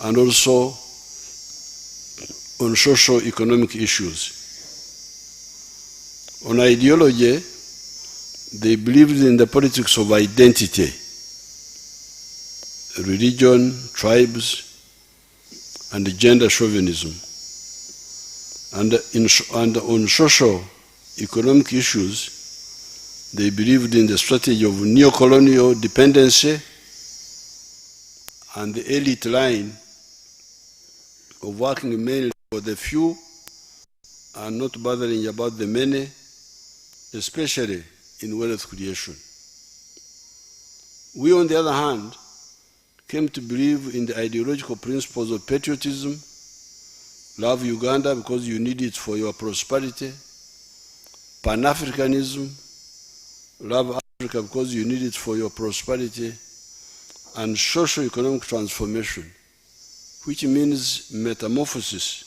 and also on socio-economic issues. On ideology, they believed in the politics of identity, religion, tribes, and gender chauvinism. And on socio-economic issues, they believed in the strategy of neo-colonial dependency and the elite line of working mainly for the few and not bothering about the many, especially in wealth creation. We, on the other hand, came to believe in the ideological principles of patriotism, love Uganda because you need it for your prosperity, Pan-Africanism, love Africa because you need it for your prosperity, and socio-economic transformation, which means metamorphosis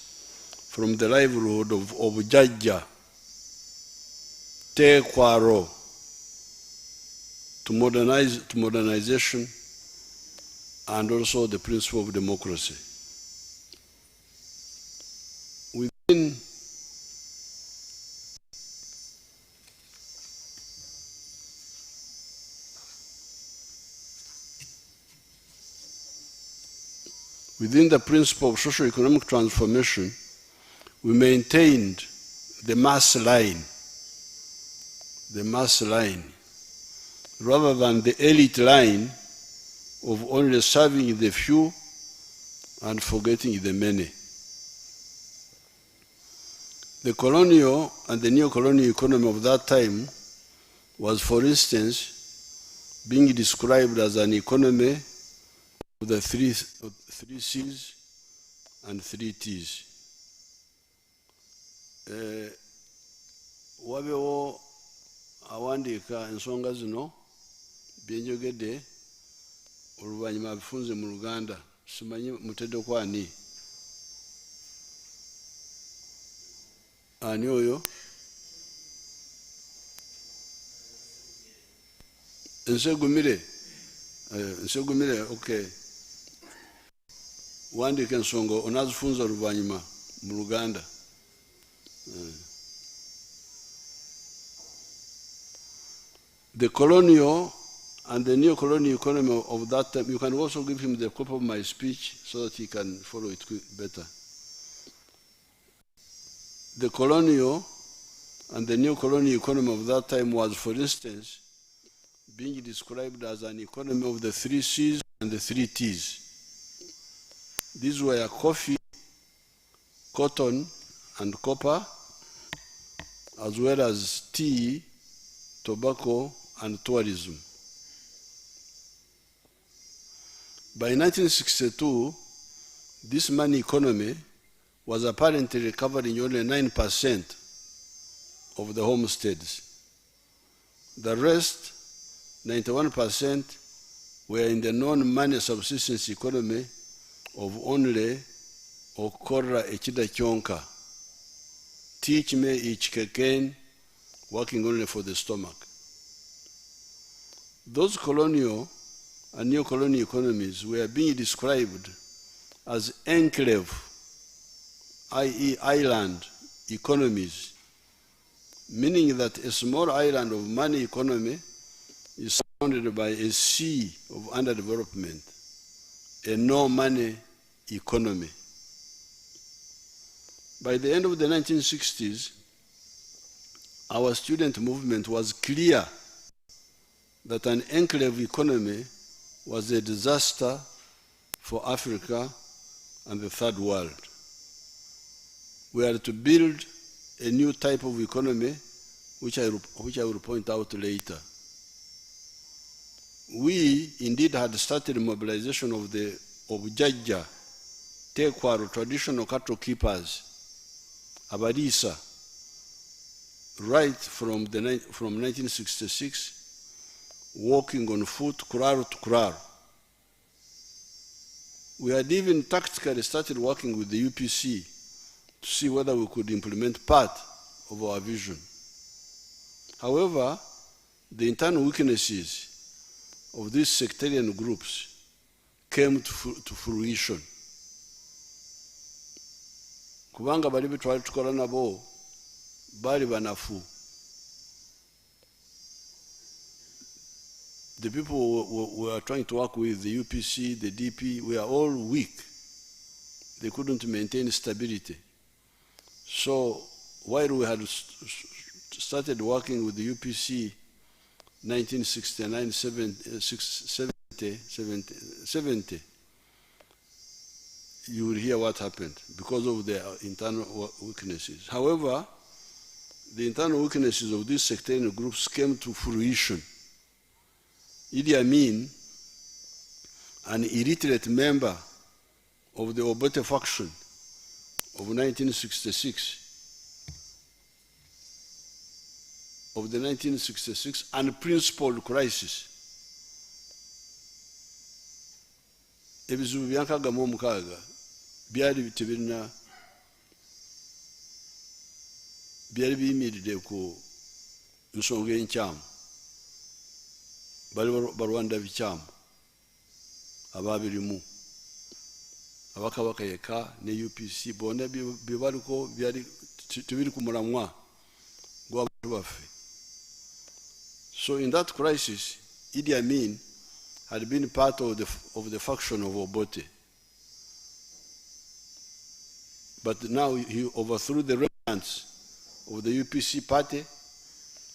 from the livelihood of Jajja, Tekwaro, to modernization, and also the principle of democracy. Within the principle of socio-economic transformation, we maintained the mass line, rather than the elite line of only serving the few and forgetting the many. The colonial and the neo-colonial economy of that time was, for instance, being described as an economy of the three C's and 3 T's. Wabewo awandika ensonga zino byenjogedde oluvannyuma bifunze mu Luganda, simanyi mutedde kwani ani oyo nsegumire okay. Wandika ensonga onazifunza oluvannyuma mu Luganda. The colonial and the neo-colonial economy of that time, you can also give him the copy of my speech so that he can follow it better. The colonial and the neo-colonial economy of that time was, for instance, being described as an economy of the 3 C's and the 3 T's. These were coffee, cotton, and copper, as well as tea, tobacco, and tourism. By 1962, this money economy was apparently covering only 9% of the homesteads. The rest, 91%, were in the non-money subsistence economy of only okora ekida kyonka, teach me each keken, working only for the stomach. Those colonial and neo-colonial economies were being described as enclave, i.e. island economies, meaning that a small island of money economy is surrounded by a sea of underdevelopment, a no-money economy. By the end of the 1960s, our student movement was clear that an enclave economy was a disaster for Africa and the third world. We are to build a new type of economy, which I will point out later. We indeed had started mobilization of Jajja, Tekwaro, traditional cattle keepers, Abadisa, right from 1966, walking on foot, kurar to kurar. We had even tactically started working with the UPC to see whether we could implement part of our vision. However, the internal weaknesses of these sectarian groups came to fruition. kubanga bali bitwali tukola nabo bali banafu. The people we are trying to work with, the UPC, the DP, we are all weak. They couldn't maintain stability. So while we had started working with the UPC 1969, 70, you will hear what happened because of their internal weaknesses. However, the internal weaknesses of these sectarian groups came to fruition. Idi Amin, an illiterate member of the Obote faction of 1966, unprincipled crisis. Ebizibu byankaga mu mukaaga byali tebirina byali biyimiridde ku nsonga enkyamu. Bali balwanda bikyamu ababirimu abakabaka yeka ne UPC bonna byebaliko byali tebiri ku mulamwa gw'abantu baffe. So in that crisis, Idi Amin had been part of the faction of Obote. But now he overthrew the remnants of the UPC party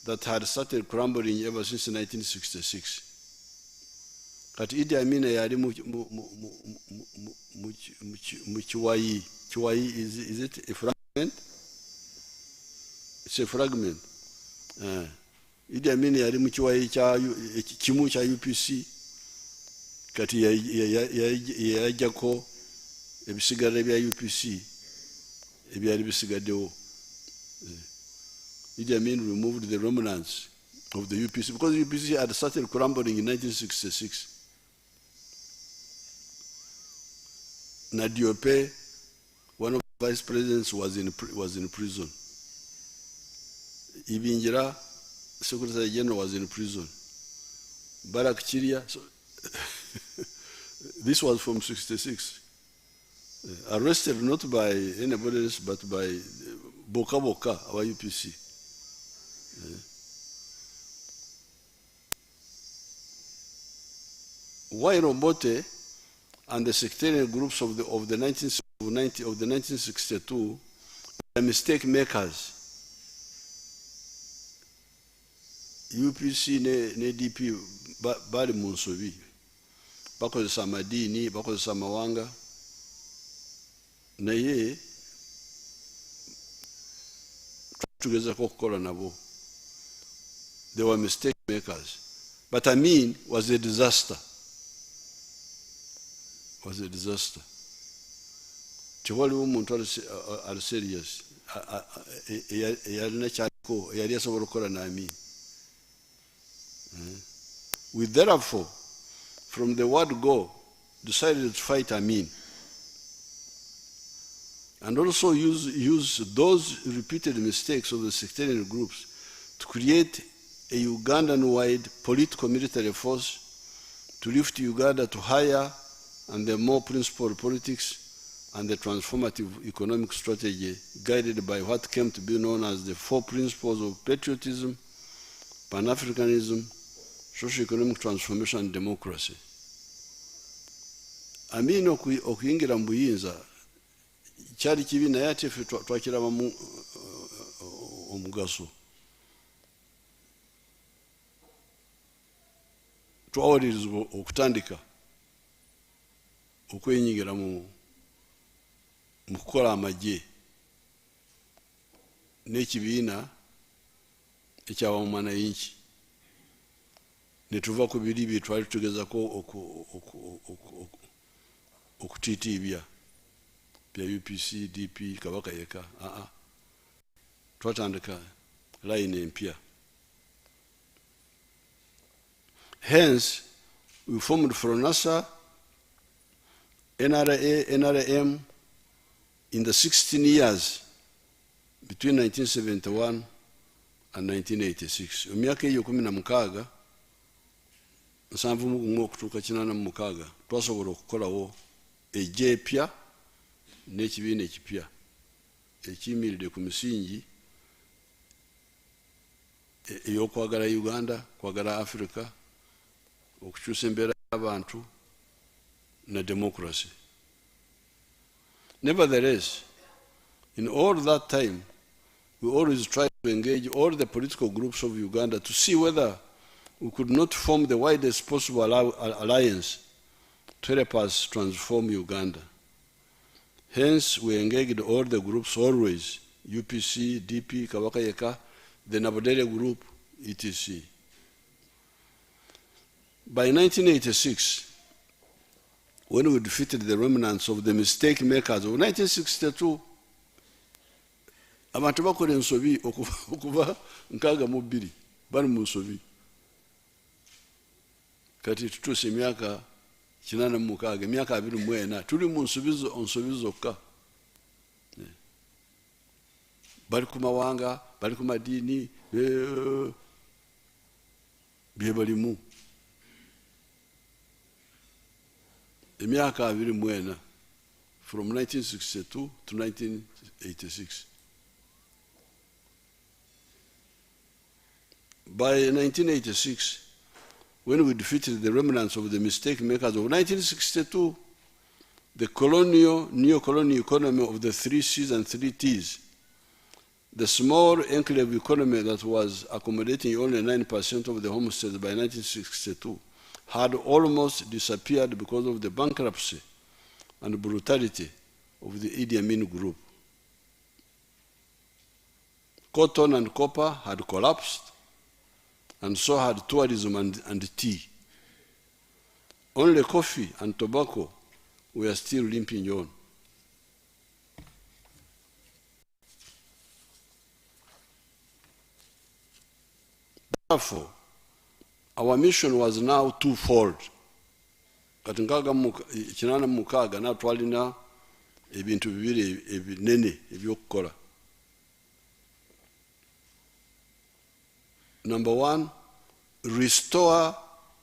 that had started crumbling ever since 1966. But Idi Amin yali mu Chiwayi. Chiwayi, is it a fragment? It's a fragment. Idi Amin yali mu Chiwayi kimu kya UPC. Kati yajjako ebisigara bya UPC ebyali bisigaddewo. Idi Amin removed the remnants of the UPC because UPC had started crumbling in 1966. Nadiope, one of the vice presidents, was in prison. Ibinjira, Secretary General, was in prison. Barak Chiria, so this was from 66. Arrested not by anybody else but by Boka Boka, our UPC. While Obote and the sectarian groups of the 1962 were mistake makers. UPC ne DP bali mu nsobi bakozesa amadini bakozesa amawanga naye tugezako okukola nabo. They were mistake makers. But Amin was a disaster. Tiwaliwo omuntu ali serious eyalina kyako eyali asobola okukola n'Amin. We therefore, from the word go, decided to fight Amin and also use those repeated mistakes of the sectarian groups to create a Ugandan-wide political military force to lift Uganda to higher and the more principled politics and the transformative economic strategy guided by what came to be known as the 4 principles of patriotism, Pan-Africanism, socio-economic transformation and democracy. Amin okuyingira mu buyinza kyali kibi naye ate ffe twakirabamu omugaso. Twawalirizibwa okutandika okwenyigira mu kukola amagye n'ekibiina eky'abamwanayinki ne tuva ku biri bye twali tugezako okutiitiibya bya UPC, DP, Kabaka yeka. Twatandika line empya. Hence, we formed FRONASA, NRA, NRM in the 16 years between 1971 and 1986. Emyaka eyo 16 nsanvu okutuuka 86 twasobola okukolawo ejje epya n'ekibiina ekipya ekiyimiridde ku misingi ey'okwagala Uganda, kwagala Africa, okukyusa embeera y'abantu na democracy. Nevertheless, in all that time, we always tried to engage all the political groups of Uganda to see whether we could not form the widest possible alliance to help us transform Uganda. Hence, we engaged all the groups always, UPC, DP, Kabakayeka, the Nabodere group, etc. By 1986, when we defeated the remnants of the mistake makers of 1962, abantu bakola ensobi okuva 62 bali mu nsobi. Kati tutuuse emyaka 86, emyaka 24 tuli mu nsobi zokka. Bali ku mawanga, bali ku madiini, bye balimu. Emyaka 24 from 1962 to 1986. By 1986, when we defeated the remnants of the mistake makers of 1962, the neo-colonial economy of the 3 C's and 3 T's, the small enclave economy that was accommodating only 9% of the homesteads by 1962, had almost disappeared because of the bankruptcy and brutality of the Idi Amin group. Cotton and copper had collapsed, and so had tourism and tea. Only coffee and tobacco were still limping on. Therefore, our mission was now twofold. Kati 86 na twalina ebintu bibiri ebinene ebyokukola. Number 1, restore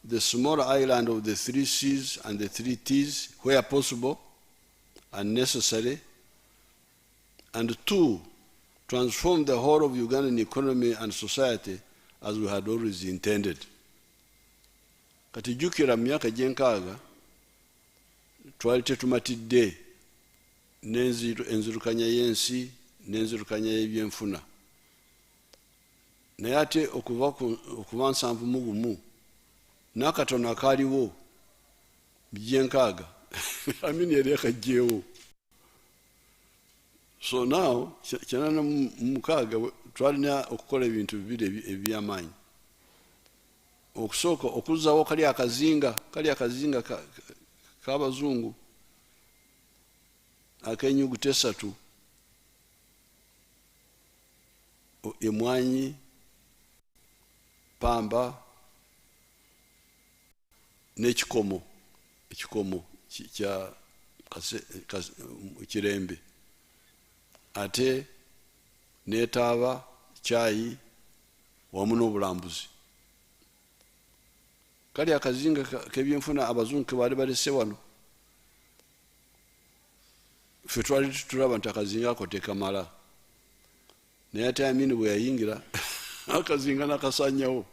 the small island of the 3 C's and the 3 T's where possible and necessary. And 2, transform the whole of Ugandan economy and society as we had always intended. Kati jukira myaka gyenkaaga twali tetumatidde enzirukanya y'ensi n'enzirukanya y'ebyenfuna. Naye ate okuva 71 n'akatono akaaliwo byenkaaga Amin yali akajjeewo. So now 86 twalina okukola ebintu bibiri eby'amaanyi. Okusooka okuzzaawo kali akazinga k'abazungu ak'ennyuguta 3, emwanyi, pamba n'ekikomo kya kirembe, ate n'etaaba, caayi wamu n'obulambuzi. Kali akazinga k'ebyenfuna abazungu ke baali balese wano, ffe twali tutulaba nti akazinga ako tekamala. Naye ate Amin bwe yayingira akazinga n'akasanyawo.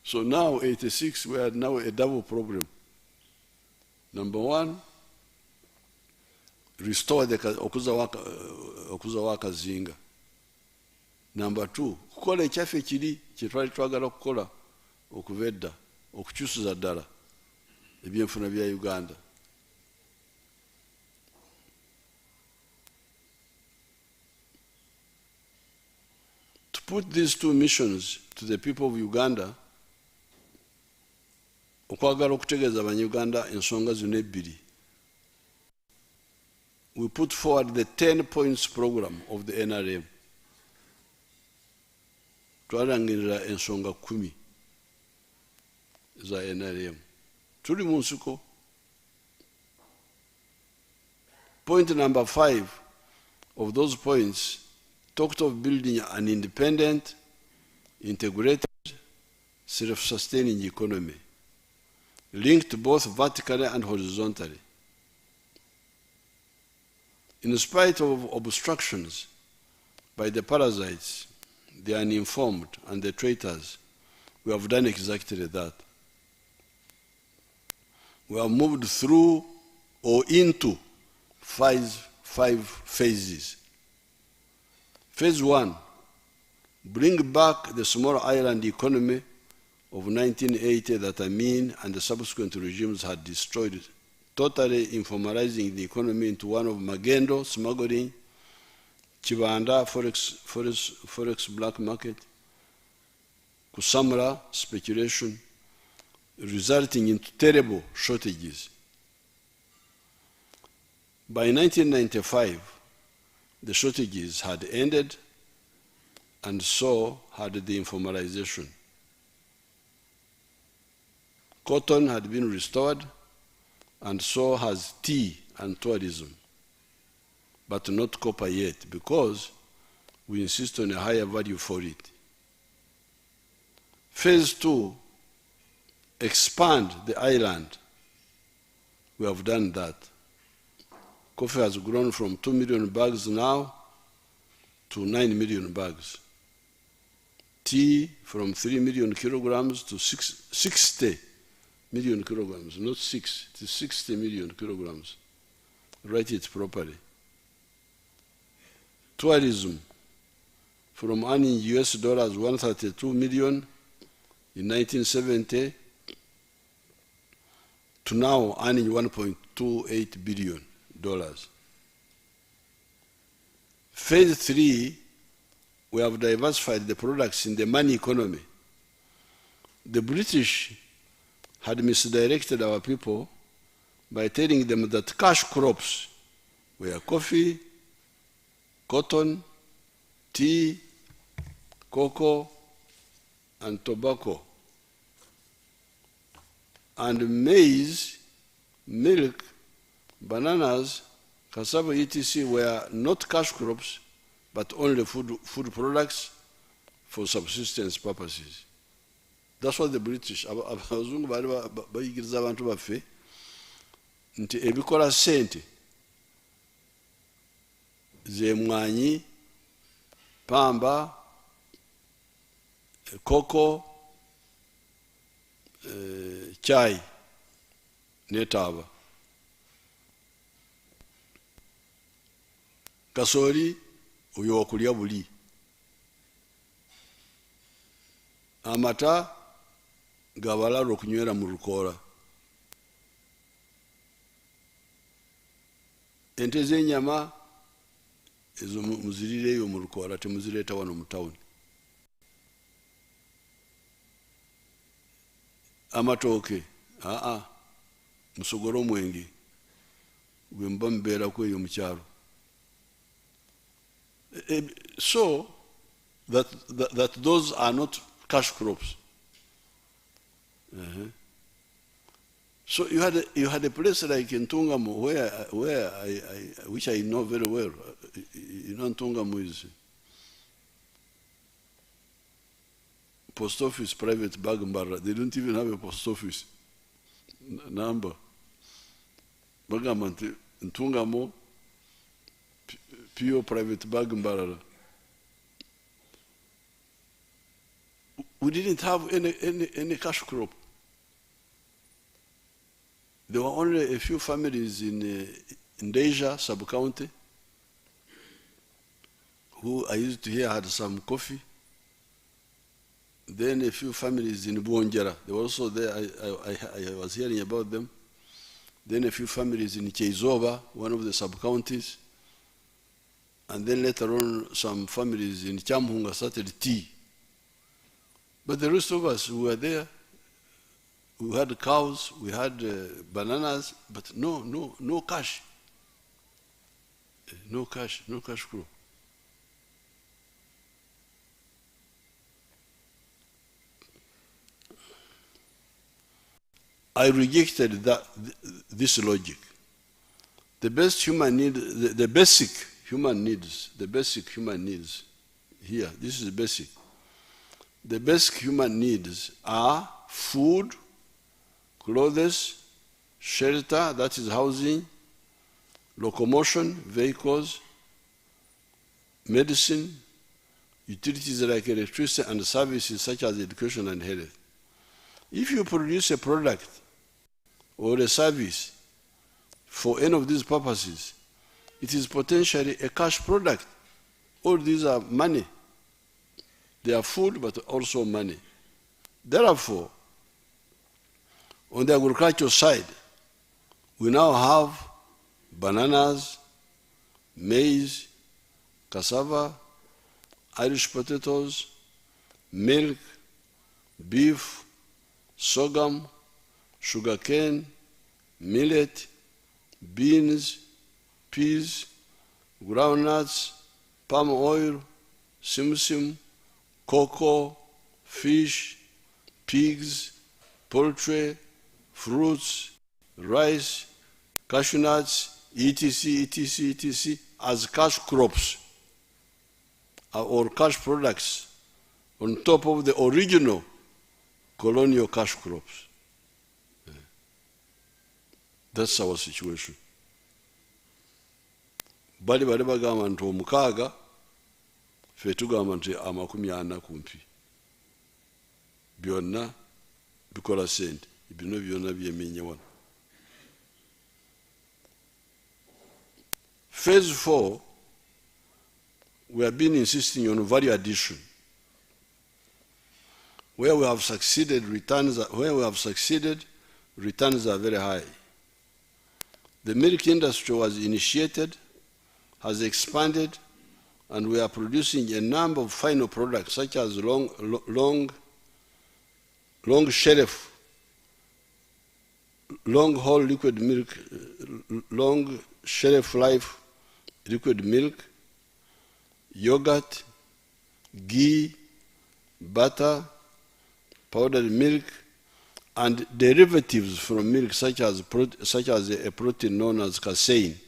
So now 86 we had now a double problem. Number 1, restore okuzawo akazinga. Number 2, kukola ekyaffe kiri kye twali twagala okukola okuva edda, okukyusiza ddala ebyenfuna bya Uganda. To put these 2 missions to the people of Uganda, okwagala okutegeeza abanyuganda ensonga zino ebbiri, we put forward the 10 points program of the NRM. Twalangirira ensonga 10 za NRM. Tuli mu nsiko. Point number 5 of those points talked of building an independent, integrated, self-sustaining economy, linked both vertically and horizontally. In spite of obstructions by the parasites, the uninformed, and the traitors, we have done exactly that. We have moved through or into five phases. Phase 1, bring back the small island economy of 1980 that Amin and the subsequent regimes had destroyed, totally informalizing the economy into one of magendo, smuggling, Chibanda, forex black market, Kusamra, speculation, resulting in terrible shortages. By 1995, the shortages had ended, and so had the informalization. Cotton had been restored, and so has tea and tourism, but not copper yet, because we insist on a higher value for it. Phase 2, expand the island. We have done that. Coffee has grown from 2 million bags now to 9 million bags. Tea from 3 million kilograms to 60 million kilograms, not 6, it is 60 million kilograms. Write it properly. Tourism, from earning US dollars 132 million in 1970 to now earning $1.28 billion. Phase 3, we have diversified the products in the money economy. The British had misdirected our people by telling them that cash crops were coffee, cotton, tea, cocoa, and tobacco, and maize, milk, bananas, cassava, etc. were not cash crops, but only food products for subsistence purposes. That's what the British, abazungu bali bayigiriza abantu baffe nti ebikola sente ze mwanyi, pamba, koko, chai netaba. Kasoli oyo okulya buli. Amata gabalala okunywera mu lukoola. Ente z'ennyama ezo muzirireeyo mu lukoola, temuzireeta wano mu tawuni. Amatooke, musogole omwenge gwe muba mubeerako eyo mu kyalo. So that those are not cash crops. So you had a place like in Ntungamo where which I know very well. You know, Ntungamo is post office, private bag mbara. They don't even have a post office number. Bagamba Ntungamo pure private bag mbara. We didn't have any cash crop. There were only a few families in Deja sub-county who I used to hear had some coffee. Then a few families in Buonjara. They were also there. I was hearing about them. Then a few families in Cheizova, one of the sub-counties. And then later on, some families in Chamhunga started tea. But the rest of us who were there, we had cows, we had bananas, but no cash. No cash crop. I rejected this logic. The basic human needs here, this is basic. The basic human needs are food, clothes, shelter, that is housing, locomotion, vehicles, medicine, utilities like electricity, and services such as education and health. If you produce a product or a service for any of these purposes, it is potentially a cash product. All these are money. They are food, but also money. Therefore, on the agricultural side, we now have bananas, maize, cassava, Irish potatoes, milk, beef, sorghum, sugarcane, millet, beans, peas, groundnuts, palm oil, simsim, cocoa, fish, pigs, poultry, fruits, rice, cashew nuts, etc., as cash crops or cash products on top of the original colonial cash crops. That's our situation. Bali bagamba nti omukaaga ffe tugamba nti 40 kumpi. Byonna bikola sente, bino byonna byemenya wano. Phase 4, we have been insisting on value addition. Where we have succeeded, returns are very high. The milk industry was initiated, has expanded, and we are producing a number of final products such as long shelf, long haul liquid milk, long shelf life liquid milk, yogurt, ghee, butter, powdered milk, and derivatives from milk such as a protein known as casein,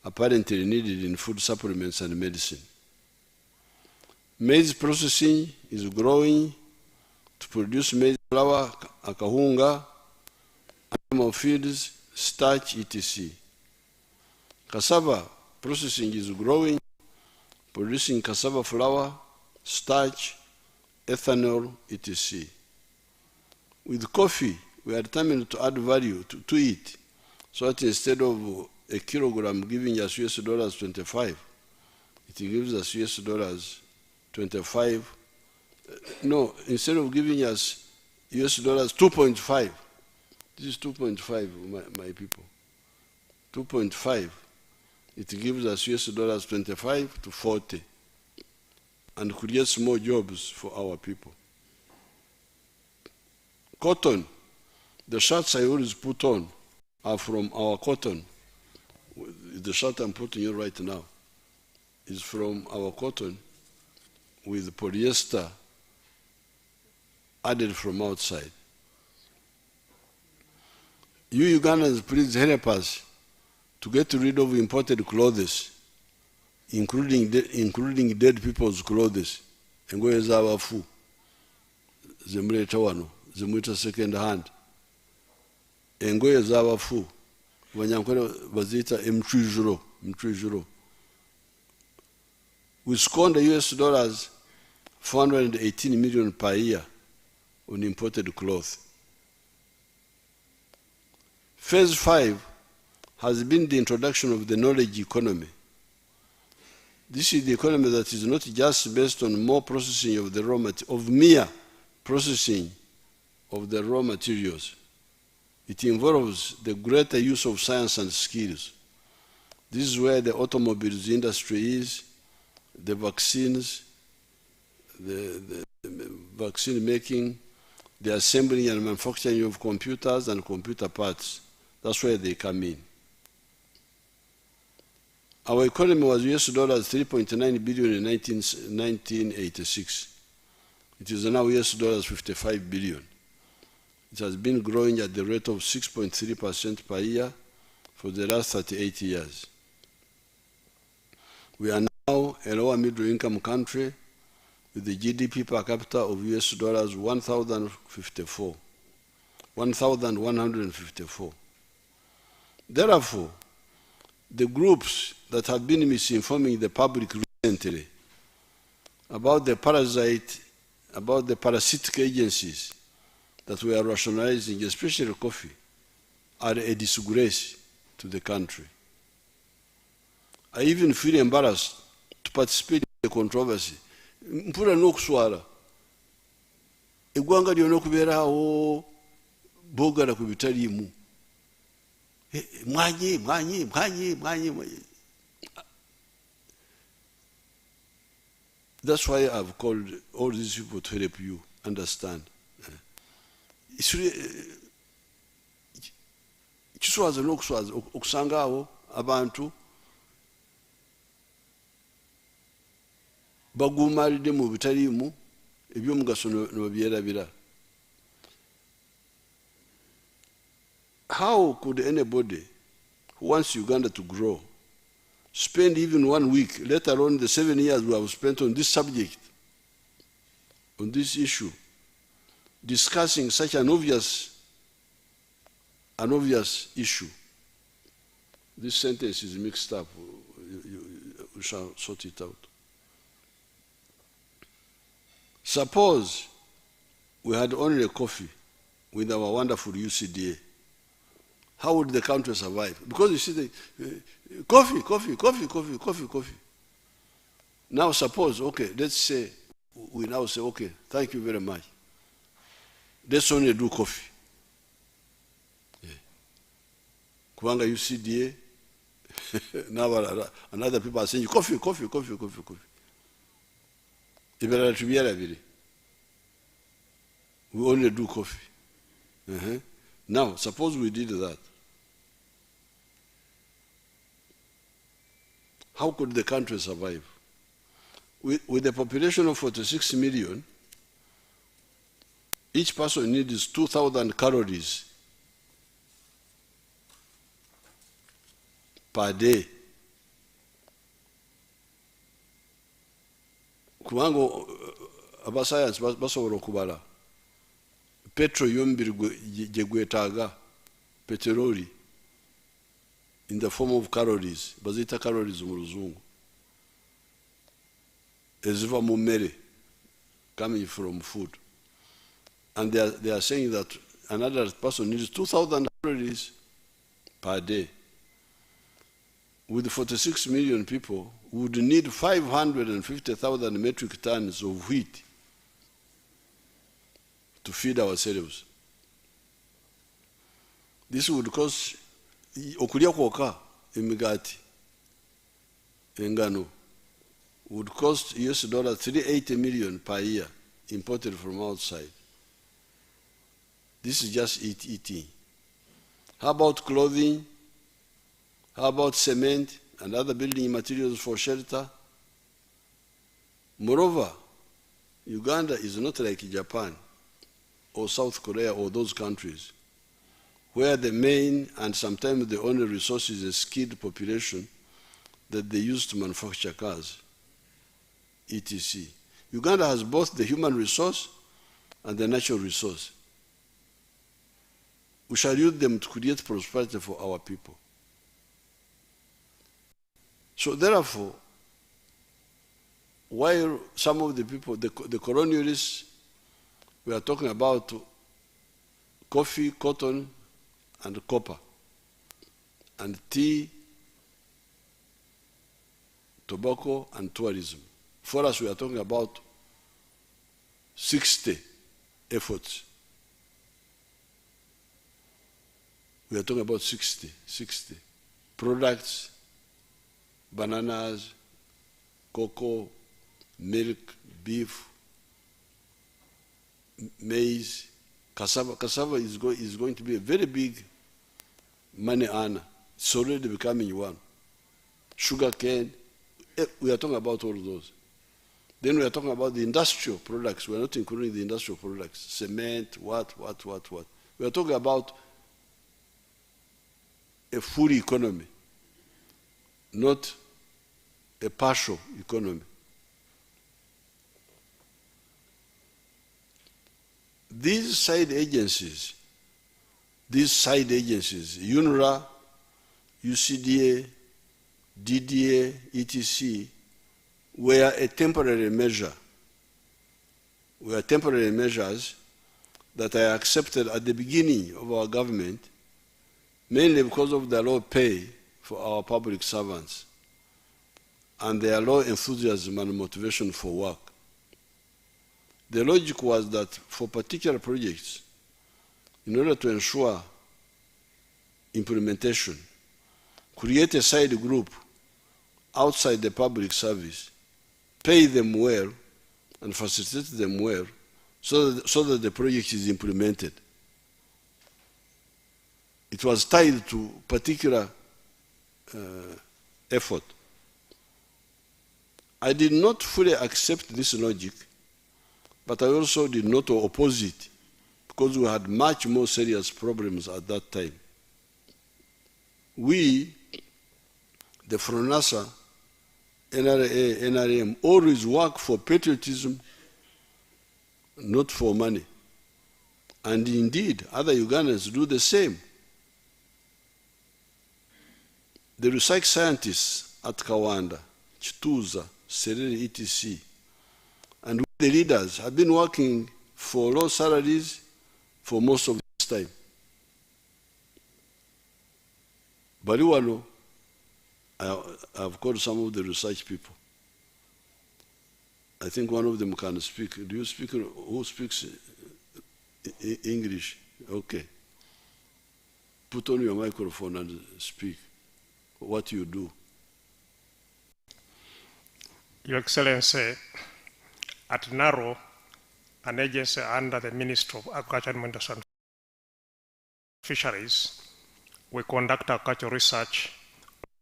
apparently needed in food supplements and medicine. Maize processing is growing to produce maize flour, akahunga, animal feeds, starch, etc. Cassava processing is growing, producing cassava flour, starch, ethanol, etc. With coffee, we are determined to add value to it, so that instead of a kilogram giving us $25, it gives us $25. No, instead of giving us $2.5, this is 2.5, my people. 2.5, it gives us $25 to 40, and creates more jobs for our people. Cotton, the shirts I always put on are from our cotton. The shirt I'm putting on right now is from our cotton with polyester added from outside. You Ugandans, please help us to get rid of imported clothes, including dead people's clothes. Engoye z'abafu zemuleeta wano zemuyita second hand. Engoye z'abafu Banyankole bazita mtwijuro. We squander $418 million per year on imported cloth. Phase 5 has been the introduction of the knowledge economy. This is the economy that is not just based on more processing of the mere processing of the raw materials. It involves the greater use of science and skills. This is where the automobiles industry is, the vaccines, the vaccine making, the assembling and manufacturing of computers and computer parts. That's where they come in. Our economy was $3.9 billion in 1986. It is now $55 billion. It has been growing at the rate of 6.3% per year for the last 38 years. We are now a lower middle income country with the GDP per capita of $1,154. Therefore, the groups that have been misinforming the public recently about the parasitic agencies that we are rationalizing, especially coffee, are a disgrace to the country. I even feel embarrassed to participate in the controversy. Mpura n'okuswala eggwanga lyonna okubeerawo boogala ku bitaliimu mwanyi. That's why I've called all these people to help you understand. It's really kiswaza n'okuswaza okusanga awo abantu baguumalidde mu bitaliimu ebyomugaso ne babyerabira. How could anybody who wants Uganda to grow spend even 1 week, let alone the 7 years we have spent on this subject, on this issue, discussing such an obvious issue? This sentence is mixed up. We shall sort it out. Suppose we had only coffee with our wonderful UCDA. How would the country survive? Because you see, coffee. Now suppose, okay, let's say, we now say, okay, thank you very much. Let's only do coffee. Kubanga UCDA, now another people are saying, coffee. We only do coffee. Now, suppose we did that. How could the country survive? With a population of 46 million, each person needs 2,000 calories per day. Kubanga abasayansi basobola okubala petrol y'omubiri gye gwetaaga peteroli in the form of calories, baziyita calories mu luzungu, eziva mu mmere, coming from food. And they are saying that another person needs 2,000 calories per day. With 46 million people, we would need 550,000 metric tons of wheat to feed ourselves. This would cost, okulya kwokka emigati engano would cost US dollar 380 million per year imported from outside. This is just eating. How about clothing? How about cement and other building materials for shelter? Moreover, Uganda is not like Japan or South Korea or those countries where the main and sometimes the only resource is a skilled population that they use to manufacture cars, etc. Uganda has both the human resource and the natural resource. We shall use them to create prosperity for our people. So therefore, while some of the people, the colonialists, we are talking about coffee, cotton, and copper, and tea, tobacco, and tourism. For us, we are talking about 60 efforts. We are talking about 60 products, bananas, cocoa, milk, beef, maize, cassava. Cassava is going to be a very big money earner. It's already becoming one. Sugar cane, we are talking about all those. Then we are talking about the industrial products. We are not including the industrial products. Cement, what. We are talking about a full economy, not a partial economy. These side agencies, UNRWA, UCDA, DDA, etc., were a temporary measure, were temporary measures that I accepted at the beginning of our government, mainly because of the low pay for our public servants and their low enthusiasm and motivation for work. The logic was that for particular projects, in order to ensure implementation, create a side group outside the public service, pay them well, and facilitate them well, so that the project is implemented. It was tied to particular effort. I did not fully accept this logic, but I also did not oppose it, because we had much more serious problems at that time. We, the FRONASA, NRA, NRM, always work for patriotism, not for money. And indeed, other Ugandans do the same. The research scientists at Kawanda, Chituza, Serere, etc., and the leaders have been working for low salaries for most of this time. Baliwano, I've called some of the research people. I think one of them can speak. Do you speak? Who speaks English? Okay. Put on your microphone and speak what you do. Your Excellency, at NARO, an agency under the Ministry of Agriculture, Environment and Fisheries, we conduct agricultural research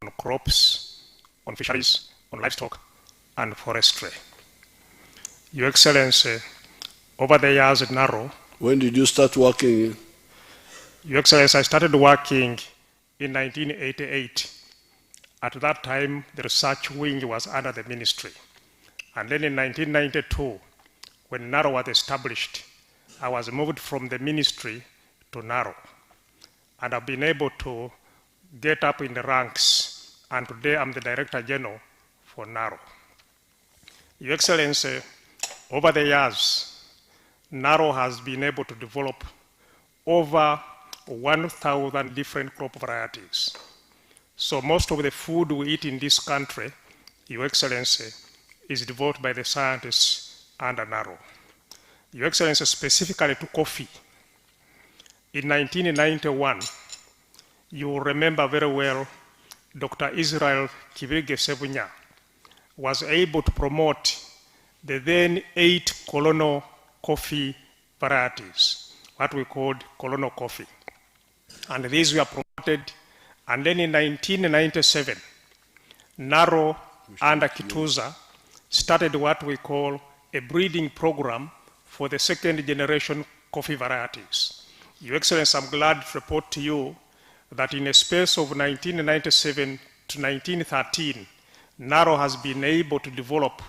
on crops, on fisheries, on livestock, and forestry. Your Excellency, over the years at NARO... When did you start working? Your Excellency, I started working in 1988. At that time, the research wing was under the ministry. And then in 1992, when NARO was established, I was moved from the ministry to NARO. And I've been able to get up in the ranks, and today I'm the Director General for NARO. Your Excellency, over the years, NARO has been able to develop over 1,000 different crop varieties. So most of the food we eat in this country, Your Excellency, is developed by the scientists under NARO. Your Excellency, specifically to coffee. In 1991, you will remember very well, Dr. Israel Kibirige Sebunya was able to promote the then 8 colonial coffee varieties, what we called colonial coffee. And these were promoted. And then in 1997, NARO under Kituza started what we call a breeding program for the second generation coffee varieties. Your Excellency, I'm glad to report to you that in a space of 1997 to 1913, NARO has been able to develop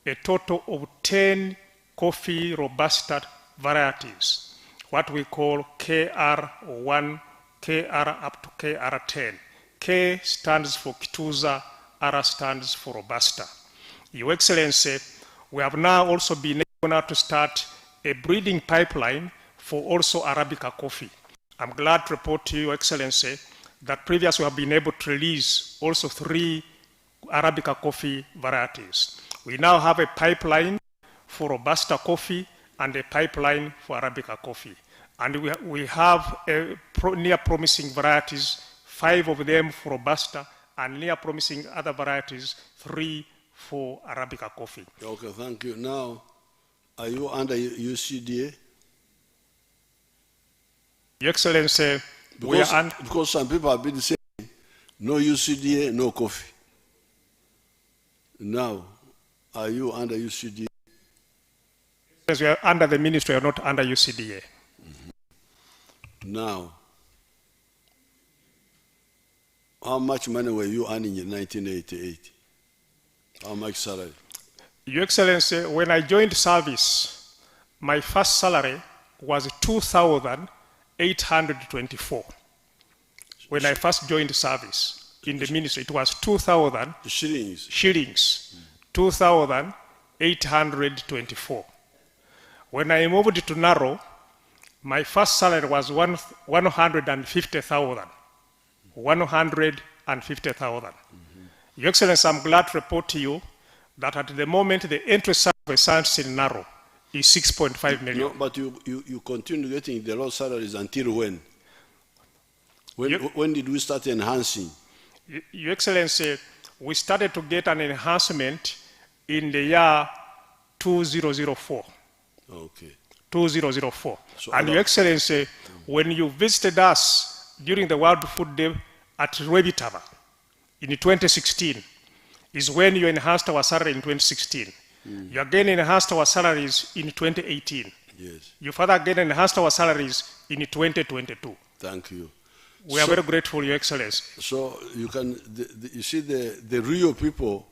a total of 10 coffee Robusta varieties, what we call KR1, KR up to KR10. K stands for Kituza, R stands for Robusta. Your Excellency, we have now also been able now to start a breeding pipeline for also Arabica coffee. I'm glad to report to you, Your Excellency, that previously we have been able to release also 3 Arabica coffee varieties. We now have a pipeline for Robusta coffee and a pipeline for Arabica coffee. And we have near promising varieties, 5 of them for Robusta, and near promising other varieties, 3 for Arabica coffee. Okay, thank you. Now, are you under UCDA? Your Excellency, because some people have been saying, no UCDA, no coffee. Now, are you under UCDA? Yes, we are under the ministry, we are not under UCDA. Now, how much money were you earning in 1988? How much salary? Your Excellency, when I joined service, my first salary was 2,824 when I first joined service. in the ministry, it was 2,000 shillings. 2,824. When I moved to Narrow, my first salary was 150,000. 150,000. Your Excellency, I'm glad to report to you that at the moment the entry salary of a scientist in Narrow is 6.5 million. No, but you continue getting the low salaries until when? When did we start enhancing? Your Excellency, we started to get an enhancement in the year 2004. Okay. 2004. So and Your Excellency, when you visited us during the World Food Day at Rwebitaba in 2016, is when you enhanced our salary in 2016. You again enhanced our salaries in 2018. Yes. You further again enhanced our salaries in 2022. Thank you. We are very grateful, Your Excellency. So you can, you see the real people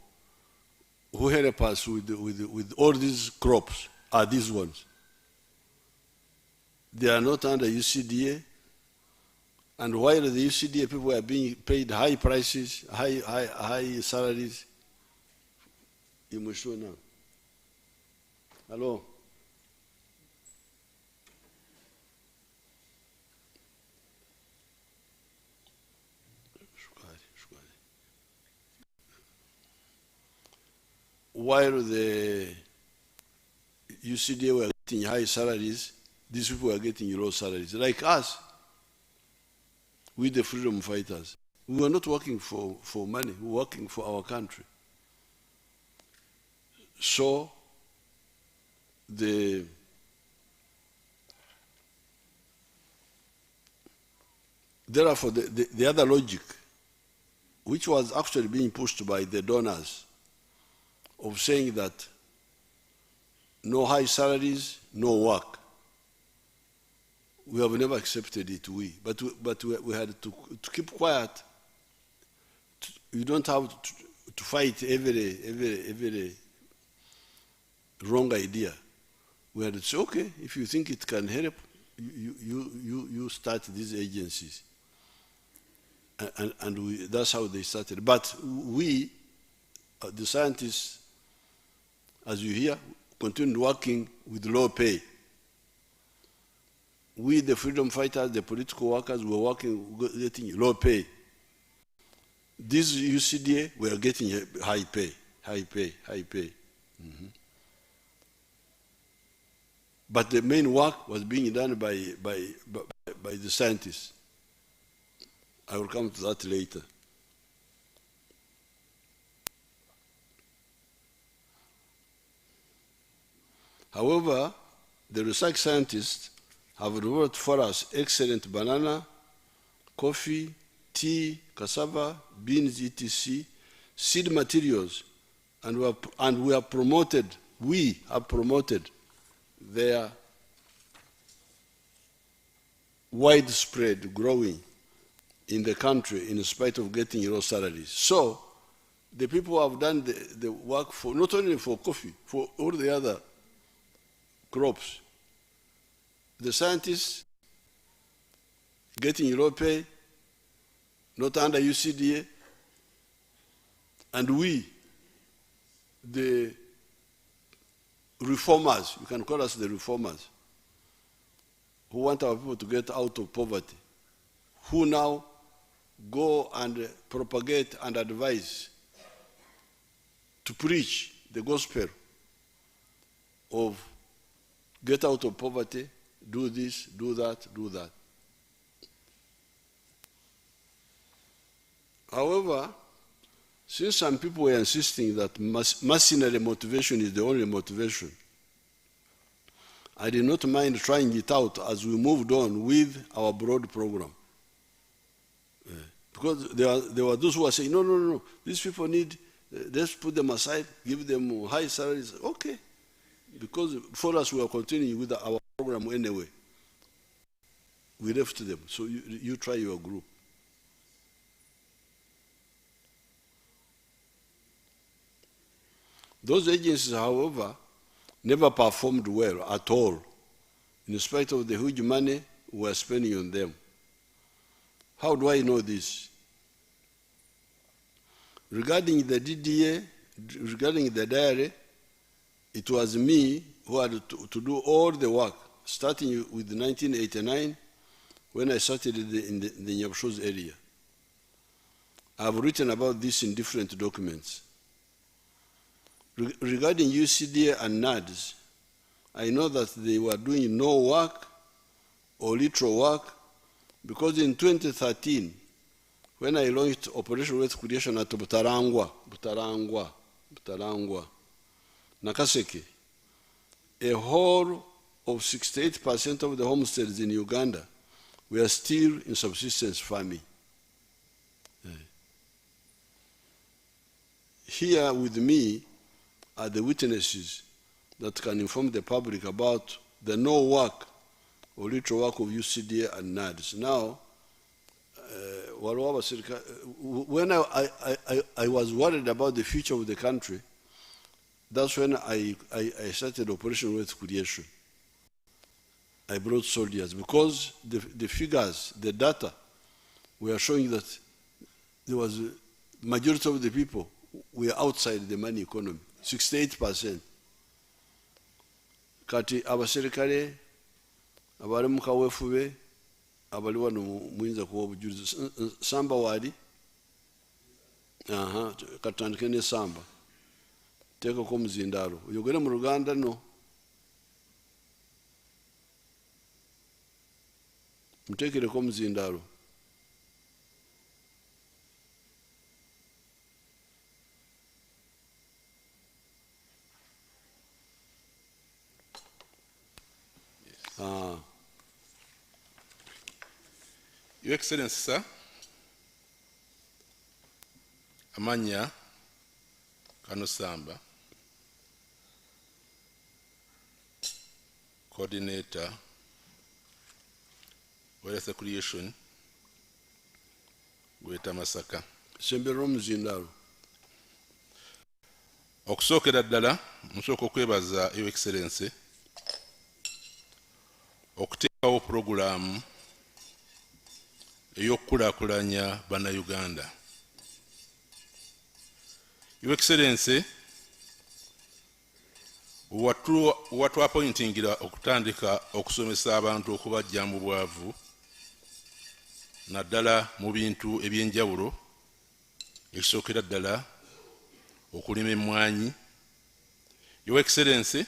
who help us with all these crops are these ones. They are not under UCDA, and while the UCDA people are being paid high prices, high salaries, you must show now. Hello? While the UCDA were getting high salaries, these people were getting low salaries. Like us, we the freedom fighters, we were not working for money, we were working for our country. So, therefore, the other logic, which was actually being pushed by the donors, of saying that no high salaries, no work. We have never accepted it, but we had to keep quiet. You don't have to fight every wrong idea. We had to say, okay, if you think it can help, you start these agencies. And that's how they started. But we, the scientists, as you hear, continued working with low pay. We, the freedom fighters, the political workers, were working, getting low pay. These UCDA were getting high pay. Mm-hmm. But the main work was being done by the scientists. I will come to that later. However, the research scientists have developed for us excellent banana, coffee, tea, cassava, beans, etc., seed materials, and we have promoted their widespread growing in the country in spite of getting low salaries. So the people have done the work for not only for coffee, for all the other crops. The scientists getting low pay, not under UCDA, and we, the reformers, you can call us the reformers, who want our people to get out of poverty, who now go and propagate and advise to preach the gospel of get out of poverty, do this, do that, do that. However, since some people were insisting that mercenary motivation is the only motivation, I did not mind trying it out as we moved on with our broad program. Because there were those who were saying, no, these people need, let's put them aside, give them high salaries. Okay. Because for us, we are continuing with our program anyway. We left them. So you try your group. Those agencies, however, never performed well at all, in spite of the huge money we were spending on them. How do I know this? Regarding the DDA, regarding the diary, it was me who had to do all the work, starting with 1989, when I started in the Nyabusho's area. I've written about this in different documents. Regarding UCDA and NADS, I know that they were doing no work or little work, because in 2013, when I launched Operation Wealth Creation at Butarangwa, Nakaseke, a whole of 68% of the homesteads in Uganda were still in subsistence farming. Here with me are the witnesses that can inform the public about the no work or little work of UCDA and NADS. Now, when I was worried about the future of the country, that's when I started Operation Wealth Creation. I brought soldiers because the figures, the data, were showing that there was a majority of the people were outside the money economy, 68%. Kati abaserikale abali mu kaweefube abali wano muyinza kuwa obujulizi. Samba wali katandike ne Samba teekako omuzindaalo oyogere mu Luganda no muteekereko omuzindaalo. Your Excellency, sir, Amanya Kanosamba, Coordinator, Wealth Creation, Gweta Masaka. Sembero muzindalo. Okusookera ddala nsooka okwebaza Your Excellency okuteekawo purogulaamu ey'okukulaakulanya bannayuganda. Your Excellency, watwapointingira okutandika okusomesa abantu okubajja mu bwavu naddala mu bintu eby'enjawulo ekisookera ddala okulima emmwanyi. Your Excellency,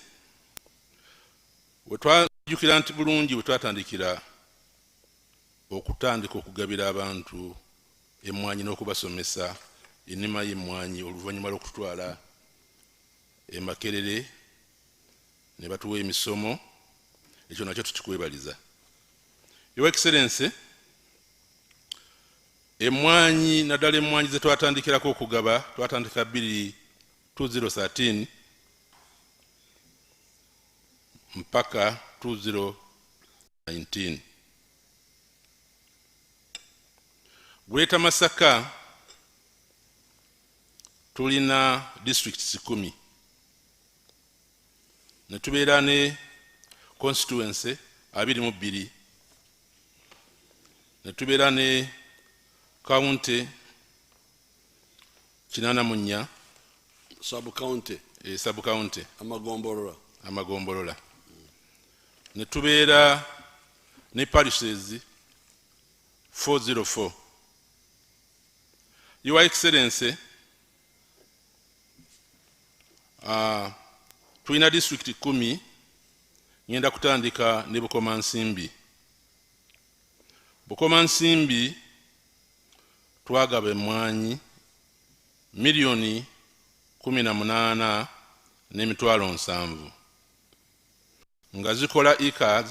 wetwajjukira nti bulungi bwe twatandikira okutandika okugabira abantu emmwanyi n'okubasomesa ennima y'emmwanyi oluvannyuma lw'okutwala e Makerere ne batuwa emisomo, ekyo nakyo tukikwebaliza. Your Excellency, emmwanyi naddala emmwanyi ze twatandikirako okugaba twatandika 2013 mpaka 2019. Gweta Masaka tulina districts 10 ne tubeera ne constituency 22 ne tubeera ne county 84 sub county amagombolola ne tubeera ne parishes 404. Your Excellency, tulina district 10 ngenda kutandika ne Bukomansimbi. Bukomansimbi twagaba emmwanyi milioni 18 n'emitwalo 7 nga zikola acreage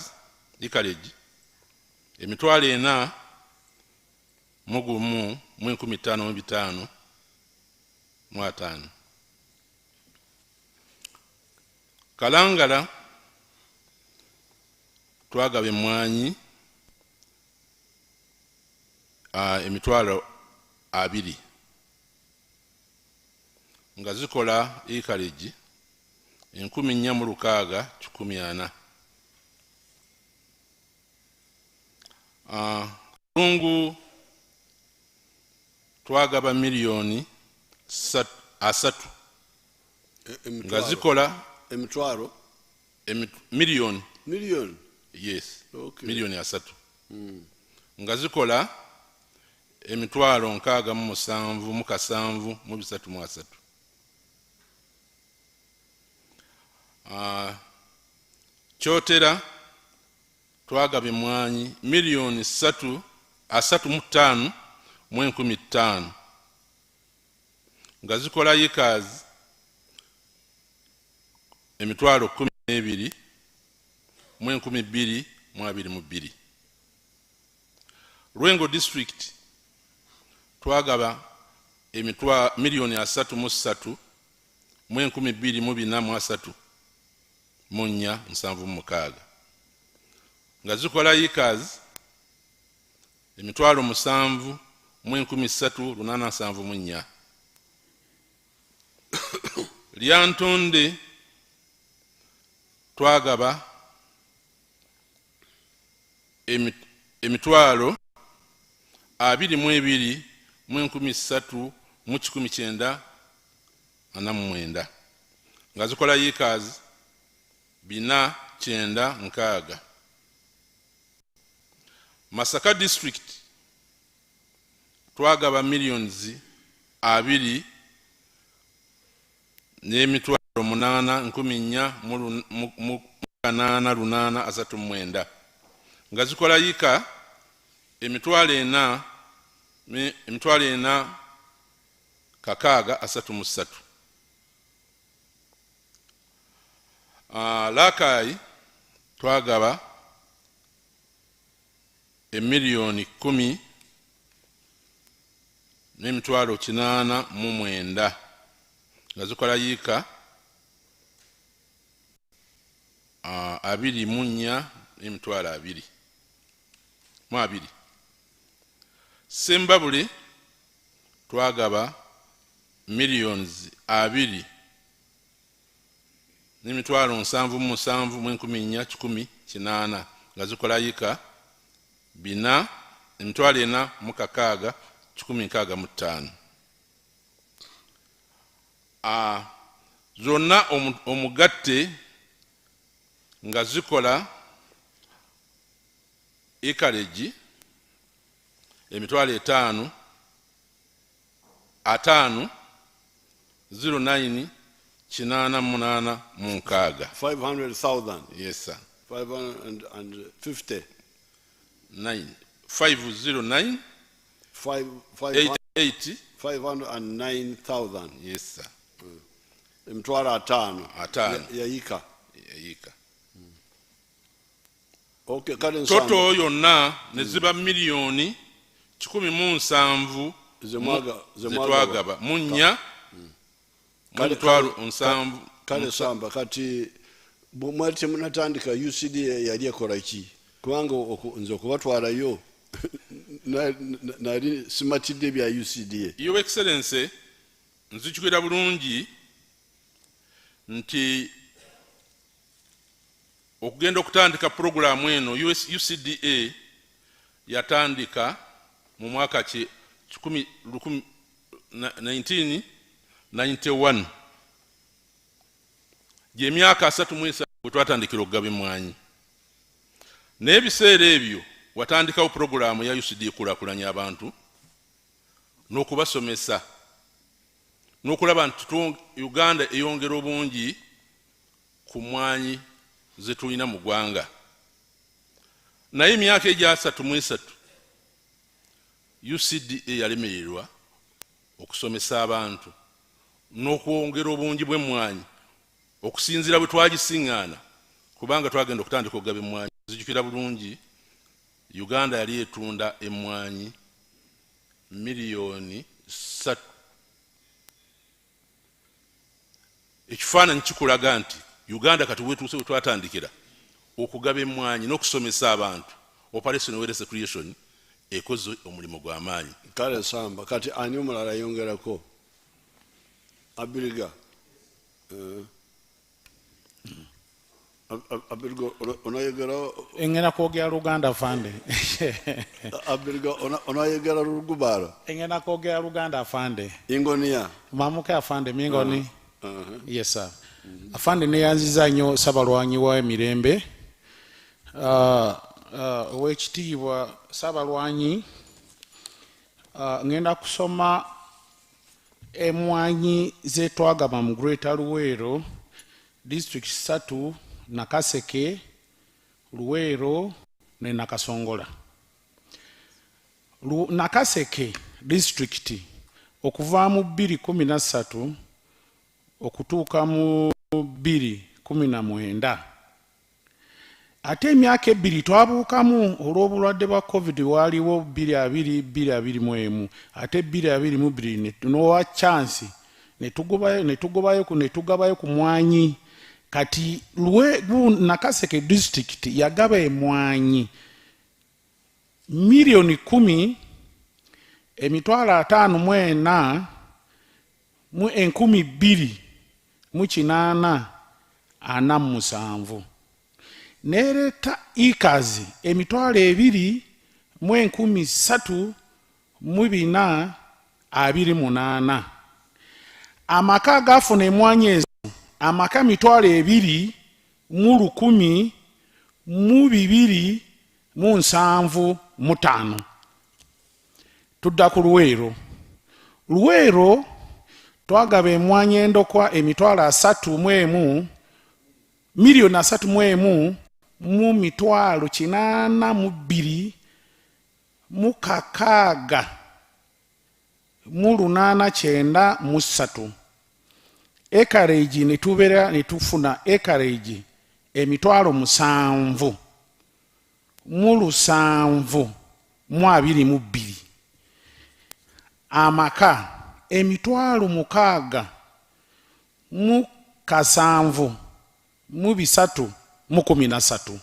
emitwalo 4 mugumu 15,505. Kalangala twagaba emmwanyi emitwalo 2 nga zikola acreage 4,640. Kalungu twagaba milioni asatu nga Emitwaro. zikola Emitwaro. miliyoni. Million. Yes. Okay. Miliyoni asatu. Nga zikola emitwalo 67,733. Kyotera twagaba emmwanyi miliyoni 3.35 nga zikola acres emitwalo 12,122. Lwengo district twagaba miliyoni 3,243,476 nga zikola acres emitwalo 7,374. Lyantonde twagaba emitwalo 22,319 nga zikola acres 496. Masaka district twagaba miliyoni 2,884,839 nga zikola acres emitwalo 4,633. Lakai twagaba emiliyoni 10,809 nga zikola acres 24,220. Sembabule twagaba miliyoni 2,777,418 nga zikola acres 4,465. Zonna omugatte nga zikola acreage emitwalo 5,009,886. 500,000. Yes, sir. 550. 509 880. 509,000. Yes, sir. Emitwalo 5 5 yayika. yayika. Okay, kale Toto yonna ne ziba miliyoni 17 zetwagaba munya mitwalo 7. Kale samba kati bw'omwali munatandika UCDA yali ekola ki? Kubanga nze okubatwalayo nali simatidde bya UCDA. Your Excellency, nzijukira bulungi nti okugenda okutandika programu eno UCDA yatandika mu mwaka 1991. Gy'emyaka 3 bwe twatandikira okugaba emmwanyi. N'ebiseera ebyo watandikawo programu ya UCDA ekulakulanya abantu n'okubasomesa n'okulaba nti Uganda eyongera obungi ku mmwanyi zetulina mu ggwanga. Naye emyaka egya 3 UCDA yalemererwa okusomesa abantu n'okwongera obungi bw'emmwanyi okusinziira bwe twagisiŋŋaana, kubanga twagenda okutandika okugaba emmwanyi. Nzijukira bulungi Uganda yali etunda emmwanyi miliyoni 3. Ekifaananyi kikulaga nti Uganda kati wetuuse we twatandikira okugaba emmwanyi n'okusomesa abantu. Operation Awareness Creation ekoze omulimu gw'amaanyi. Kale samba kati ani omulala yongerako? Abiriga. Abirgo onayegera engena kwogera Luganda afande. Abirgo onayegera Rugubara. Engena kwogera Luganda afande. Ingonia. Mamuke afande mingoni. Yes sir. Afande neyanziza nnyo Ssabalwanyi wa Emirembe. Owekitiibwa Ssabalwanyi ngenda kusoma emwanyi zetwagaba mu Greater Luweero district 3 Nakaseke, Luweero ne Nakasongola. Nakaseke district okuva mu 2013 okutuuka mu 2019 ate emyaka 2 twabuukamu olw'obulwadde bwa COVID waliwo 2021 ate 2022 nowa chance netugabayo ku mwanyi kati Nakaseke district yagaba emwanyi milioni 10 emitwalo 54 mu 2,847 nereta ikazi emitwalo 2 mu 3,428 amaka gafuna emwanyi ezo amaka mitwalo 2 mu 1,275 tudda ku Luweero twagaba emwanyi endokwa emitwalo 3 milioni 3 mu mitwalo 82 mu 6 mu 893 acreage netufuna acreage emitwalo 7 mu 722 amaka emitwalo 6 mu 7 mu 313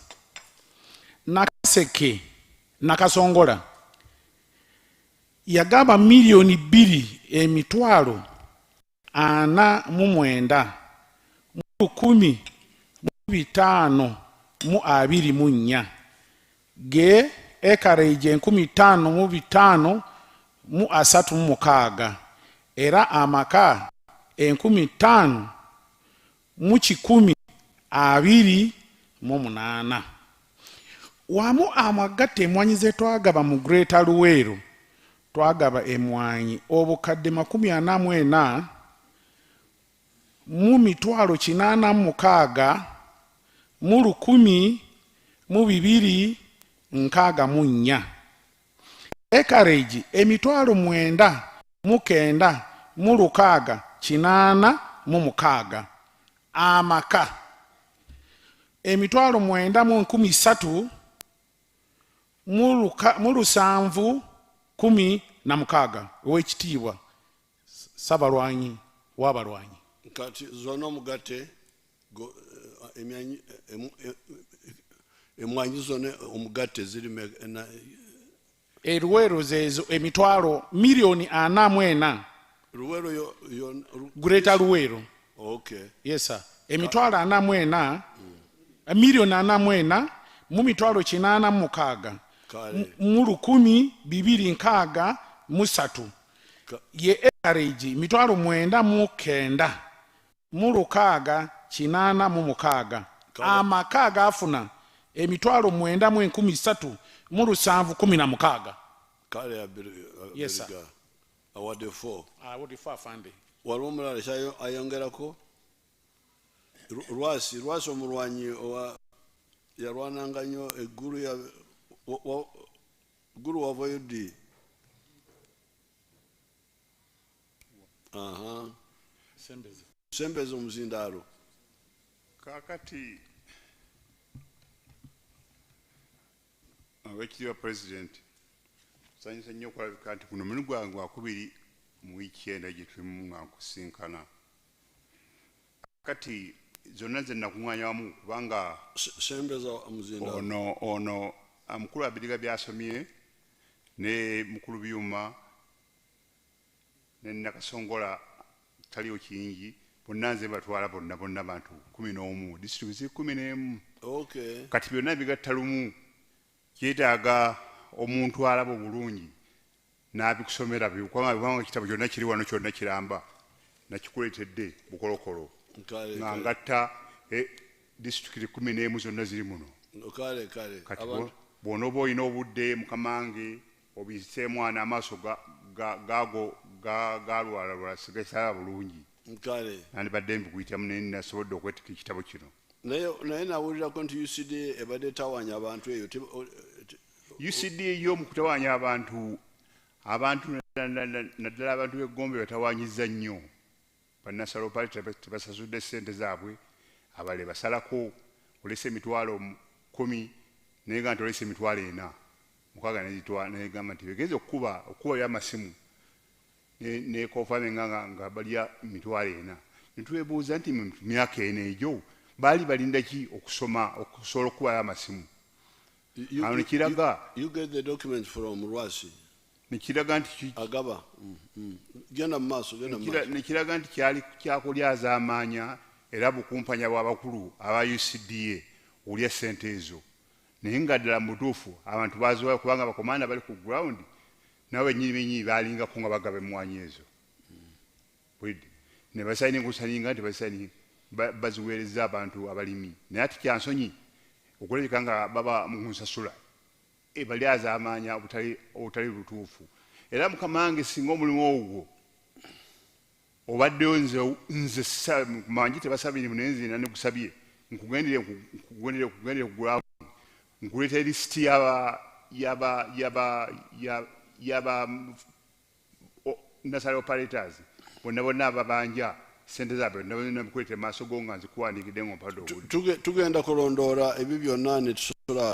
Nakaseke Nakasongola yagaba milioni 2 emitwalo 49 mu 10,524 ge acreage 15,500 mu 36 era amaka 15,000 mu 128 wamu amagatte emwanyi zetwagaba mu Greater Luweero twagaba emwanyi obukadde 44 mu mitwalo 86 mu 1,264 acreage emitwalo 9 mu 9 mu 686 amaka emitwalo 9 mu 13 mu 716 owekitiibwa Ssabalwanyi w'abalwanyi Kati zona omugate emwanyi zone omugate ziri Luweero zezo emitwalo milioni 44 Luweero yo Greater Luweero. Okay. Yes sir. Emitwalo 44 milioni 44 mu mitwalo 86 mu 1,263 ye acreage mitwalo 9 mu 9 mu 686 amaka gafuna emitwalo 9 mu 13 mu 716 kale ya yes sir. award 4 afande waliwo omulala ayongerako Rwasi omulwanyi yarwananga nnyo eggulu wavoyodi Sembeze omuzindaalo kakati Awekitiibwa President nsanyusa nnyo okulabika nti guno mulimu gwange gwakubiri mu wiiki enda gye tulimu nga nkusinkana kati zonna ze nakuŋŋaanya wamu kubanga Sembeza omuzindaalo ono mukulu abiriga byasomye ne mukulu byuma ne Nakasongola taliyo kingi bonna nze batwala bonna bantu 11 district 11 Okay. kati byonna bigatta lumu kyetaaga omuntu alaba bulungi n'abikusomera kubanga kitabo kyonna kiri wano kyonna kiramba nakikuleetedde bukolokolo nga ngatta district 11 zonna ziri muno kati bw'onooba olina obudde mukamange obise mwana amaaso gaago galwalalwala sigasala bulungi nandibadde mbikuyitamu naye nasobodde okwetika ekitabo kino naye nawulirako nti UCD ebadde etawanya abantu eyo UCD yo mu kutawanya abantu naddala abantu b'eggombe batawanyiza nnyo bannasalo pale tebasasudde ssente zaabwe abale basalako olese emitwalo 10 naye nga nti olese emitwalo 4 mukaaga negamba nti begenza okuba by'amasimu nekofaame nga balya emitwalo 4 netwebuuza nti mu myaka eno egyo baali balinda ki okusoma okusobola okubayo amasimu awo nekiraga nekiraga nti agaba genda mu maaso nekiraga nti kyali kyakulyazaamaanya era bukumpanya bw'abakulu aba UCDA olya ssente ezo naye nga ddala mu butuufu abantu baziwayo kubanga abakomanda bali ku ground nawe bennyini baalingako nga bagaba emmwanyi ezo ne basayininga okusayininga nti basayininga baziweereza abantu abalimi naye ati kyansonyi okulabika nga baba mu nsasula balyazaamaanya obutali butuufu era mukamange singa omulimu ogwo obaddeyo nze manji tebasabirimu naye nzina negusabye nkugendere kugula nkuleeta lisiti yaba nasale operators bonna ababanja sente zaabwe nabikuleeta maaso go nga nzikuwandiikidde ng'ompadde obudde tugenda kulondoola ebyo byonna ne tusobola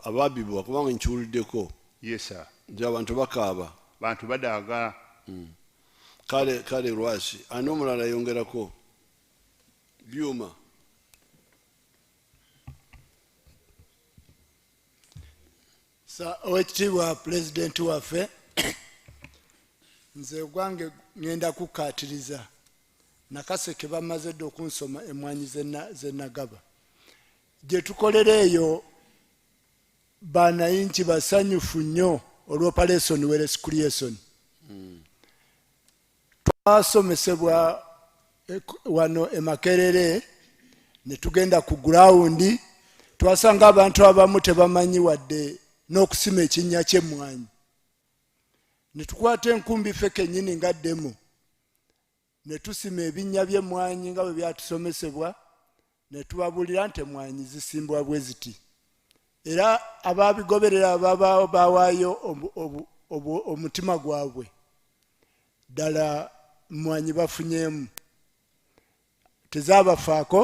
ababibwa kubanga nkiwuliddeko yesa nti abantu bakaaba bantu badaaga kale lwasi ani omulala yongerako byuma owekitiibwa pulezidenti waffe nze gwange ngenda kukaatiriza nakaseke bamaze dde okunsoma emmwanyi zenagaba gye tukolera eyo banayinki basanyufu nnyo olw'operation werescreation twasomesebwa wano emakerere ne tugenda ku gurawundi twasanga abantu abamu tebamanyi wadde n'okusima ekinnya ky'emmwanyi ne tukwata enkumbi ffe kennyini nga ddemu ne tusima ebinnya by'emmwanyi nga bwe byatusomesebwa ne tubabuulira nti emmwanyi zisimbwa bwe ziti era ababigoberera bawaayo omutima gwabwe ddala mmwanyi bafunyemu tezaabafaako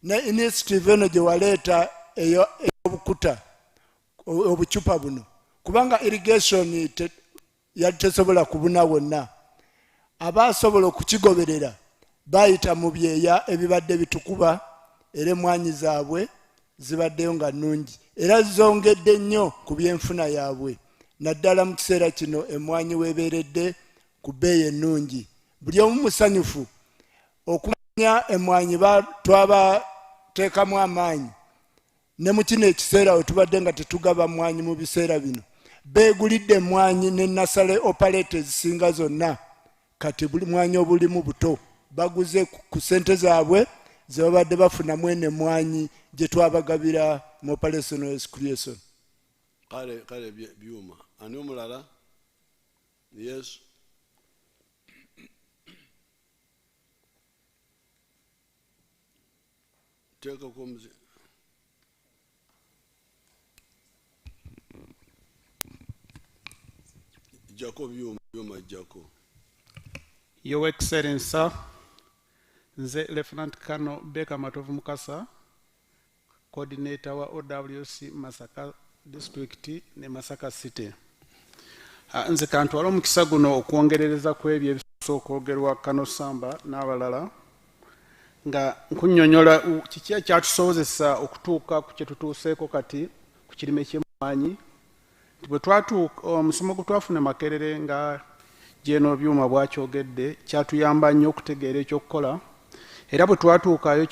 ne initiative eno gye waleeta ey'obukuta obucupa buno kubanga irrigation yali tesobola kubuna wonna abasobola okukigoberera bayita mu byeya ebibadde bitukuba era emmwanyi zaabwe zibaddeyo nga nnungi era zongedde nnyo ku byenfuna yaabwe naddala mu kiseera kino emmwanyi weebeeredde ku bbeeyi ennungi buli omu musanyufu okumanya emmwanyi twabateekamu amaanyi ne mu kino ekiseera we tubadde nga tetugaba mmwanyi mu biseera bino beegulidde emmwanyi ne nasale operate ezisinga zonna kati buli mwanya obulimu buto baguze ku ssente zaabwe ze babadde bafunamu eno emmwanyi gye twabagabira mu operation werescreation kale byuma ani omulala yes teekako omuzi jako byuma jako Your Excellency, sir, nze Lieutenant Colonel Beka Matovu Mukasa, coordinator wa OWC Masaka District ne Masaka City. Nze kantwala omukisa guno okwongerereza ku ebyo ebisooka okwogerwa Kano Samba n'abalala nga nkunnyonnyola kiki ekyatusobozesa okutuuka ku kye tutuuseeko kati ku kirime ky'emmwanyi bwe twatuuka omusomo gwe twafuna Makerere nga gyeno byuma bwakyogedde kyatuyamba nnyo okutegeera ekyokukola era bwe twatuukayo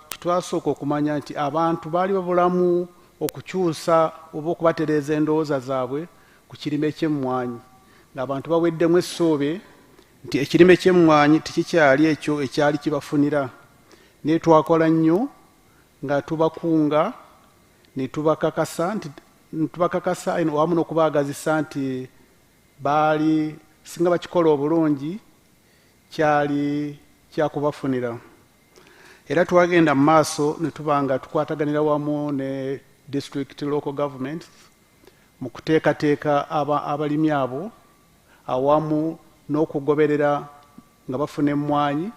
kitwasooka okumanya nti abantu baali babulamu okukyusa oba okubatereeza endowooza zaabwe ku kirime ky'emmwanyi ng'abantu baweddemu essuubi nti ekirime ky'emmwanyi tekikyali ekyo ekyali kibafunira. Naye twakola nnyo nga tubakunga ne tubakakasa wamu n'okubaagazisa nti baali singa bakikola obulungi kyali kyakubafunira. Era twagenda mu maaso ne tuba nga tukwataganira wamu ne district local government mu kuteekateeka abalimi abo awamu n'okugoberera nga bafuna emmwanyi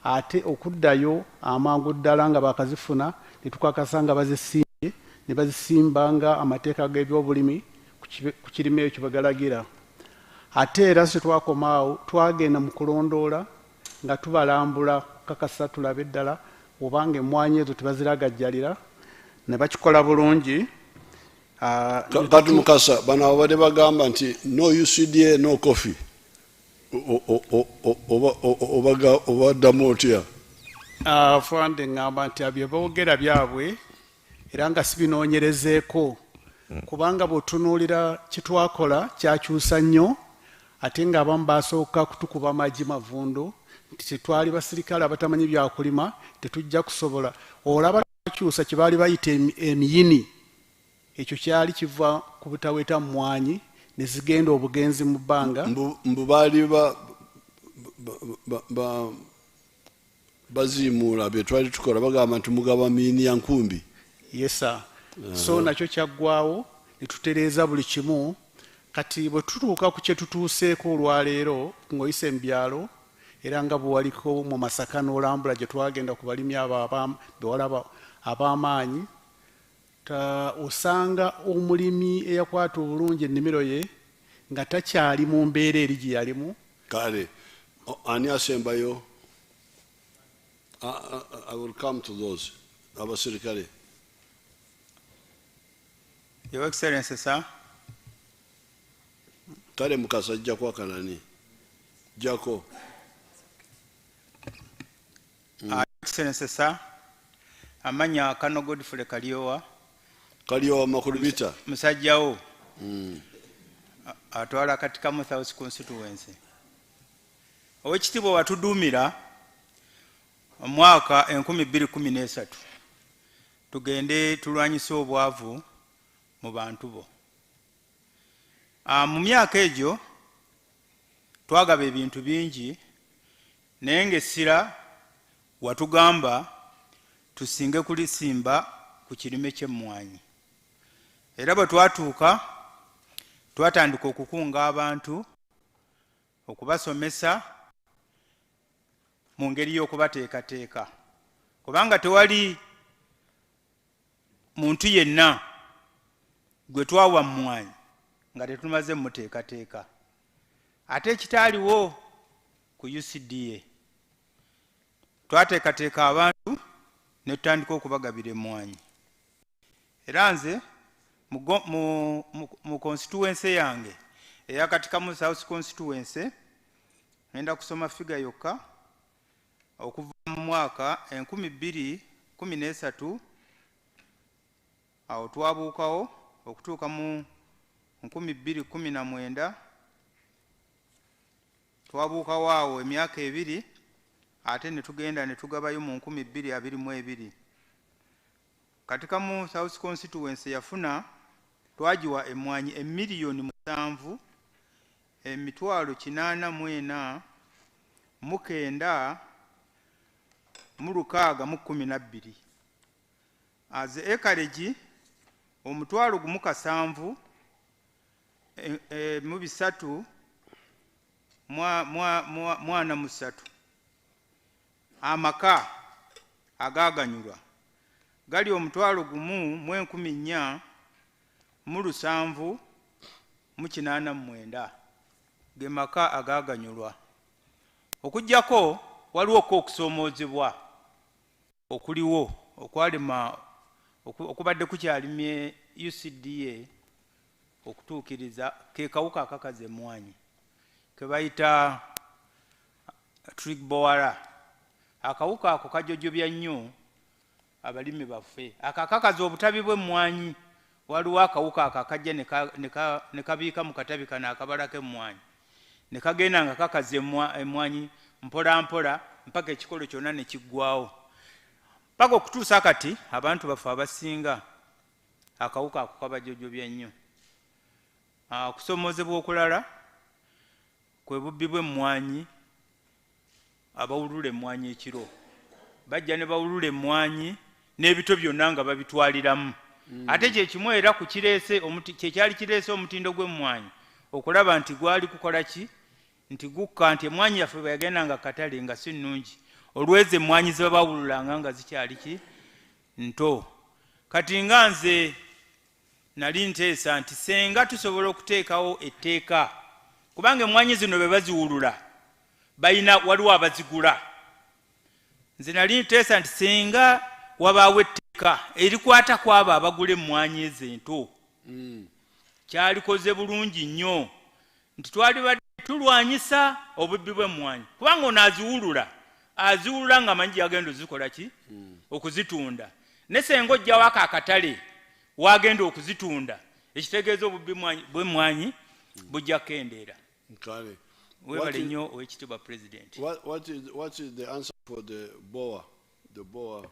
ate okuddayo amangu ddala nga bakazifuna ne tukakasa nga bazisimbye ne bazisimba nga amateeka g'ebyobulimi ku kirime ekyo bagalagira. Ate era se twakomaawo twagenda mu kulondoola nga tubalambula kakasa tulabe ddala obanga emmwanyi ezo tebaziragajjalira ne bakikola bulungi. Kati Mukasa bano abadde bagamba nti no UCDA no coffee obaddamu otya? Fande ngamba nti abyo boogera byabwe era nga sibinoonyerezeeko kubanga bw'otunuulira kitwakola kyakyusa nnyo ate ng'abamu basooka kutukuba amagi mavundu nti tetwali basirikale abatamanyi byakulima tetujja kusobola. Olaba kyusa kye baali bayita emiyini ekyo kyali kiva ku butaweta mmwanyi ne zigenda obugenzi mu bbanga. Mbu baali baziimuula bye twali tukola bagamba nti mugaba miyini ya nkumbi. Yesa. So nakyo kyaggwaawo ne tutereeza buli kimu. Kati bwe tutuuka ku kye tutuuseeko olwaleero ng'oyise mu byalo era nga bwe waliko mu Masaka n'olambula gye twagenda ku balimi abo bewalaba ab'amaanyi, osanga omulimi eyakwata obulungi ennimiro ye nga takyali mu mbeera eri gye yalimu. Kale ani asembayo? I will come to those. Abasirikale. Your Excellency, sir. Kale Mukasa ajja kwakanani jako. Excellency, sir. Amanya Kano Godfrey Kaliowa Makulubita musajjawo atwala katika mu South constituency. Owekitiibwa watuduumira omwaka 2013 tugende tulwanyise obwavu mu bantu bo. Mu myaka egyo twagaba ebintu bingi naye ng'essira watugamba tusinge kulisimba ku kirime ky'emmwanyi. Era bwe twatuuka twatandika okukunga abantu okubasomesa mu ngeri y'okubateekateeka kubanga tewali muntu yenna gwe twawa mmwanyi nga tetumaze muteekateeka. Ate ekitaaliwo ku UCDA twateekateeka abantu ne tutandika okubagabira emmwanyi. Era nze mu constituency yange eyakatika mu South constituency ngenda kusoma figa yokka okuva mu mwaka 2013 awo twabuukawo okutuuka mu 2019 twabuukawo awo emyaka ebiri ate ne tugenda ne tugabayo mu 2022. Katika mu South constituency yafuna twajiwa emmwanyi 7,889,612 as acreage omutwalo gumu 7 mu 3 mwana 3 amaka agaganyulwa gali omutwalo gumu 14,789 ge maka agaganyulwa. Okujjako waliwo okusoomoozebwa okuliwo okwalema okubadde kukyalimye UCDA okutuukiriza ke kawuka akakaza emmwanyi ke bayita trigbowara akawuka ako kajojobya nnyo abalimi baffe. Akakakaza obutabi bw'emmwanyi, waliwo akawuka akakajja ne kabiika mu katabi kano akabalako emmwanyi, ne kagenda nga kakaza emmwanyi mpola mpola mpaka ekikolo kyonna ne kiggwawo. Paka okutuusa kati abantu baffe abasinga akawuka ako kabajojobya nnyo. Okusomoozebwa okulala kwe bubbi bw'emmwanyi, abawulula emmwanyi ekiro bajja ne bawulula emmwanyi n'ebito byonna nga babitwaliramu. Ate kyekimu era kyekyali kireese omutindo gw'emmwanyi okulaba nti gwali kukola ki, nti gukka, nti emmwanyi yaffe bwe yagendanga katale nga si nnungi, olw'ezo emmwanyi ze babawululanga nga zikyali ki, nto. Kati nga nze nali nteesa nti senga tusobola okuteekawo etteeka, kubanga emmwanyi zino be baziwulula waliwo abazigula. Nze nali nteesa nti senga wabaawo etteeka erikwata ku abo abagula emmwanyi ezo ento, kyalikoze bulungi nnyo, nti twali badde tulwanyisa obubbi bw'emmwanyi, kubanga ono aziwulula nga manyi yagenda ozikola ki, okuzitunda. Ne senga ojjawo akatale wagenda okuzitunda, ekitegeeza obubbi bw'emmwanyi bujja kukendeera. Webale nnyo Oweekitiibwa President. What is the answer for the boer? The boer.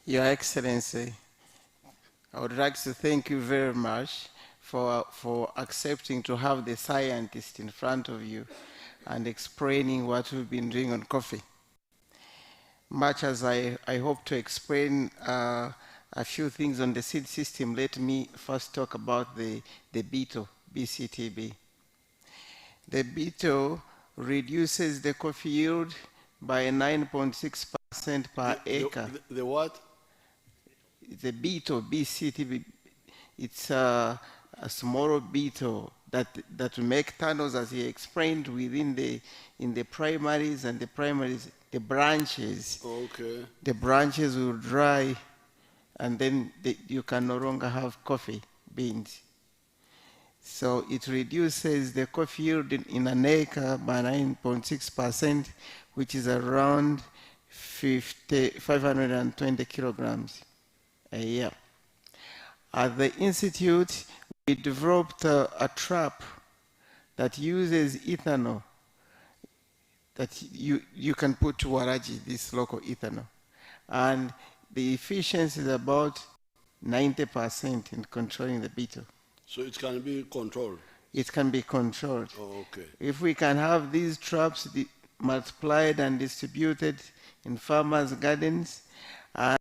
Your Excellency, I would like to thank you very much for accepting to have the scientist in front of you and explaining what we've been doing on coffee. Much as I hope to explain a few things on the seed system, let me first talk about the beetle, BCTB. The beetle reduces the coffee yield by 9.6% per acre. The what? The beetle, BCTB, it's a small beetle that make tunnels, as he explained, in the primaries, and the branches. Okay. The branches will dry, and then you can no longer have coffee beans. So it reduces the coffee yield in an acre by 9.6%, which is around 520 kilograms a year. At the Institute, we developed a trap that uses ethanol that you can put to waraji, this local ethanol. And the efficiency is about 90% in controlling the beetle. So it can be controlled? It can be controlled. Oh, okay. If we can have these traps multiplied and distributed in farmers' gardens, and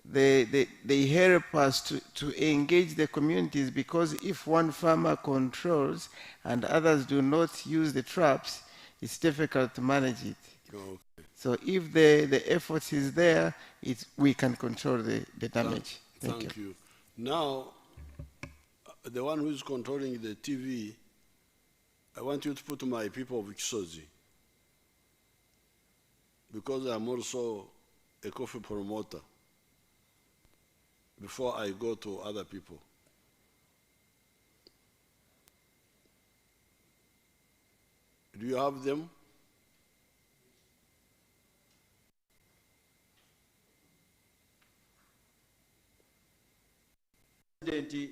they help us to engage the communities, because if one farmer controls and others do not use the traps, it's difficult to manage it. Okay. So if the effort is there, we can control the damage. Thank you. Now, the one who is controlling the TV, I want you to put my people of Chisozi, because I'm also a coffee promoter, before I go to other people. Do you have them?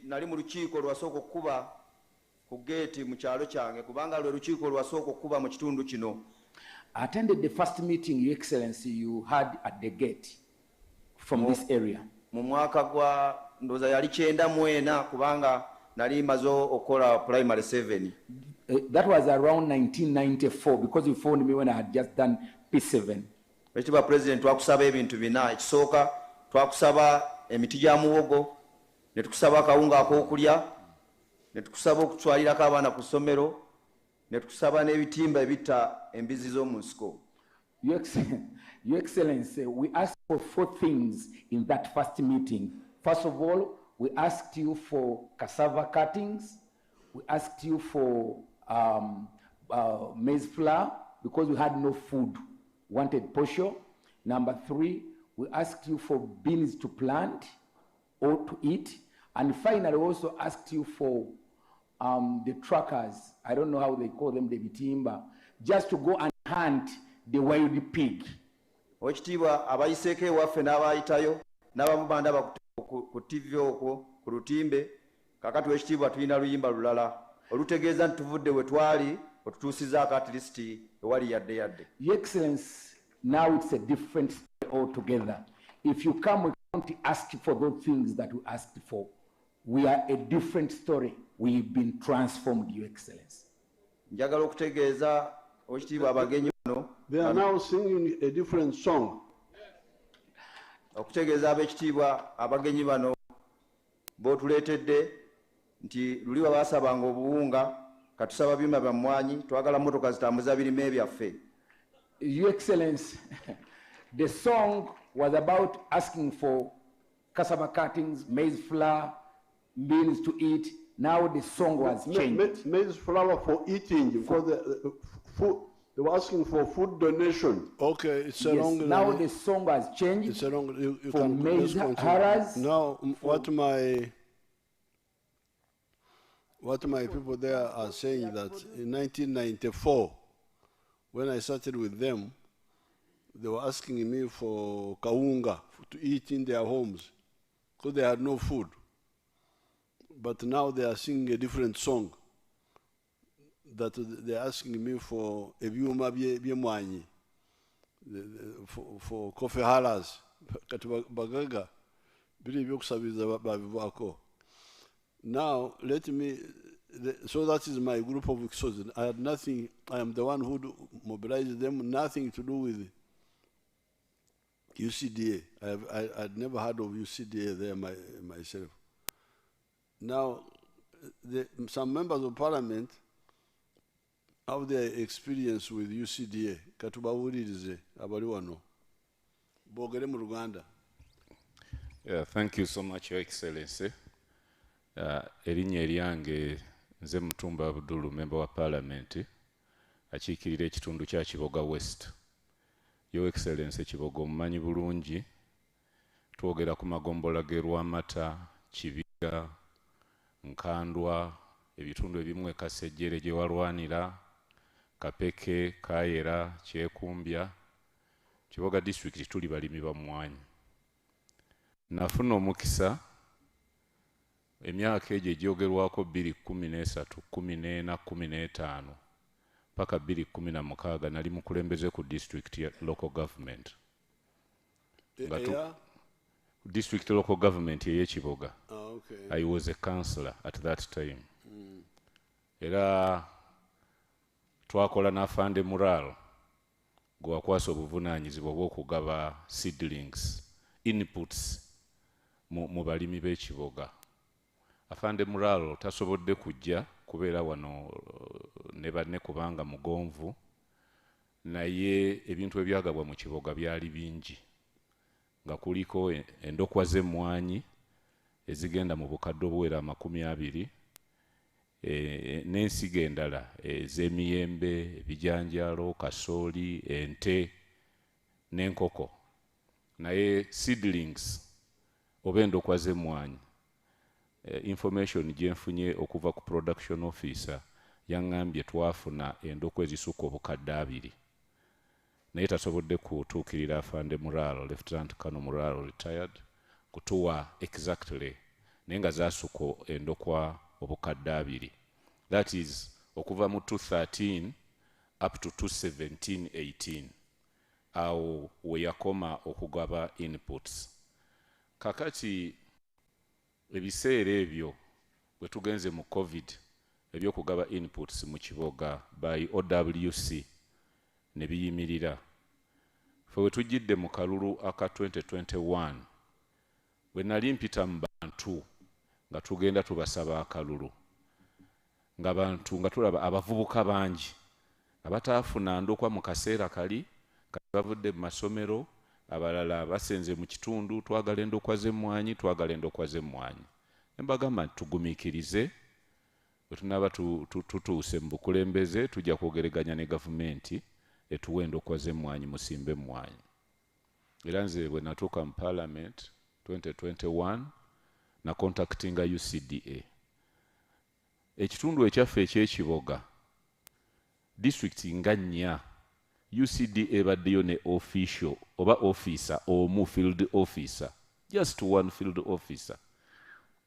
Nali mu lukiiko lwasooka okukuba ku geeti mu kyalo kyange, kubanga lwe lukiiko lwasooka okukuba mu kitundu kino. Attended the first meeting, Your Excellency, you had at the gate from this area. Mu mwaka gwa ndowooza yali 94, kubanga nali maze okola primary 7. That was around 1994, because you phoned me when I had just done P7. Ekitiibwa President, twakusaba ebintu bina. Ekisooka twakusaba emiti gya muwogo, ne tukusaba akawunga ak'okulya, ne tukusaba okutwalirako abaana ku ssomero, ne tukusaba n'ebitimba ebitta embizi z'omu nsiko. Your Excellency, we asked for 4 things in that first meeting. First of all, we asked you for cassava cuttings. We asked you for maize flour, because we had no food, wanted posho. Number 3, we asked you for beans to plant or to eat. And finally, also asked you for the trackers, I don't know how they call them, the bitimba, just to go and hunt the wild pig. Oweekitiibwa abayiseeko ewaffe n'abayitayo n'abamubanda ku TV okwo ku lutimbe, kakati oweekitiibwa tulina luyimba lulala olutegeeza nti tuvudde we twali otutuusizaako at least ewali yadde. Your Excellency, now it's a different story altogether. If you come, we can't ask for those things that we asked for. We are a different story. We've been transformed, Your Excellency. Njagala okutegeeza oweekitiibwa abagenyi bano. They are now singing a different song. Okutegeeza abeekitiibwa abagenyi bano b'otuleetedde nti luli baasabanga obuwunga katusaba byuma bya mmwanyi twagala mmotoka zitambuza birime byaffe. Your Excellency, the song was about asking for cassava cuttings, maize flour, beans to eat. Now the song was changed. Maize flour for eating, because the food, they were asking for food donation. Okay, it's a long. Now the song has changed. It's a long. You for can maize haras. Now, what my people there are saying that in 1994, when I started with them, they were asking me for kaunga to eat in their homes because they had no food. But now they are singing a different song that they're asking me for ebyuma byemwanyi, for coffee halas, kati bagaga, bili byokusabiriza babivako. Now, let me, so that is my group of Exodus. I had nothing, I am the one who mobilized them, nothing to do with UCDA. I had never heard of UCDA there myself. Now, some members of parliament have their experience with UCDA. Katubawulirize abali wano. Bogere mu Rwanda. Yeah, thank you so much, Your Excellency. Erinnya eryange nze Mutumba Abdul, member wa parliament, akiikirira ekitundu kya Kiboga West. Your Excellency, Kiboga omumanyi bulungi, twogera ku magombola ge Lwamata, Kibiga, Nkandwa, ebitundu ebimu e Kasejjere gye walwanira, Kapeke, Kayera, Kyekumbya, Kiboga district tuli balimi ba mmwanyi. Nafuna omukisa emyaka egyo egyogerwako 2013, 14, 15 paka 2016 nali mukulembeze ku district ya local government. District local government ye Kiboga. Okay. I was a councillor at that time. Era twakola n'afande mural gwakwasa obuvunaanyizibwa bw'okugaba seedlings, inputs mu balimi b'e Kiboga. Afande mural tasobodde kujja kubeera wano ne banne kubanga mugonvu, naye ebintu ebyagabwa mu Kiboga byali bingi, nga kuliko endokwa z'emmwanyi ezigenda mu bukadde obuwera 20, n'ensigo endala ez'emiyembe, ebijanjaalo, kasooli, ente n'enkoko. Naye seedlings oba endokwa z'emmwanyi, information gye nfunye okuva ku production officer yaŋŋambye twafuna endokwa ezisukka obukadde 2. Naye tasobodde kutuukirira afande Muralo, Lieutenant Colonel Muralo retired, kutuwa exactly naye nga zaasukka endokwa obukadde 2. That is okuva mu 2013 up to 2017-18 awo we yakoma okugaba inputs. Kakati ebiseera ebyo bwe tugenze mu COVID ebyokugaba inputs mu Kiboga by OWC ne biyimirira. Fe we tujjidde mu kalulu aka 2021 bwe nali mpita mu bantu nga tugenda tubasaba akalulu, nga bantu nga tulaba abavubuka bangi abataafuna ndokwa mu kaseera kali kati bavudde mu masomero, abalala basenze mu kitundu, twagala endokwa z'emmwanyi, twagala endokwa z'emmwanyi. Embagamba nti tugumiikirize bwe tunaaba tutuuse mu bukulembeze tujja kwogeraganya ne gavumenti etuwa endokwa z'emmwanyi musimbe emmwanyi. Era nze bwe natuuka mu parliament 2021 na contactinga UCDA. Ekitundu ekyaffe ekyekiboga district nga nnya UCDA baddeyo ne official oba officer omu field officer, just one field officer.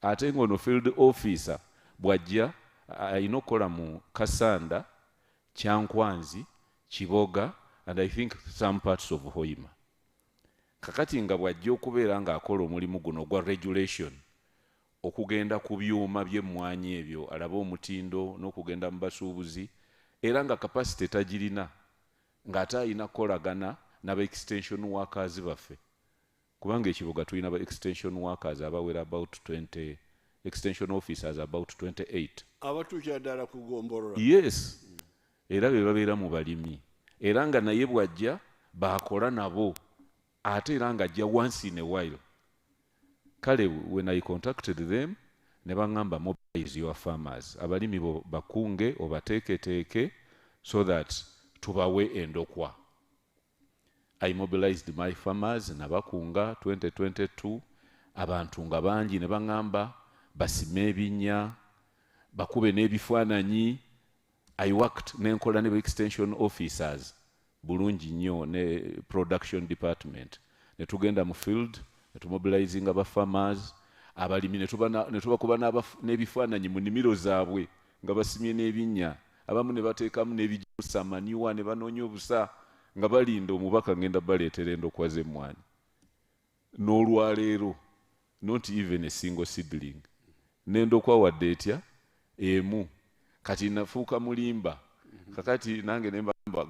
Ate ngono field officer bwajja ayina okukola mu Kasanda, Kyankwanzi, Kiboga and I think some parts of Hoima. Kakati nga bwajja okubeera ng'akola omulimu guno gwa regulation, okugenda ku byuma by'emmwanyi ebyo, alaba omutindo n'okugenda mu basuubuzi, era nga capacity tagirina, ng'ate ayina kukolagana n'aba extension workers baffe. Kubanga ekibuga tulina ba extension workers abawera about 20, extension officers about 28. Abatuukira ddala kugombolola. Yes. Era be babeera mu balimi. Era nga naye bwajja baakola nabo. Ate era nga ajja once in a while. Kale, when I contacted them, ne bangamba mobilize your farmers. Abalimi bakunge obateeketeeke so that tubawe endokwa. I mobilized my farmers nabakunga 2022. Abantu nga bangi ne bangamba basime ebinnya, bakube n'ebifaananyi. I worked n'enkola ne extension officers bulungi nnyo ne production department. Ne tugenda mu field, ne tumobilizing aba farmers, abalimi ne tubakuba n'ebifaananyi mu nnimiro zaabwe nga basimye n'ebinnya. Abamu ne bateekamu n'ebijusa manure ne banoonya obusa nga balinda omubaka ngenda baleetera endokwa z'emmwanyi. N'olwaleero, not even a single seedling. N'endokwa wadde etya emu. Kati nafuuka mulimba. Kakati nange nembamba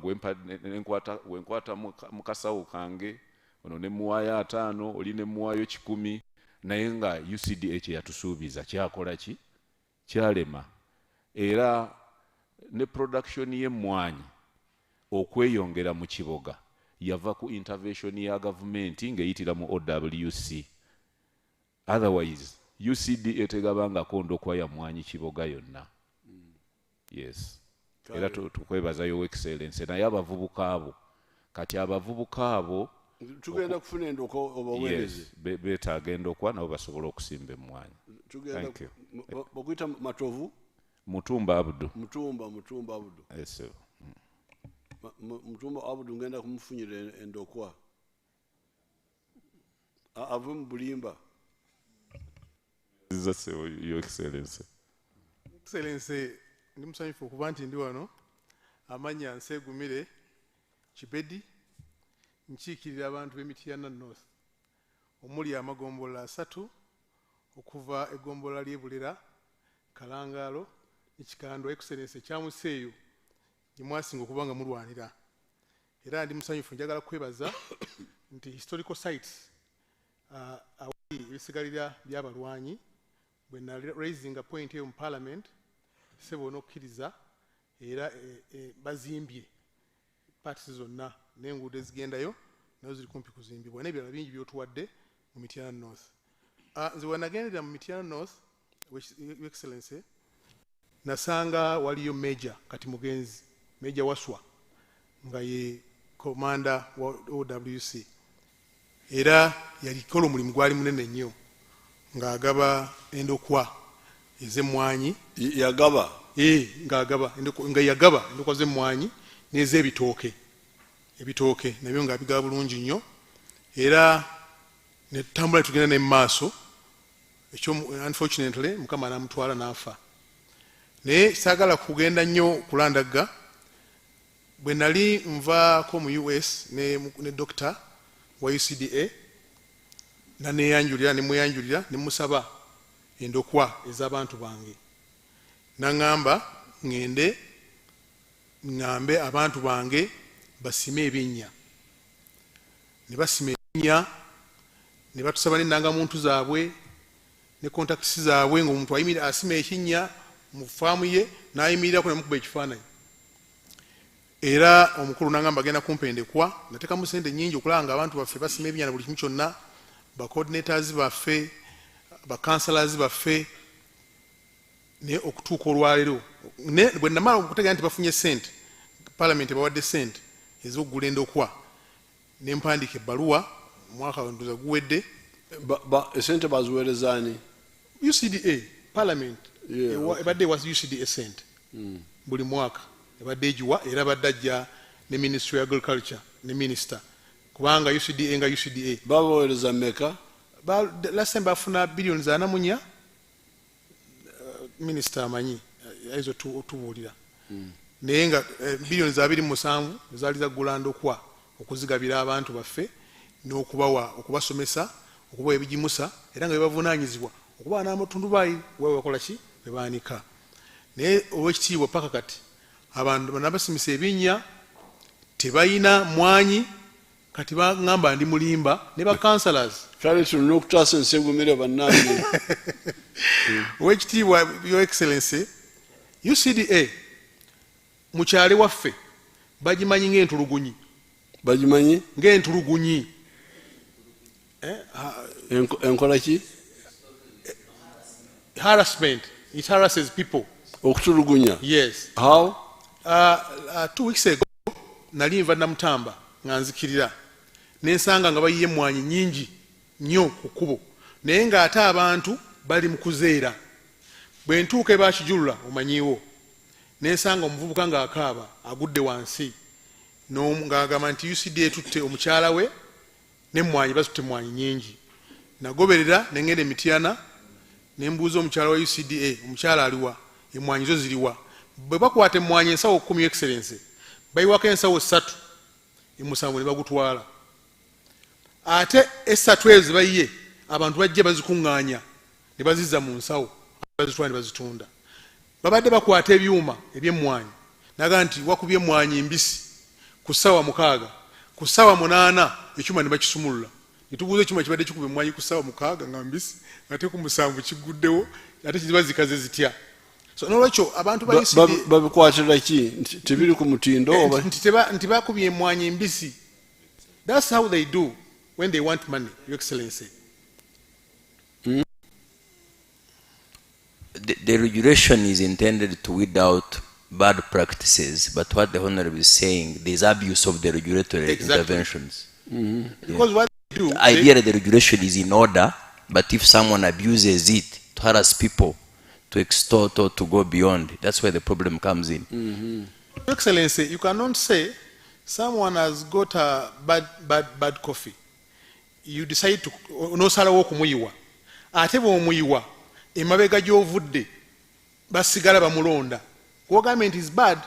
wenkwata mu kasawo kange, ono ne muwaayo 5, oli ne muwaayo 10, naye nga UCDA kye yatusuubiza kyakola ki? Kyalema. Era ne production y'emmwanyi okweyongera mu kiboga yava ku intervention ya gavumenti ng'eyitira mu OWC. Otherwise, UCDA tegabangako ndokwa ya mmwanyi kiboga yonna. Yes. Era tukwebaza yo excellence naye abavubuka abo. Kati abavubuka abo tugenda kufuna endokwa obaweereze. Yes, beetaaga endokwa nabo basobola okusimba emmwanyi. Thank you. Bakuyita Matovu? Mutumba Abdu. Mutumba Abdu. Yes, sir. Mutumba Abdu ngenda kumufunyira endokwa. Ave mu Bulimba. That's your excellence. Excellence, ndi musanyufu okuba nti ndi wano. Amanya Nsegumire Kibedi, nkiikirira abantu b'Emityana North. Omuli amagombola 3 okuva egombola ly'Ebulera, Kalangalo, ekikando excellence kyamuseeyo gye mwasinga okuba nga mulwanira. Era ndi musanyufu njagala kwebaza nti historical sites awali ebisigalira by'abalwanyi bwe na raising a point eyo mu parliament sebo n'okkiriza era bazimbye parts zonna n'enguudo ezigendayo nazo ziri kumpi kuzimbibwa n'ebirala bingi by'otuwadde mu Mityana North. Nze wenagendera mu Mityana North, Your Excellency, nasanga waliyo Major kati mugenzi, Major Waswa nga ye commander wa OWC. Era yalikola omulimu gwali munene nnyo ng'agaba endokwa ez'emmwanyi. Yagaba? Nga yagaba endokwa z'emmwanyi n'ez'ebitooke. Ebitooke nabyo ng'abigaba bulungi nnyo. Era ne tutambula tugenda ne maaso. Ekyo unfortunately Mukama n'amutwala n'afa. Naye saagala kugenda nnyo kulandagga. Bwe nali nvaako mu US ne doctor wa UCDA nemweyanjulira nemusaba endokwa ez'abantu bange. Naŋŋamba ŋŋende ŋŋambe abantu bange basime ebinnya. Ne basima ebinnya, ne batusaba n'ennangamuntu zaabwe ne contacts zaabwe ng'omuntu asima ekinnya mu faamu ye n'ayimirirako ne mukuba ekifaananyi. Era omukulu n'agamba agenda kumpa endekwa, nateekamu ssente nnyingi okulaba nga abantu baffe basima ebinnya na buli kimu kyonna, ba coordinators baffe, ba councillors baffe, ne okutuuka olwaleero. Bwe namala okutegeera nti bafunye ssente, parliament bawadde ssente ez'okugula endokwa, ne mpandiika ebbaluwa omwaka ndoza guwedde. Essente baziweereza ani? UCDA parliament ebadde was UCDA sent buli mwaka ebadde egiwa era badde ajja ne ministry of agriculture ne minister kubanga UCDA nga UCDA babaweereza mmeka last time bafuna billions za namunya minister amanyi ezo tubuulira naye nga billions za 27 zaali zaggulanda okwa okuzigabira abantu baffe n'okubawa okubasomesa okubawa ebigimusa era nga bebavunaanyizibwa okubawa n'amatundubaali webakola ki bebaanika naye olw'ekitiibwa paka kati abantu banabasimisa ebinnya tebayina mwanyi kati bagamba ndi mulimba ne bakansalas kale tulina okutaasa ensegumire bannange owekitiibwa your excellency UCDA mukyale waffe bagimanyi ng'entulugunyi bagimanyi ng'entulugunyi enkola ki harassment it harasses people okutulugunya yes how 2 weeks ago nali nva namutamba nga nzikirira nensanga nga bayiye mwanyi nyingi nnyo ku kkubo naye ng'ate abantu bali mu kuzeera bwe ntuuka ebakijulula omanyiwo nensanga omuvubuka ng'akaaba agudde wansi ng'agamba nti UCDA tutte omukyala we n'emmwanyi basutte mmwanyi nyingi nagoberera ne ngenda emityana ne mbuuza omukyala wa UCDA omukyala aliwa emmwanyi zo ziriwa bwe bakwata emmwanyi ensawo 10 excellence bayiwako ensawo 3 emusanvu ne bagutwala ate esatu ezo bayiye abantu bajje bazikuŋŋaanya ne bazizza mu nsawo bazitwala ne bazitunda babadde bakwata ebyuma eby'emmwanyi naga nti wakubye emmwanyi mbisi ku ssaawa 6 ku ssaawa 8 ekyuma ne bakisumulula nitubuuza ekyuma kibadde kikuba emmwanyi ku ssaawa 6 nga mbisi ate ku 7 kiguddewo ate kiziba zikaze zitya so nolwekyo abantu babikwatira ki tebiri ku mutindo oba nti bakubye emmwanyi mbisi that's how they do when they want money your excellency the regulation is intended to weed out bad practices, but what the Honorable is saying, there's abuse of the regulatory interventions. Because what they do, ideally the regulation is in order, but if someone abuses it to harass people, to extort or to go beyond, that's where the problem comes in. Your Excellency, you cannot say someone has got a bad coffee. You decide to no salawo kumuyiwa. Ate bw'omuyiwa emabega gy'ovudde basigala bamulonda. Government is bad.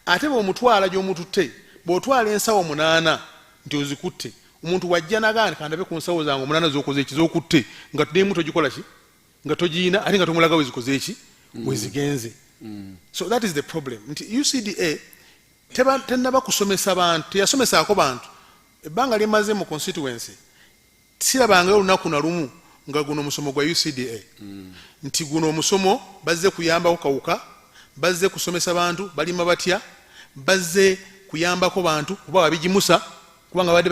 Ate bw'omutwala gy'omututte bw'otwala ensawo 8 nti ozikutte omuntu wajja nagandi kandabe ku nsawo zange 8 z'okoze ekiz'okutte nga tuddeemu togikola ki nga togiina ate nga tomulaga wezikoze eki wezigenze. So that is the problem. Nti UCDA tennaba kusomesa bantu teyasomesaako bantu ebbanga limaze mu constituency sirabangayo olunaku na lumu nga guno omusomo gwa UCDA nti guno omusomo bazze kuyambako kawuka bazze kusomesa bantu balima batya bazze kuyambako bantu kuba babigimusa kubanga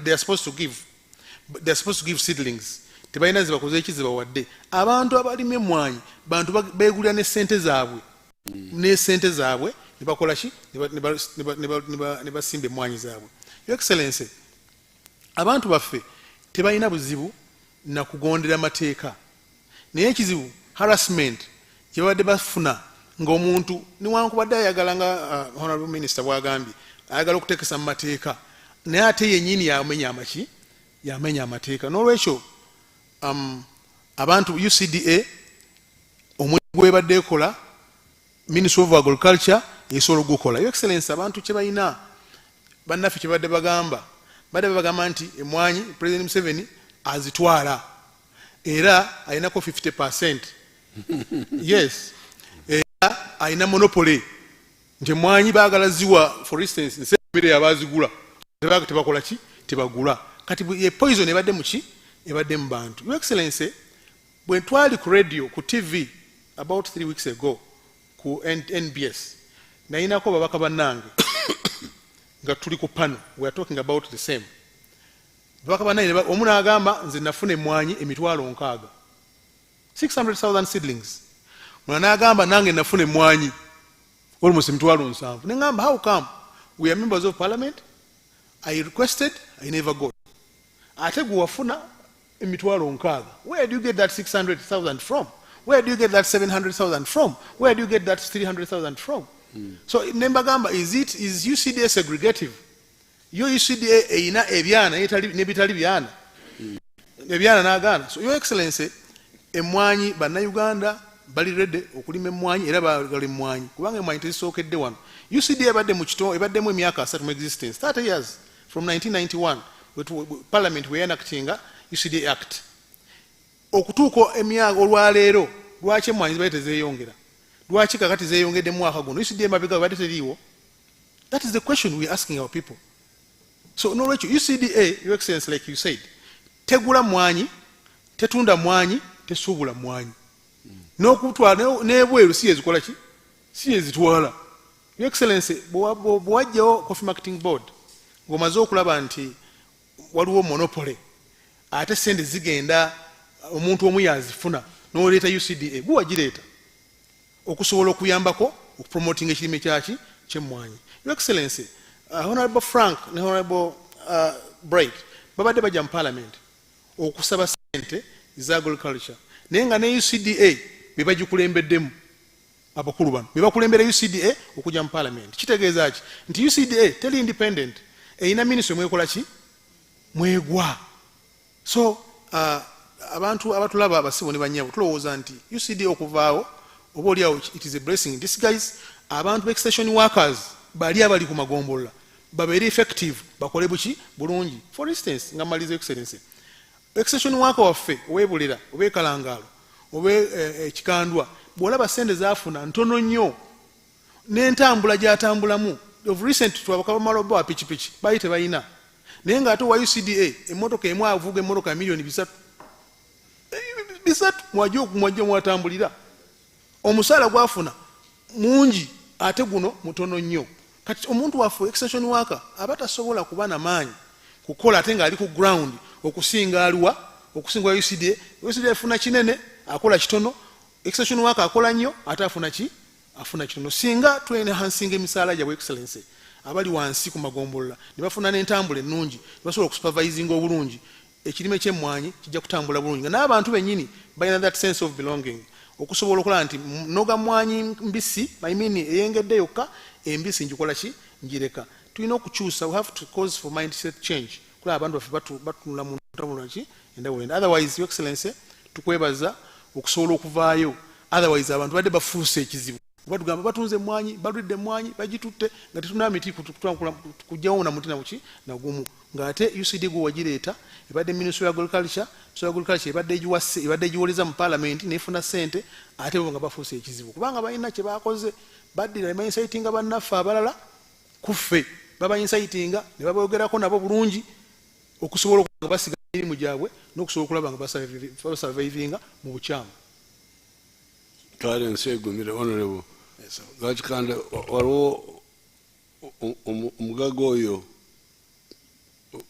they are supposed to give seedlings tebalina zibakoze eki zibawadde abantu abalima emmwanyi bantu beegulira ne ssente zaabwe ne bakola ki ne basimba emmwanyi zaabwe. Your Excellency, abantu baffe tebalina buzibu na kugondera mateeka naye ekizibu harassment gyebadde bafuna ng'omuntu niwankubadde ayagala nga Honorable Minister bw'agambye ayagala okuteekesa mu mateeka naye ate yennyini yamenya amateeka n'olwekyo abantu UCDA omulimu gwebadde ekola Ministry of Agriculture esobola ogukola. Your Excellency, abantu kye balina bannaffe kye badde bagamba nti emmwanyi President Museveni azitwala era alinako 50%. Yes, era alina monopoly nti emmwanyi baagala ziwa for instance nsebire yabazigula tebakola ki tebagula kati ye poison ebadde muki ebadde mu bantu. Your Excellency, bwe twali ku radio ku TV about 3 weeks ago ku NBS nayinako babaka bannange nga tuli ku pano we are talking about the same babaka bannange omu n'agamba nze nafuna emmwanyi emitwalo 600,000 seedlings mulala n'agamba nange nafuna emmwanyi almost emitwalo 7 neŋŋamba how come we are members of parliament I requested I never got ate gwe wafuna emitwalo nkaaga. Where do you get that 600,000 from? Where do you get that 700,000 from? Where do you get that 300,000 from? So nembagamba, is UCDA segregative? Your UCDA eina ebyana nebitali byana. Ebyana nagana. So Your Excellency, emwanyi bannayuganda bali redde okulima emwanyi era bagali emwanyi kubanga emwanyi tezisookedde wano. UCDA ebaddemu emyaka 3 mu existence, 30 years from 1991 Parliament we enactinga UCDA Act. Okutuuka emyaka olwaleero lwaki emwanyi zibaye tezeeyongera? Lwaki kakati zeeyongedde mu mwaka guno? UCDA mabega badde teriiwo? That is the question we are asking our people. So nolwekyo UCDA, Your Excellency, like you said, tegula mwanyi, tetunda mwanyi, tesuubula mwanyi. N'okutwala n'ebweru si ezikola ki? Si ezitwala. Your Excellency, bw'wajjawo Coffee Marketing Board, ng'omaze okulaba nti waliwo monopoly, ate sente zigenda omuntu omu yazifuna, n'oleeta UCDA, buwagireeta okusobola okuyambako okupromotinga ekirime kyaki ky'emmwanyi. Your Excellency, Honorable Frank ne Honorable Bright babadde bajja mu Parliament okusaba sente za agriculture, naye nga ne UCDA be bagikulembeddemu abakulu bano be bakulembera UCDA okujja mu Parliament. Kitegeeza ki? Nti UCDA teri independent, eyina ministry mwekola ki? Mwegwa. So abantu abatulaba abasibo ne banyabo tulowooza nti UCDA okuvaawo oba oliawo it is a blessing in disguise. Abantu extension workers bali abali ku magombolola babeere effective, bakole buki bulungi. For instance, nga maliza Excellency, extension worker waffe ow'ebulera oba ekalangaalo oba ekikandwa bw'olaba sente zaafuna ntono nnyo n'entambula gy'atambulamu. Of recent twabaka bamaloba wa pikipiki baali tebalina, naye ng'ate wa UCDA emmotoka emu avuga emmotoka milioni 3 mwajja mwatambulira. Omusaala gwafuna mungi ate guno mutono nnyo. Kati omuntu waffe extension worker aba tasobola kuba na maanyi kukola ate ng'ali ku ground okusinga aliwa okusinga UCDA. UCDA afuna kinene akola kitono, extension worker akola nnyo ate afuna ki? Afuna kitono. Singa twenehansinga emisaala gyabwe Excellency abali wansi ku magombolola ne bafuna n'entambula ennungi, ne basobola okusupervisinga obulungi, ekirime ky'emmwanyi kijja kutambula bulungi. N'abantu bennyini balina that sense of belonging okusobola okulaba nti noga mmwanyi mbisi, I mean eyengedde yokka, embisi njikola ki? Njireka. Tulina okukyusa, we have to cause for mindset change. Kulaba abantu baffe batunula mu ntambula ki? Endawula. Otherwise, Your Excellency, tukwebaza okusobola okuvaayo. Otherwise abantu badde bafuuse ekizibu. Batugamba batunze emmwanyi, baludde emmwanyi, bagitutte nga tetuna miti kujjawo na muti na buki na gumu. Ng'ate UCD gwe wagireeta ebadde Ministry of Agriculture, ebadde egiwoleza mu Parliament n'efuna ssente, ate bo nga bafuuse ekizibu. Kubanga balina kye baakoze, baddira ne bainsightinga bannaffe abalala kuffe, babainsightinga ne babogerako nabo bulungi okusobola nga basiga emirimu gyabwe n'okusobola okulaba nga basurvivinga mu bukyamu. Kale nsegumire honorable. Lwaki kandi waliwo omugaga oyo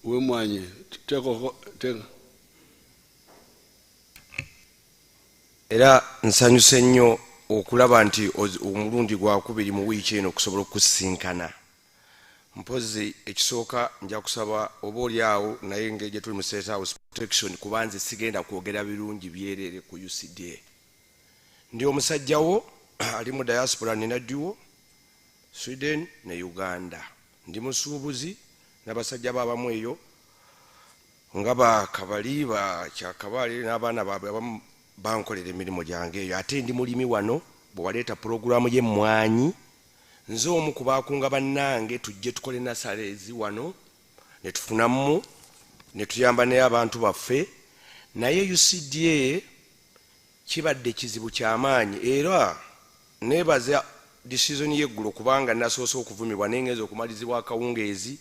w'emmwanyi teka. Era nsanyuse nnyo okulaba nti omulundi gwakubiri mu wiiki eno okusobola okusisinkana. Mpozi ekisooka nja kusaba oba oliawo naye ngeri gye tuli mu State House protection kubanze sigenda kwogera birungi byerere ku UCDA. Ndi omusajjawo ali mu diaspora nina dduo Sweden ne Uganda. Ndi musuubuzi n'abasajja baabamu eyo nga bakabali bakyakabali n'abaana baabwe abamu bankolera emirimu gyange eyo. Ate ndi mulimi wano bwe waleeta pulogulaamu y'emmwanyi, nze omu ku baakunga bannange tujje tukole nasaleezi wano ne tufunamu ne tuyamba naye abantu baffe. Naye UCDA kibadde kizibu ky'amaanyi era neebaza decision y'eggulo kubanga nasoose okuvumibwa n'engenza okumalizibwa akawungeezi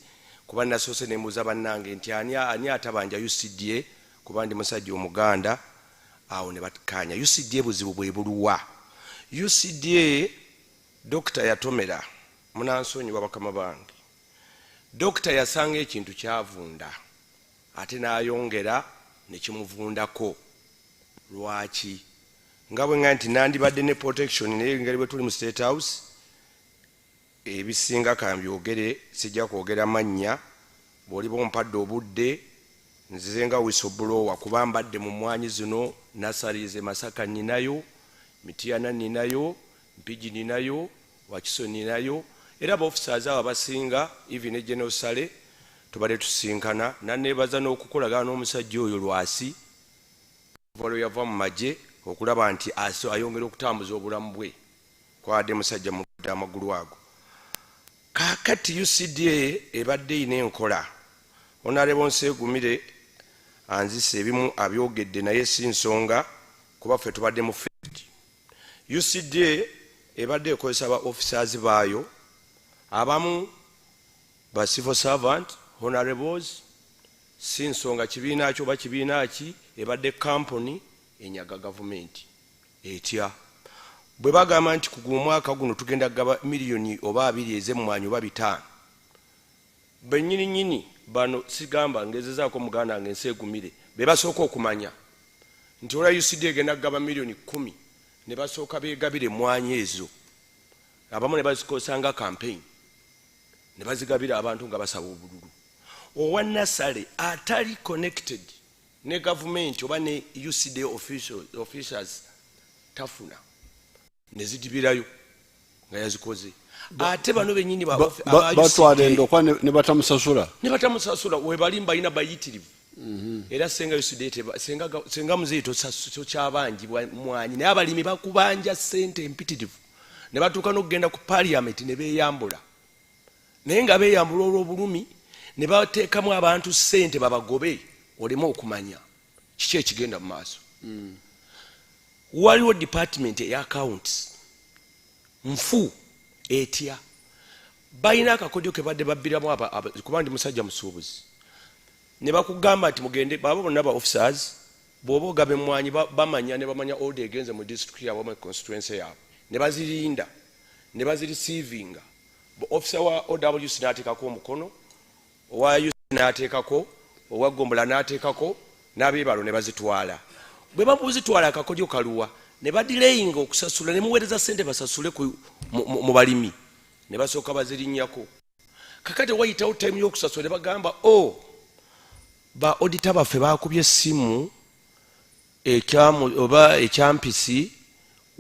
kuba nasoose ne mbuuza bannange nti ani atabanja UCDA kuba ndi musajja Omuganda. Awo ne bakkaanya. UCDA buzibu bwe buluwa. UCDA Dr. Yatomera munansonyiwa bakama bange. Dr. yasanga ekintu kyavunda ate n'ayongera ne kimuvundako. Lwaki? Nga bwe nga nti nandibadde ne protection naye ngeri bwe tuli mu State House ebisinga kambyogere sijja kwogera mannya bw'oliba ompadde obudde nzize nga whistleblower kuba mbadde mu mwanyi zino nasarize Masaka ninayo, Mityana ninayo, Mpigi ninayo, Wakiso ninayo, era officers abo abasinga even General Sale tubadde tusinkana nanebaza n'okukolagana n'omusajja oyo Lwasi volo yava mu magye okulaba nti ayongera okutambuza obulamu bwe kwadde musajja mu amagulu ago. Kakati UCDA ebadde ine enkola Honorable Nsegumire anzise ebimu abyogedde naye si nsonga kuba ffe tubadde mu field. UCDA ebadde ekozesa ba officers baayo abamu ba civil servant honorables si nsonga kibiina kyo ba kibiina ki ebadde company enyaga government etya bwe bagamba nti ku mwaka guno tugenda gaba miliyoni oba 2 ez'emmwanyi oba 5 bennyini nyini bano sigamba ngezezaako muganda Nsegumire be basooka okumanya nti ola UCD egenda gaba miliyoni 10 ne basooka beegabire emmwanyi ezo abamu ne bazikozesanga campaign ne bazigabira abantu nga basaba obululu. Owa Nasale atali connected ne government oba ne UCD officials tafuna ne zidibirayo nga yazikoze ate bano benyini batwala endokwa ne batamusasula we balimba ina bayitirivu era senga UCD senga muzito kyabangi mwanyi naye abalimi bakubanja sente empitirivu ne batuuka n'okugenda ku parliament ne beeyambula naye nga beeyambula olw'obulumi ne bateekamu abantu sente babagobe olema okumanya kiki ekigenda mu maaso. Waliwo department eya accounts nfu etya balina akakodyo ke badde babbiramu kuba ndi musajja musuubuzi ne bakugamba nti mugende baba bonna ba officers bw'oba ogaba emmwanyi bamanya ne bamanya order egenze mu district yaabwe mu constituency yaabwe ne bazirinda ne bazirecevinga officer wa OWC n'ateekako omukono owa UC n'ateekako owa Gombola n'ateekako n'abeebalo ne bazitwala bwe babuzitwala akakodyo kaluwa ne badireyinga okusasula ne muweereza sente basasule mu balimi ne basooka bazirinnyako kakati wayitawo time y'okusasula ne bagamba ba auditor baffe baakubye essimu oba ekyampisi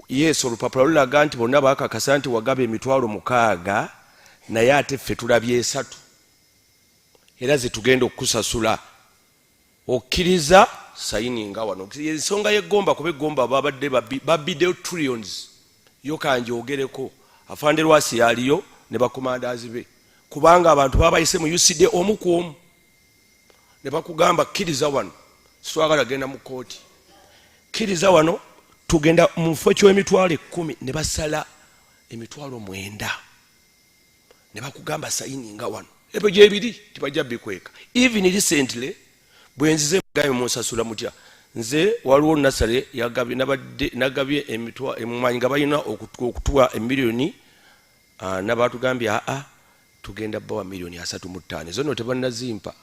yes olupapula lulaga nti bonna baakakasa nti wagaba emitwalo 6 naye ate ffe tulabye 3 era zetugenda okukusasula okkiriza sayininga wano ensonga y'eggomba kuba eggomba babadde babidde trillions yo kanje ogereko afande Lwasi yaliyo ne bakomandazi be kubanga abantu babayise mu UCD omu ku omu ne bakugamba kkiriza wano sitwagala genda mu kooti kkiriza wano tugenda mu kifo ky'emitwalo 10 ne basala emitwalo 9 ne bakugamba sayininga wano ebyo gyebiri tibajja bikweka. Even recently bwenzize mugayo musasula mutya nze waliwo Nasale nagabye emmwanyi nga balina okutuwa emiliyoni nabatugambye tugenda bawa miliyoni 35 zono tebannazimpa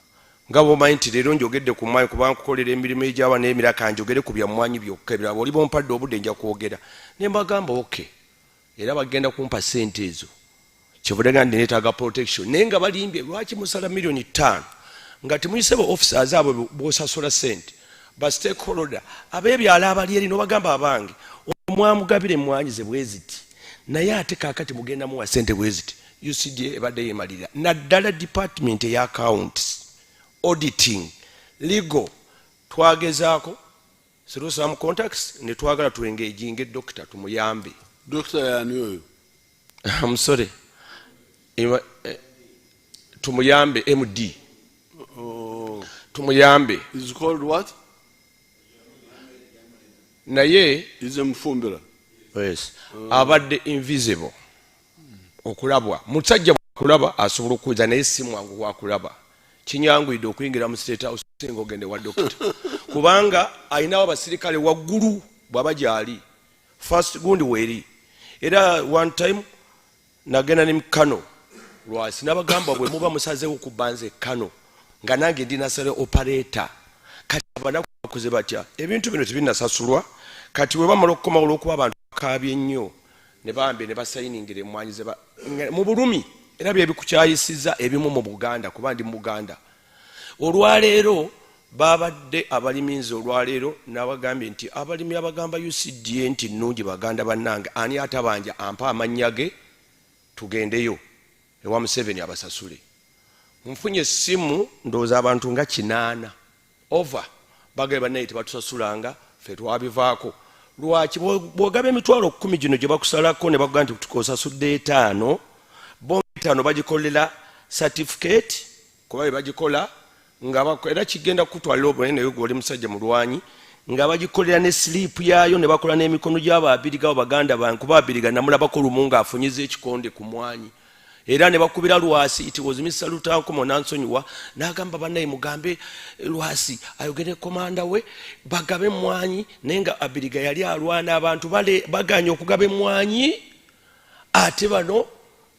nga bwomanyi nti leero njogedde ku mwanyi kubanga nkukolera emirimu egyawa n'emiraka njogere ku bya mwanyi byokka ebirala oli bompadde obudde nja kwogera ne mbagamba okay era bagenda kumpa sente ezo kivudega ndi neetaaga protection naye nga balimbye lwaki musala miliyoni 5 nga temuyisebe officers abo bosasula sente ba stakeholder abebyala abali eri nobagamba abange omwamugabire emmwanyi ze bweziti naye ate kaakati mugenda muwa sente bweziti UCD ebadde yeemalirira naddala department eya accounts auditing legal twagezaako through some contacts ne twagala tuengaging doctor tumuyambe doctor yani oyo I'm sorry tumuyambe MD tumuyambe is called what naye is mfumbira yes abadde invisible okulabwa musajja kulaba asobola okuza naye si mwangu wa kulaba kinyanguyidde okuyingira mu state house singa ogende wa doctor kubanga ayinawo abasirikale waggulu bw'aba gyali first gundi weeri era one time nagenda ne Kano Lwasi nabagamba bwe muba musazeewo ku banze Kano nga nange ndi nasale operator kati abanaku bakoze batya ebintu bino tebinasasulwa kati we bamala okukoma olw'okuba abantu bakaabye nnyo ne bambe ne basayiningire emmwanyi ze mu bulumi era bye bikukyayisiza ebimu mu Buganda kuba ndi mu Buganda olwaleero babadde abaliminzi olwaleero n'abagambye nti abalimi abagamba UCDA nti nnungi baganda bannange ani atabanja ampa amannya ge tugendeyo ewa Museveni abasasule. Nfunye essimu ndowooza abantu nga 8 over bagabe bannaye tebatusasulanga ffe twabivaako. Lwaki bw'ogaba emitwalo 10 gino gye bakusalako ne bakuga nti tukosasudde 5 bo 5 bagikolera certificate kuba bagikola nga era kigenda kutwalira obunene naye gwoli musajja mulwanyi nga bagikolera ne slip yaayo ne bakola n'emikono gy'abaabiriga baganda bange kuba abiriga namulabako lumu ng'afunyiza ekikonde ku mwanyi era ne bakubira Lwasi it was Mr. Lutankomo nansonyiwa n'agamba bannaye mugambe Lwasi ayogere komanda we bagabe mwanyi naye nga abiriga yali alwana abantu baganya okugaba emwanyi ate bano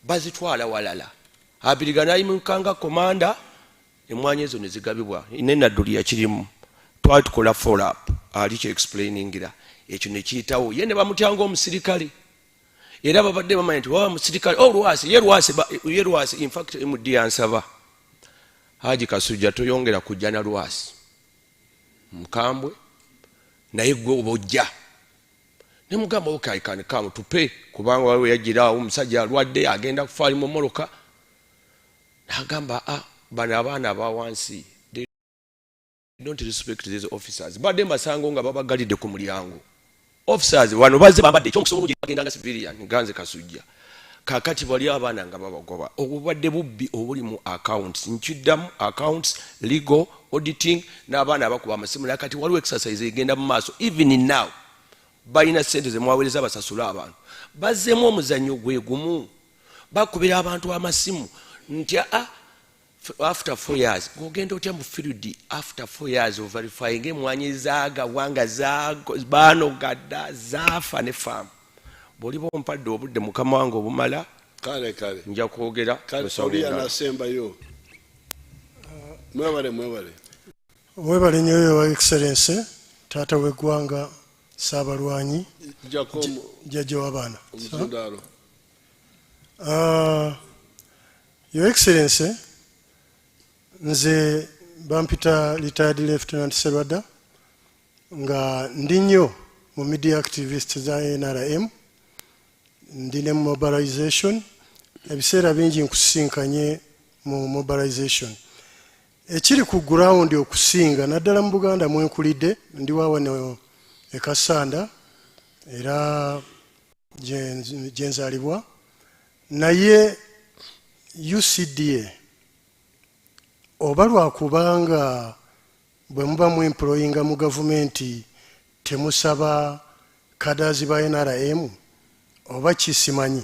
bazitwala walala abiriga n'ayimukanga komanda emwanyi ezo ne zigabibwa nenadduli yakirimu twali tukola follow up ali kye explainingira ekyo ne kiyitawo ye ne bamutyanga omusirikale era babadde bamanyi nti wa musirikale ye Lwasi in fact MD ansaba Haji Kasujja toyongera kujja na Lwasi mukambwe naye gwe obojja ne mugamba okay can come tupe kubanga waliwo yajirawo omusajja alwadde agenda kufaali mu moloka n'agamba bano abaana abawansi they don't respect these officers badde masango nga babagalidde ku mulyango officers wano bazze bambadde ekyomusobolo bagenda nga civilian nganze Kasujja kakati bali abaana nga babagoba obubadde bubbi obuli mu accounts nkiddamu accounts legal auditing n'abaana abakuba amasimu nakati waliwo exercise egenda mu maaso even now balina sente ze mwaweereza basasula abantu bazzeemu omuzannyo gwe gumu bakubira abantu amasimu nti after 4 years ogenda otya mu field after 4 years of verifying emwanyi zaagawanga baanogadda zaafa ne faamu bw'oliba ompadde obudde mukama wange obumala kale nja kwogera nasembayo mwebale nnyo Your Excellency taata w'eggwanga Saabalwanyi jjajja w'abaana. Your Excellency nze bampita retired Lieutenant Serwada nga ndi nnyo mu media activist za NRM ndi ne mobilization ebiseera bingi nkusisinkanye mu mobilization ekiri ku ground okusinga naddala mu Buganda mwenkulidde ndi waawano e Kasanda era gye nzaalibwa naye UCDA oba lwakubanga bwe muba mu employinga mu gavumenti temusaba kadazi ba NRM oba kisimanyi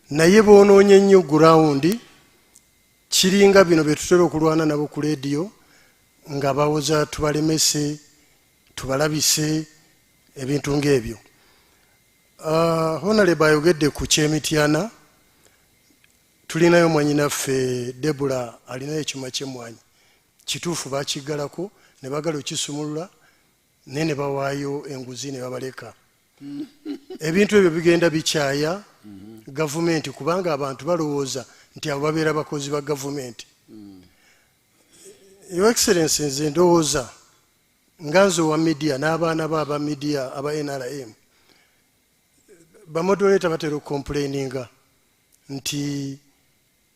naye boonoonye nnyo gurawundi kiringa bino bye tutera okulwana nabo ku leediyo nga bawoza tubalemese tubalabise ebintu ng'ebyo. Honorable ayogedde ku kyemityana tulinayo mwanyinaffe Debula alinayo ekyuma ky'emmwanyi kituufu baakiggalako ne bagala okisumulula naye ne bawaayo enguzi ne babaleka ebintu ebyo bigenda bikyaya gavumenti kubanga abantu balowooza nti abo babeera bakozi ba gavumenti. Your Excellency nze ndowooza nga nze owa media n'abaana ba aba media aba NRM bamodoleta batera okukomplaininga nti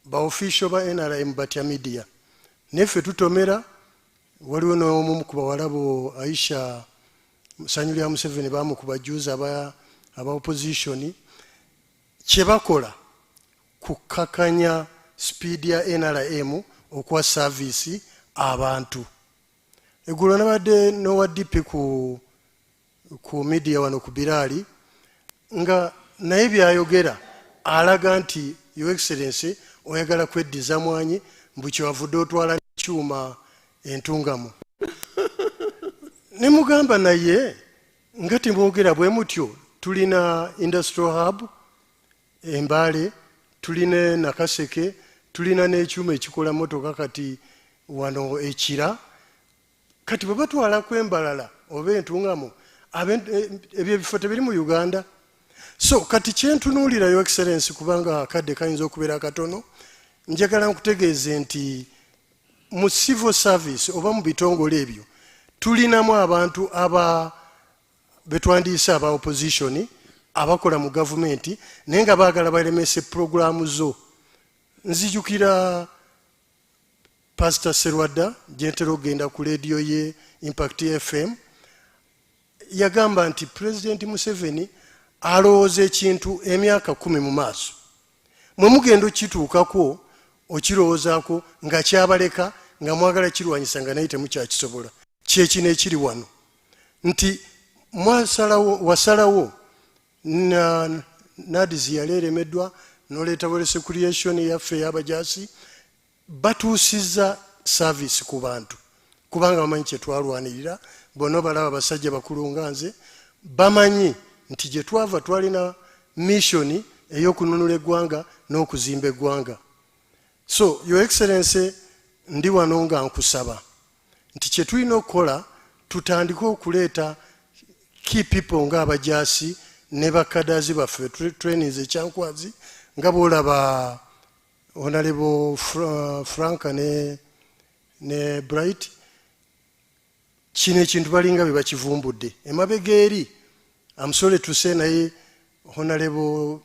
baofficial ba NRM batya media neffe tutomera. Waliwo n'omu ku bawalabo Aisha Sanyu lya Museveni bamukuba juuzi aba opposition kye bakola kukakanya speed ya NRM okuwa service abantu. Eggulo nabadde n'owa DP ku media wano ku Biraali nga naye byayogera alaga nti Your Excellency oyagala kweddiza mwanyi mbu kyewavudde otwala n'ekyuma entungamu ne mugamba naye nga temwogera bwe mutyo tulina industrial hub Mbale tulina Nakaseke tulina n'ekyuma ekikola motoka kati wano Ekira kati bwe batwalako Embalala oba entungamu ebyo ebifo tebiri mu Uganda. So kati kyentunuulira Your Excellency kubanga akadde kayinza okubeera katono njagala nkutegeeze nti mu civil service oba mu bitongole ebyo tulinamu abantu betwandiise aba opposition abakola mu gavumenti naye nga baagala balemese programu zo. Nzijukira Pastor Serwadda gyentera okugenda ku radio ye Impact FM yagamba nti President Museveni alowooza ekintu emyaka 10 mu maaso mwe mugenda okituukako okirowoozaako nga kyabaleka nga mwagala kirwanyisa nga naye temukyakisobola. Kyekino ekiri wano nti wasalawo nadizi yali eremeddwa n'oleetawo resecreation yaffe ey'abajaasi batuusizza service ku bantu kubanga bamanyi kyetwalwanirira bonna balaba abasajja bakulu nga nze bamanyi nti gye twava twalina missioni ey'okununula eggwanga n'okuzimba eggwanga. So your excellency ndi wano nga nkusaba nti kye tulina okukola tutandike okuleeta key people ng'abajaasi ne bakadazi baffe trainings ekyankwazi nga bw'olaba Honorable Franka ne Bright kino ekintu balinga bye bakivumbudde emabega eri. I'm sorry to say naye Honorable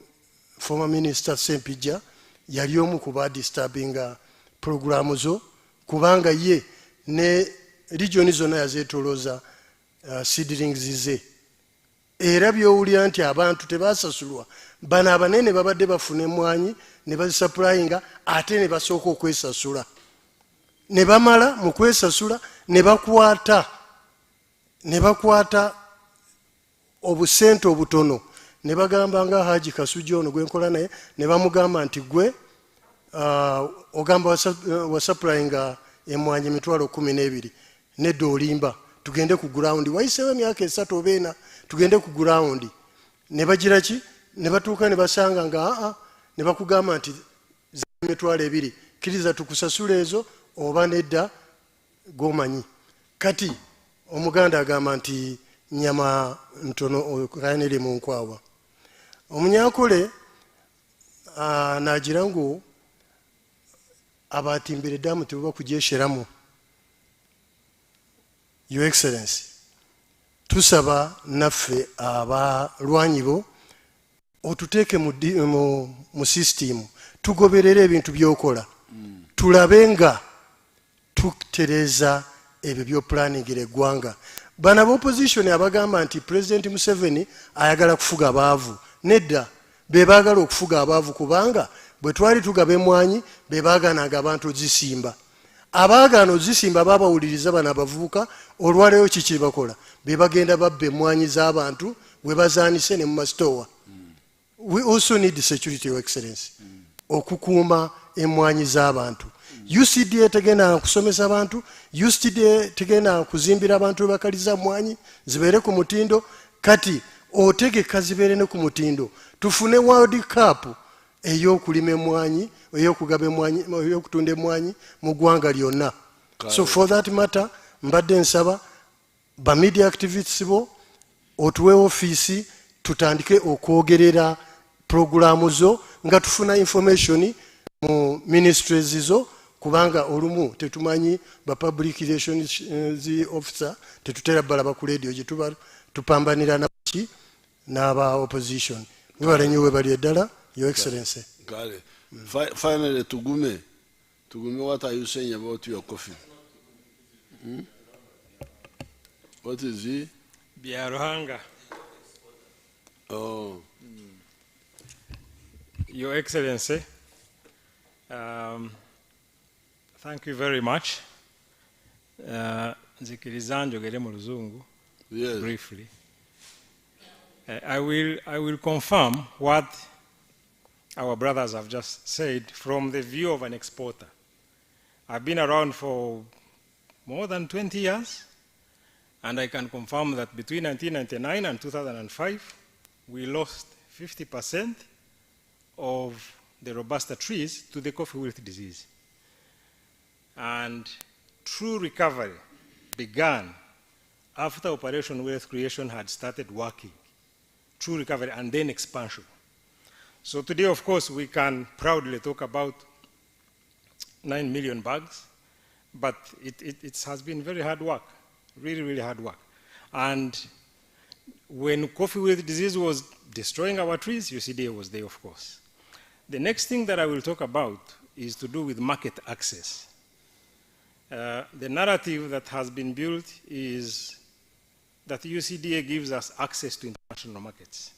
former Minister Sempijja yali omu ku badisturbinga programu zo kubanga ye ne regioni zonna yazeetolooza seedlings ze era byowulira nti abantu tebasasulwa bano abanene babadde bafuna emwanyi ne bazisupplyinga ate ne basooka okwesasula ne bamala mu kwesasula ne bakwata obusente obutono ne bagamba nga Haji Kasujja ono gwenkola naye ne bamugamba nti gwe ogamba wasupplyinga emwanyi 12,000 nedda olimba tugende ku ground wayiseewo emyaka 3 oba 4 tugende ku ground ne bagira ki ne batuuka ne basanga nga ne bakugamba nti 2,000 kkiriza tukusasula ezo oba nedda gomanyi. Kati omuganda agamba nti nyama ntono kanere mu nkwawa omunyankole nagira ngu abatimbire damu tebuba kugyesheramu. Your Excellency tusaba naffe abalwanyi bo otuteeke mu system tugoberere ebintu byokola tulabe nga tutereeza ebyo byopulaningira eggwanga. Bano ab'opposition abagamba nti President Museveni ayagala kufuga abaavu nedda be baagala okufuga abaavu kubanga bwe twali tugaba emwanyi be baagananga abantu ozisimba abaagaana ozisimba babawuliriza bano abavubuka olwaleero kiki bakola be bagenda babba emwanyi z'abantu we bazaanise ne mu masitowa. We also need security, Your Excellency, okukuuma emwanyi z'abantu. UCDA tegenda kusomesa abantu, UCDA tegenda kuzimbira abantu bakaliza mwanyi zibeere ku mutindo kati otegeka zibeere ne ku mutindo tufune World Cup ey'okulima emwanyi ey'okugaba emwanyi ey'okutunda emwanyi mu ggwanga lyonna. So for that matter mbadde nsaba ba media activists bo otuwe ofiisi tutandike okwogerera programu zo nga tufuna information mu ministries zo kubanga olumu tetumanyi ba public relations officer tetutera balaba ku radio gye tuba tupambanira naki n'aba opposition. Mwebale nnyo webali eddala, Your Excellency. Finally, Tugume, what are you saying about your coffee? What is it? Biaruhanga. Oh. Your Excellency, thank you very much. Nzikiriza njogere mu Luzungu briefly. I will confirm what our brothers have just said from the view of an exporter. I've been around for more than 20 years, and I can confirm that between 1999 and 2005, we lost 50% of the Robusta trees to the coffee wilt disease. And true recovery began after Operation Wealth Creation had started working. True recovery and then expansion. So today, of course, we can proudly talk about 9 million bags, but it has been very hard work, really, really hard work. And when coffee wilt disease was destroying our trees, UCDA was there, of course. The next thing that I will talk about is to do with market access. The narrative that has been built is that UCDA gives us access to international markets.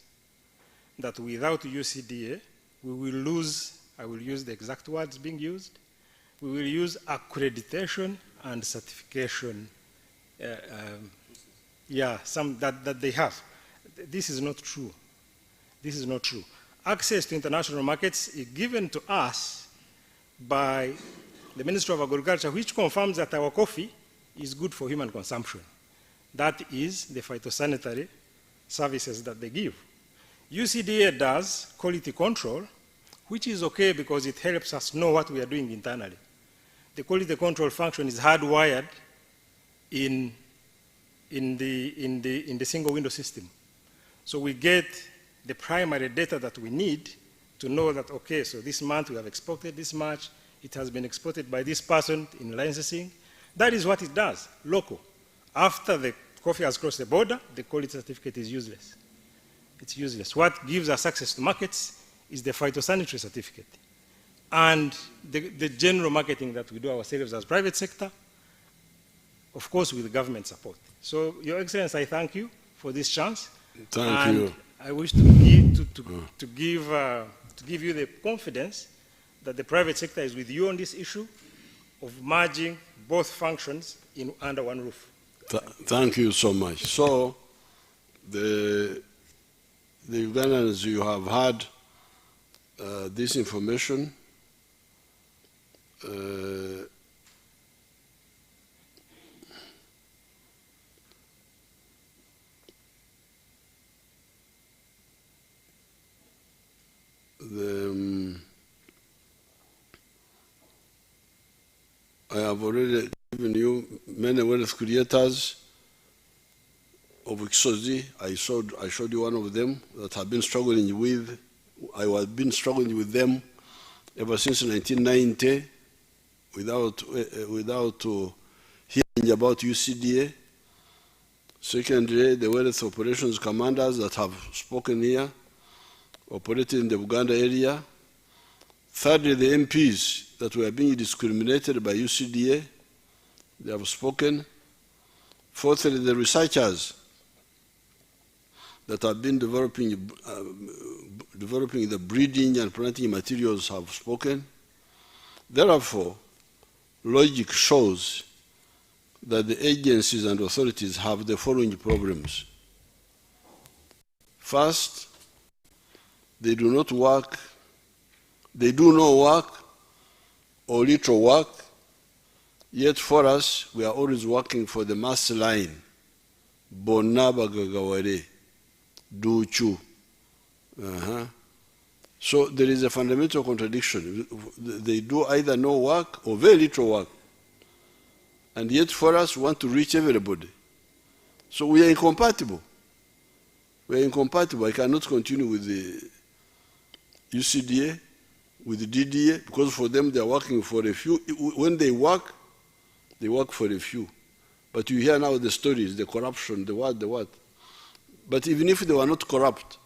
That without UCDA, we will lose, I will use the exact words being used, we will use accreditation and certification, that they have. This is not true. This is not true. Access to international markets is given to us by the Ministry of Agriculture, which confirms that our coffee is good for human consumption. That is the phytosanitary services that they give. UCDA does quality control, which is okay because it helps us know what we are doing internally. The quality control function is hardwired in the single window system. So we get the primary data that we need to know that, okay, so this month we have exported this much, it has been exported by this person in licensing. That is what it does, local. After the coffee has crossed the border, the quality certificate is useless. It's useless. What gives us access to markets is the phytosanitary certificate and the general marketing that we do ourselves as private sector, of course with government support. So, Your Excellency, I thank you for this chance. Thank you. I wish to give you the confidence that the private sector is with you on this issue of merging both functions under one roof. Thank you so much. So, the Ugandans, you have had this information. I have already given you many wealth creators of Kisozi. I showed you one of them that I've been struggling with. I have been struggling with them ever since 1990 without hearing about UCDA. Secondly, the wealth operations commanders that have spoken here, operating in the Uganda area. Thirdly, the MPs that were being discriminated by UCDA, they have spoken. Fourthly, the researchers that have been developing the breeding and planting materials have spoken. Therefore, logic shows that the agencies and authorities have the following problems. First, they do no work or little work, yet for us, we are always working for the mass line. Bonna bagagaware, duchu. So there is a fundamental contradiction. They do either no work or very little work. And yet for us, we want to reach everybody. So we are incompatible. We are incompatible. I cannot continue with the UCDA, with the DDA, because for them they are working for a few. When they work for a few. But you hear now the stories, the corruption, the what. But even if they were not corrupt,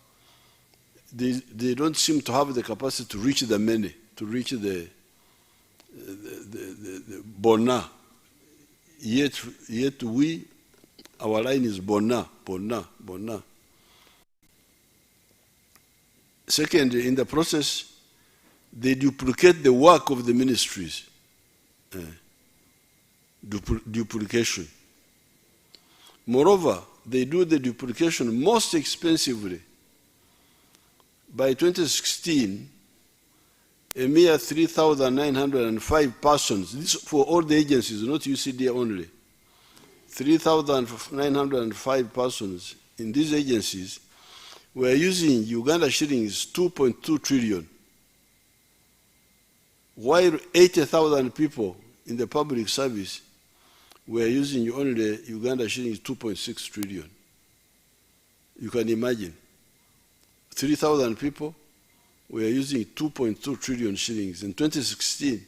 they don't seem to have the capacity to reach the many, to reach the bona. Yet we, our line is bona. Second, in the process, they duplicate the work of the ministries. Duplication. Moreover, they do the duplication most expensively. By 2016, a mere 3,905 persons, this for all the agencies, not UCDA only, 3,905 persons in these agencies were using Uganda shillings 2.2 trillion, while 80,000 people in the public service were using only Uganda shillings 2.6 trillion. You can imagine. 3,000 people were using 2.2 trillion shillings. In 2016,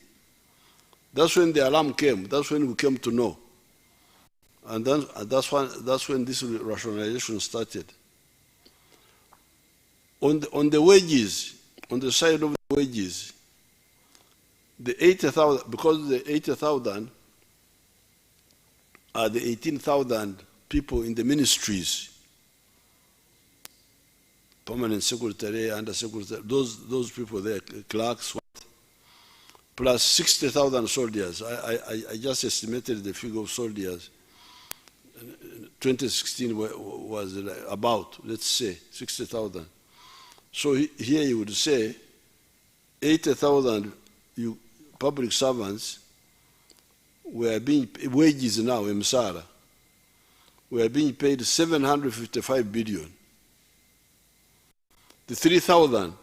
That's when the alarm came. That's when we came to know. And then that's when this rationalization started. On the wages, on the side of the wages, the 80,000, because the 80,000 are the 18,000 people in the ministries, permanent secretary, under secretary, those people there, clerks, plus 60,000 soldiers. I just estimated the figure of soldiers. 2016 was about, let's say, 60,000. So here you would say 80,000 public servants were being wages now in Msara. We are being paid 755 billion. The 3,000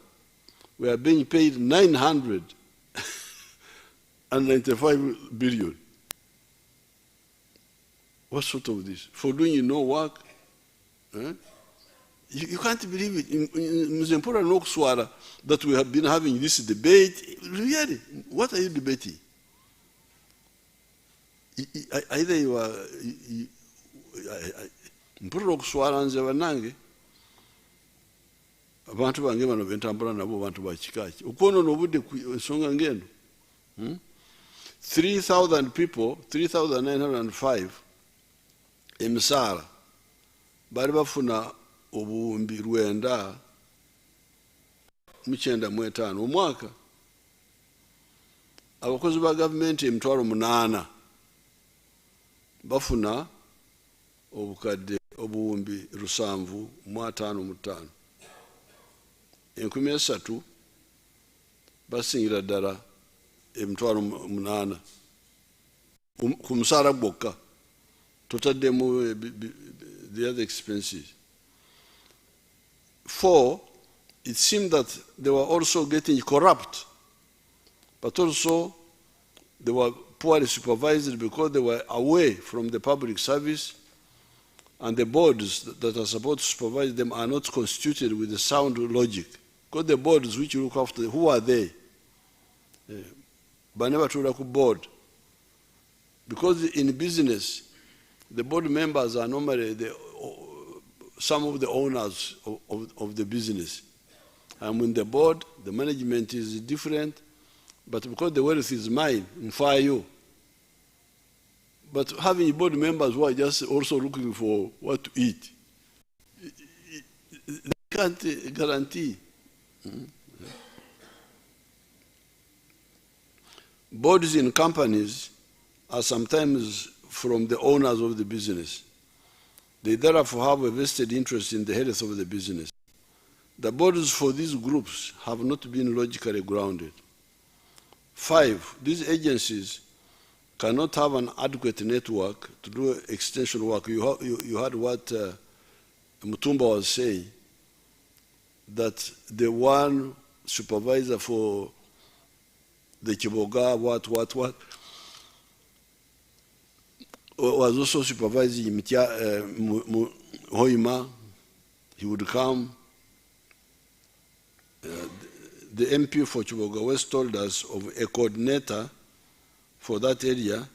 we are being paid 995 billion. What sort of this? For doing no work? Eh? You can't believe it. In Mzempura no Kuswara that we have been having this debate. Really? What are you debating? Either you are mpura okuswala nze banange abantu bange bano bentambula nabo bantu bakikaki okwonoona obudde ku ensonga ngendo 3,000 people 3,905 emisaala bali bafuna obuwumbi 995 omwaka. Abakozi ba gavumenti 8,000 bafuna obukadde obuwumbi 755. 3,000 basingira ddala 8,000 ku musaala gwokka, totaddemu the other expenses. 4, it seemed that they were also getting corrupt, but also they were poorly supervised because they were away from the public service, and the boards that are supposed to supervise them are not constituted with the sound logic. Because the boards which you look after, who are they? Never told a board. Because in business, the board members are normally some of the owners of the business. And in the board, the management is different, but because the wealth is mine, in fire you. But having board members who are just also looking for what to eat, they can't guarantee. Boards in companies are sometimes from the owners of the business. They therefore have a vested interest in the health of the business. The boards for these groups have not been logically grounded. 5, these agencies cannot have an adequate network to do extension work. You heard what Mutumba was saying, that the one supervisor for the Kiboga, what, was also supervising Hoima. He would come. The MP for Kiboga West told us of a coordinator for that area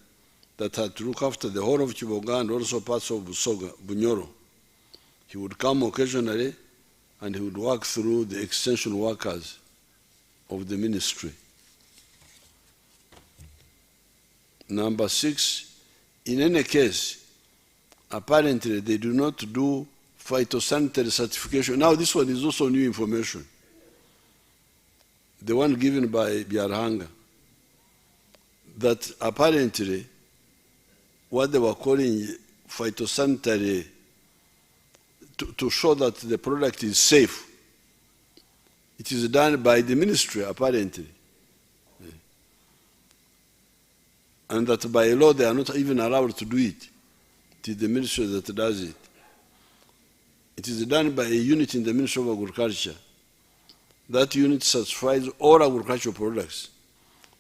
that had to look after the whole of Kiboga and also parts of Busoga, Bunyoro. He would come occasionally and he would work through the extension workers of the ministry. Number 6, in any case, apparently they do not do phytosanitary certification. Now this one is also new information. The one given by Biarhanga, that apparently what they were calling phytosanitary to show that the product is safe, it is done by the ministry apparently. And that by law they are not even allowed to do it. It is the ministry that does it. It is done by a unit in the Ministry of Agriculture. That unit certifies all agricultural products,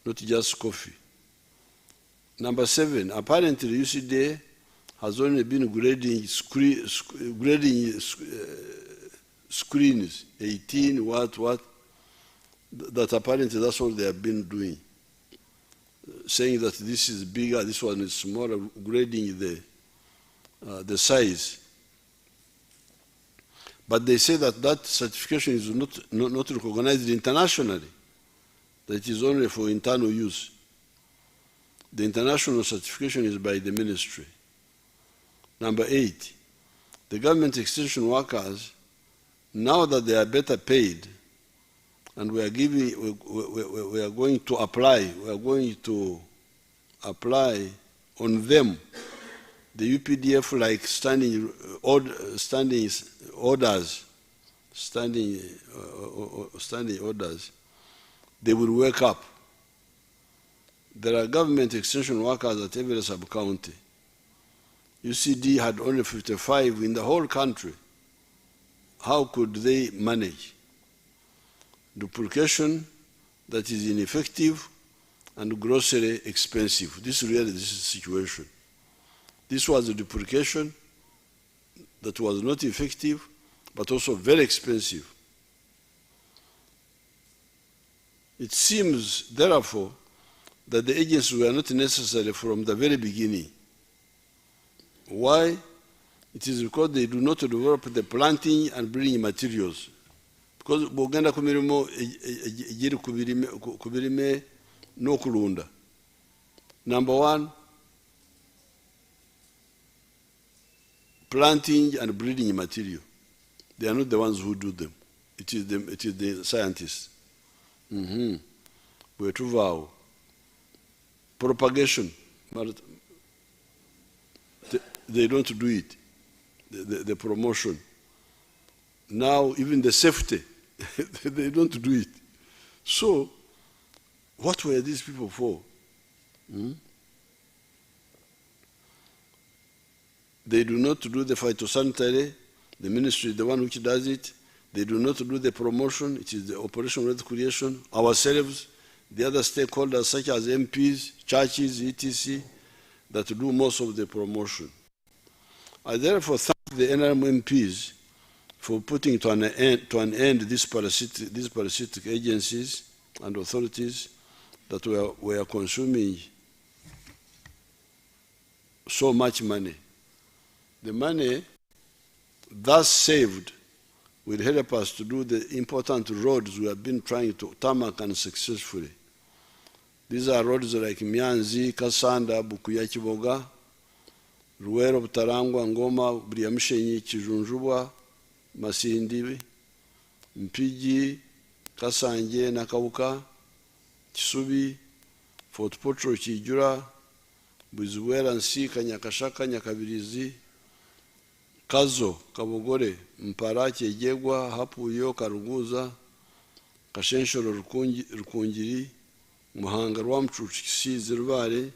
not just coffee. Number 7, apparently UCDA has only been grading screens, 18, what, that apparently that's all they have been doing. saying that this is bigger, this one is smaller, grading the size. But they say that that certification is not recognized internationally, that it is only for internal use. The international certification is by the ministry. Number 8, the government extension workers, now that they are better paid, and we are going to apply on them the UPDF like standing orders, they will wake up. There are government extension workers at every sub-county. UCD had only 55 in the whole country. How could they manage? Duplication that is ineffective and grossly expensive. This is the situation. This was a duplication that was not effective, but also very expensive. It seems, therefore, that the agencies were not necessary from the very beginning. Why? It is because they do not develop the planting and breeding materials. Because bogenda ku mirimo egiri ku birime n'okulunda. Number 1, planting and breeding material. They are not the ones who do them. It is the scientists. Bwetuvaawo. Propagation. They don't do it. The promotion. Now even the safety, they don't do it. So, what were these people for? They do not do the phytosanitary, the ministry is the one which does it. They do not do the promotion, it is the operational wealth creation. Ourselves, the other stakeholders such as MPs, churches, etc., that do most of the promotion. I therefore thank the NRM MPs for putting to an end these parasitic agencies and authorities that were consuming so much money. The money thus saved will help us to do the important roads we have been trying to tarmac unsuccessfully. These are roads like Myanzi, Kasanda, Bukuya, Kiboga, Ruwero, Butarangwa, Ngoma, Briamshenyi, Kijunjubwa, Masindi, Mpigi, Kasanje, Nakauka, Kisubi, Fort Potro, Kijura, Buzuwera, Nsika, Nyakashaka, Nyakabirizi, Kazo, Kabogore, Mpara, Kyejegwa, Hapuyo, Karuguza, Kashenshoro, Rukungiri, Muhanga, Rwamchuchi, Kisizi, Rubare,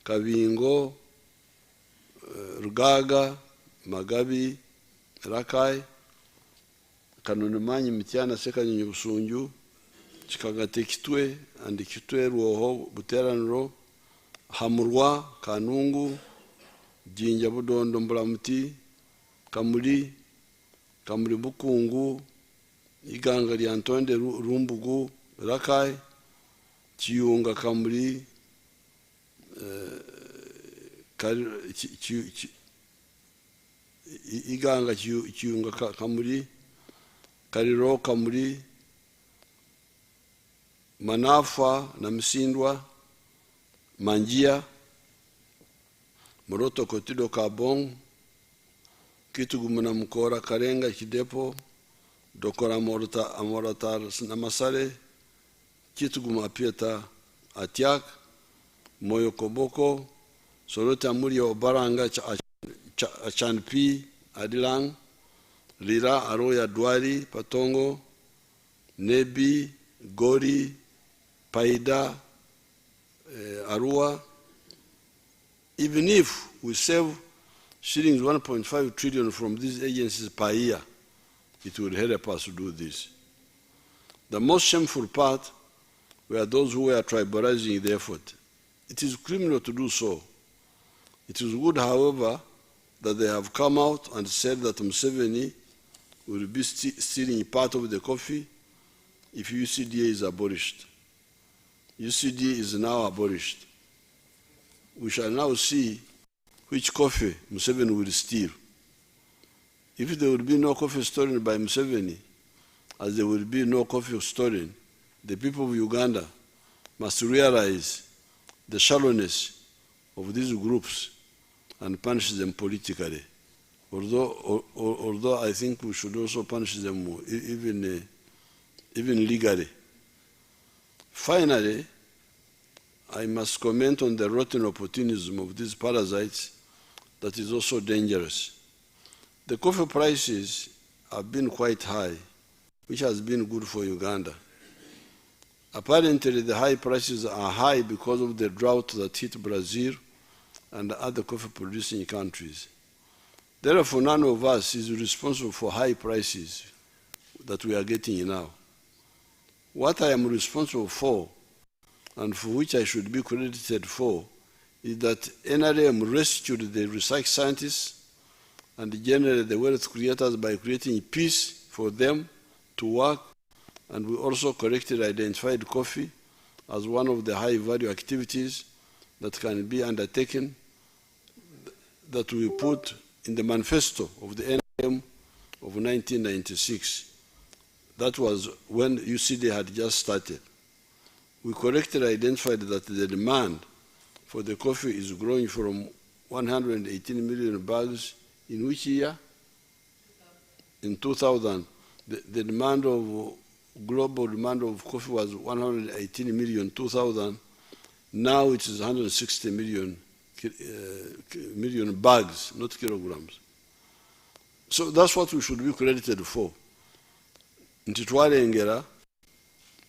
Kabingo, Rugaga, Magabi, Rakai, Kanunimanyi, Mitiana, Sekanyonyi, Busunju, Chikagate, Kitwe, and Kitwe, Ruoho, Buteranro, Hamurwa, Kanungu, Jinja, Budondo, Mbulamuti, Kamuli, Kamuli Bukungu, Iganga Lyantonde, Rumbugu, Rakai, Chiyunga, Kamuli, Iganga Chiyunga Kamuli, Kariro Kamuli, Manafa Namsindwa, Manjia, Moroto Kotido Kabong, Kitugumuna Mukora Karenga Kidepo, Dokora Amoratar Namasare, Kituguma Pieta Atiak, Moyo Koboko, Sorota Muria Obaranga Achanpi, Adilang, Lira Aroya Dwari, Patongo, Nebi, Gori, Paida, Arua. Even if we save shillings 1.5 trillion from these agencies per year, it will help us to do this. The most shameful part were those who were tribalizing the effort. It is criminal to do so. It is good, however, that they have come out and said that Museveni will be stealing part of the coffee if UCDA is abolished. UCD is now abolished. We shall now see which coffee Museveni will steal. If there will be no coffee stolen by Museveni, as there will be no coffee stolen, the people of Uganda must realize the shallowness of these groups and punish them politically. Although I think we should also punish them even legally. Finally, I must comment on the rotten opportunism of these parasites that is also dangerous. The coffee prices have been quite high, which has been good for Uganda. Apparently, the high prices are high because of the drought that hit Brazil and other coffee-producing countries. Therefore, none of us is responsible for high prices that we are getting now. What I am responsible for, and for which I should be credited for, is that NRM rescued the research scientists and generally the wealth creators by creating peace for them to work, and we also correctly identified coffee as one of the high-value activities that can be undertaken that we put in the manifesto of the NRM of 1996. That was when UCD had just started. We correctly identified that the demand for the coffee is growing from 118 million bags in which year? In 2000. The demand of global demand of coffee was 118 million 2000. Now it is 160 million bags, not kilograms. So that's what we should be credited for. Nti twalengera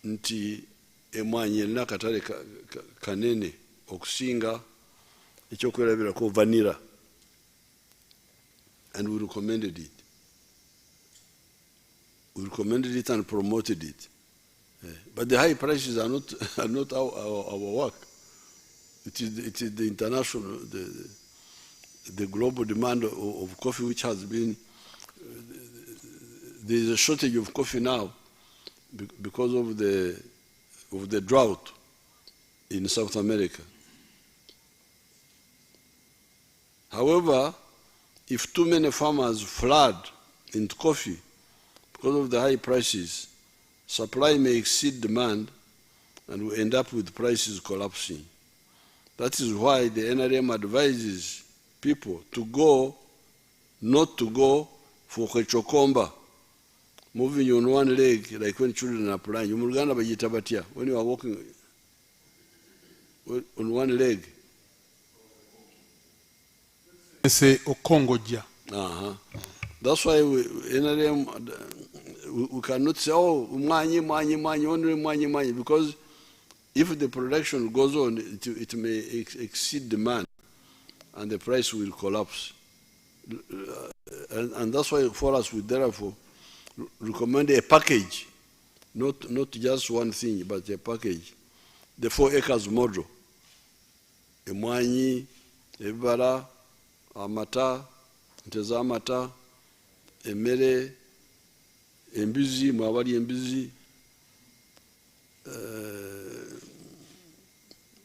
nti emwanyi erina akatale kanene okusinga ekyokwerabirako vanilla, and we recommended it. We recommended it and promoted it. But the high prices are not our work. It is the international, the global demand of coffee, which has been, there is a shortage of coffee now because of the drought in South America. However, if too many farmers flood into coffee because of the high prices, supply may exceed demand and we end up with prices collapsing. That is why the NRM advises people to go, not to go for kwechokomba, moving on one leg, like when children are playing. When you are walking on one leg. Say Okongoja. That's why NRM, we cannot say, oh, only money, because if the production goes on, it may exceed demand and the price will collapse. And that's why for us, we therefore recommend a package, not just one thing, but a package. The 4 acres model. Emwanyi, ebibala, amata, nteza amata, emmere, embizi, mwabali embizi,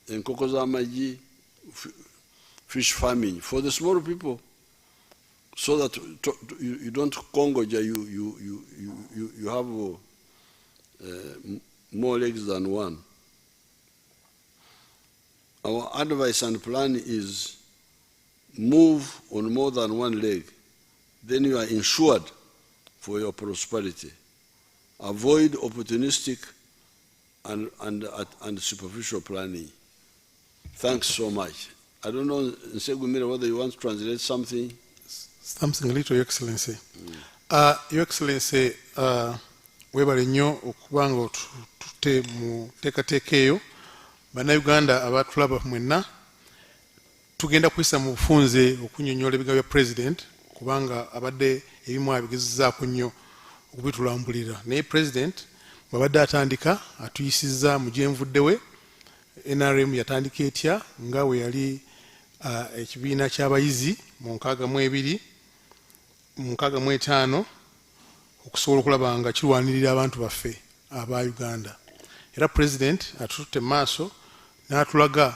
enkoko z'amagi, fish farming for the small people, so that you don't kongoja, you have more legs than one. Our advice and plan is move on more than one leg, then you are insured for your prosperity. Avoid opportunistic and superficial planning. Thanks so much. I don't know, Nsegumira, whether you want to translate something. Something little, Your Excellency. Your Excellency, webale nnyo okuba nga tutte mu teekateeka eyo. Bannayuganda abatulaba mwenna tugenda kuyisa mu bufunze okunnyonnyola ebigambo bya President, kubanga abadde ebimu abigezezzaako nnyo okubitulambulira. Naye President bw'abadde atandika atuyisizza mu gyenvudde we. NRM yatandika etya nga we yali ekibiina ky'abayizi mu 65 okusobola okulaba nga kirwanirira abantu baffe aba Uganda. era president atutte maaso n'atulaga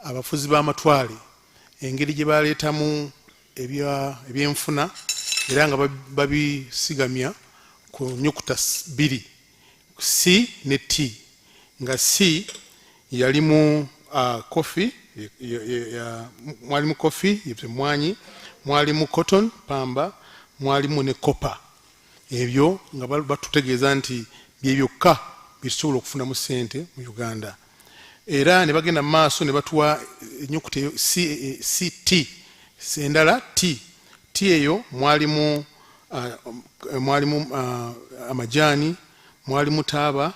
abafuzi b'amatwale engeri gye baleetamu ebyenfuna era nga babisigamya ku nnyukuta 2 C ne T nga C yalimu coffee mwalimu coffee mwanyi mwalimu cotton pamba mwalimu ne copper ebyo nga batutegeeza nti byebyokka bisobola okufunamu ssente mu Uganda era ne bagenda mu maaso ne batuwa ennyukuta CT endala T eyo mwalimu amajaani mwalimu taaba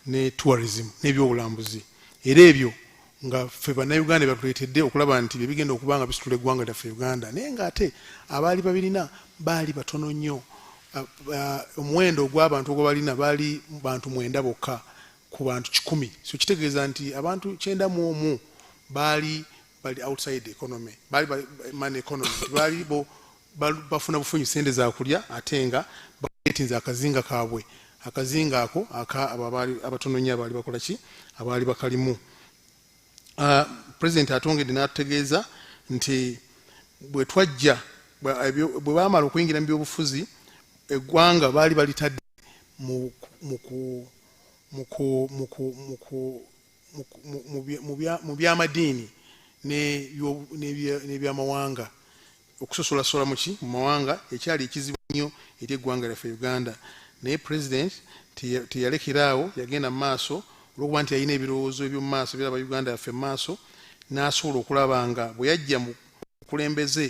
ne tourism n'ebyobulambuzi era ebyo nga ffe bannayuganda batuleetedde okulaba nti bye bigenda okuba nga bisitula eggwanga lyaffe Uganda naye ng'ate abaali babirina baali batono nnyo omuwendo ogw'abantu ogwo balina baali bantu 9 bokka ku bantu 100 so kitegeeza nti abantu 91 baali outside economy baali man economy baali bafuna bufunyi sente za kulya ate nga baetinza akazinga kaabwe akazinga ako abatono nnyo abaali bakola ki abaali bakalimu president atongedde n'atutegeeza nti bwe twajja bwe baamala okuyingira mu byobufuzi eggwanga baali balitadde mu byamadiini n'ebyamawanga okusosolasola muki mu mawanga ekyali ekizibu nnyo eri eggwanga lyaffe Uganda naye president teyalekeraawo yagenda mu maaso olwokuba nti yalina ebirowoozo ebyomu maaso biraba Uganda yaffe mu maaso n'asobola okulaba nga bwe yajja mu kulembeze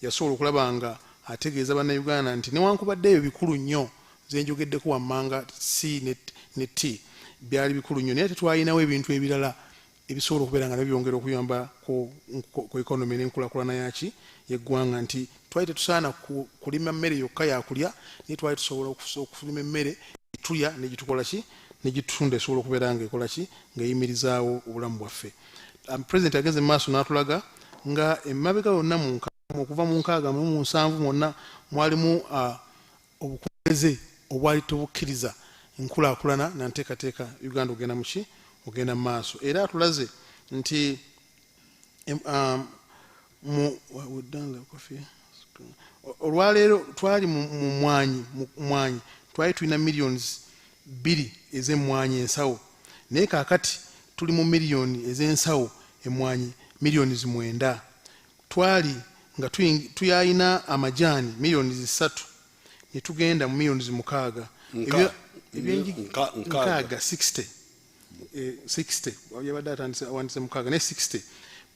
yasobola okulaba nga ategeeza bannayuganda nti newankubadde ebyo bikulu nnyo zenjogeddeko wammanga C ne T byali bikulu nnyo naye tetwalinawo ebintu ebirala ebisobola okubeera nga byongera okuyamba ku ekonomi n'enkulaakulana yaki yeggwanga nti twali tetusaana kulima mmere yokka yakulya naye twali tusobola okulima emmere tulya negitukola ki negitunda esobola okubeera nga ekola ki ng'eyimirizaawo obulamu bwaffe president agenze mu maaso n'atulaga nga emabega yonna okuva mu 6 mu 7 mwonna mwalimu obukulembeze obwali tebukkiriza enkulaakulana na nteekateeka Uganda ogenda muki ogenda mu maaso era atulaze nti olwaleero twali mu mwanyi twali tulina millions 2 ez'emmwanyi ensawo naye kaakati tuli mu millioni ez'ensawo emmwanyi millions 9 twali nga tuyayina amajaani millions 3 ne tugenda mu millions 6 nkaaga 60 yabadde awandise mukaaga ne 60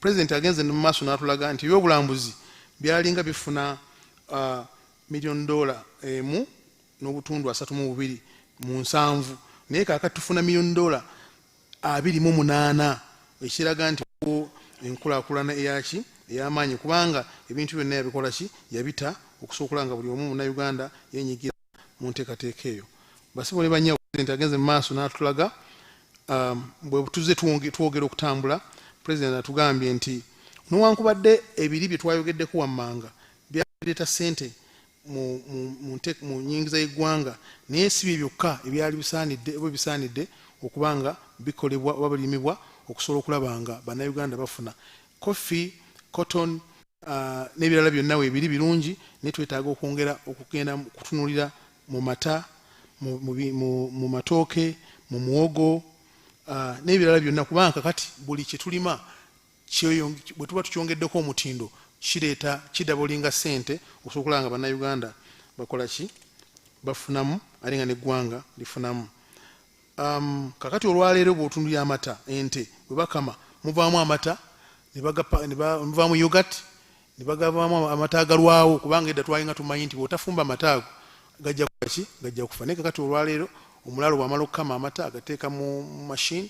president agenze mu maaso n'atulaga nti ebyobulambuzi byalinga bifuna $1 million n'obutundu 32 mu 7 naye kaakati tufuna $1 million 28 ekiraga nti enkulaakulana eyaki ey'amaanyi kubanga ebintu byonna yabikola ki yabita okusobola nga buli omu munnayuganda yenyigira mu nteekateeka eyo basibo ne bannyawo president agenze mu maaso n'atulaga bwe tuze twogera okutambula president atugambye nti newankubadde ebiri bye twayogeddeko wammanga byaleeta ssente mu nyingiza y'eggwanga naye si bye byokka ebyali bisaanidde okuba nga bikolebwa oba birimibwa okusobola okulaba nga bannayuganda bafuna coffee cotton n'ebirala byonna weebiri birungi naye twetaaga okwongera okugenda kutunulira mu mata mu matooke mu muwogo n'ebirala byonna kubanga kati buli kye tulima bwe tuba tukyongeddeko omutindo kidabolinga ssente okusobola okulaba nga bannayuganda bakola ki bafunamu ate nga n'eggwanga lifunamu kakati olwaleero bw'otundulira amata ente bwe bakama muvaamu amata muvaamu yogurt ne bagavaamu amata agalwawo kubanga edda twalinga tumanyi nti bw'otafumba amata ago gajja kuba ki gajja kufa naye kakati olwaleero omulaalo bw'amala okukama amata agateeka mu machine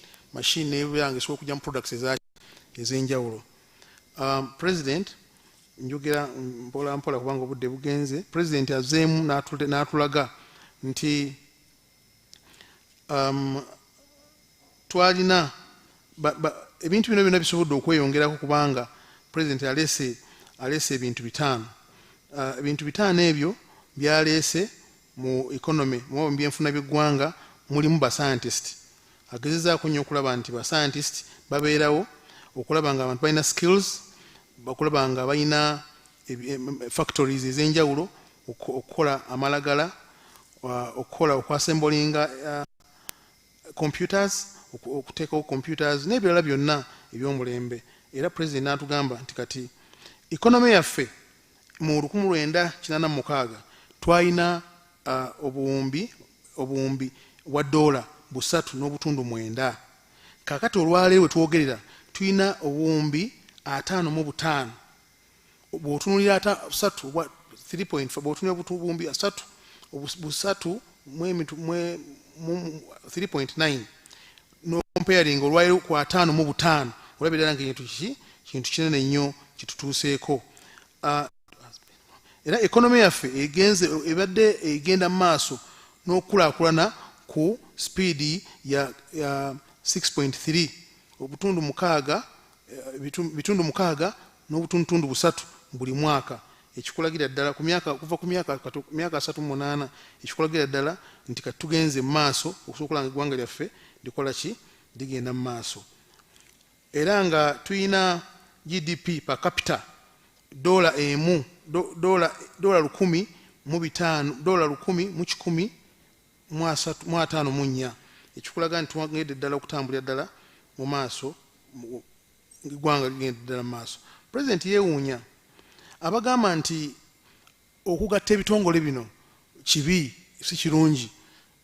nebeera nga esobola okujja mu products ez'enjawulo president njogera mpola mpola kubanga obudde bugenze president azeemu n'atulaga nti twalina ebintu bino byonna bisobodde okweyongerako kubanga president aleese ebintu 5 ebintu 5 ebyo byaleese mu economy mu byenfuna by'eggwanga mulimu ba scientist agezezaako nnyo okulaba nti ba scientist babeerawo okulaba nga abantu balina skills, okulaba nga balina factories ez'enjawulo okukola amalagala, okukola okwasembolinga computers, okuteekawo computers n'ebirala byonna eby'omulembe. Era president n'atugamba nti kati economy yaffe mu 1986 twalina obuwumbi wa $3.9. Kakati olwaleero we twogerera tulina obuwumbi 55. Bw'otunulira 3.5 bw'otunulira obuwumbi 3.9 no comparing olwaleero ku 55 olabira nga kintu kinene nnyo kitutuuseeko. Era economy yaffe ebadde egenda mu maaso n'okulaakulana ku speed ya 6.3 bitundu 6 n'obutundu 3 buli mwaka, ekikulagira ddala kuva ku myaka 38 ekikulagira ddala nti kati tugenze mu maaso okusobola nga eggwanga lyaffe likola ki ligenda mu maaso. Era nga tulina GDP per capita $100 $1,154, ekikulaga nti twagenda ddala okutambulira ddala mu maaso, eggwanga ligenda ddala mu maaso. President yeewuunya abagamba nti okugatta ebitongole bino kibi, si kirungi.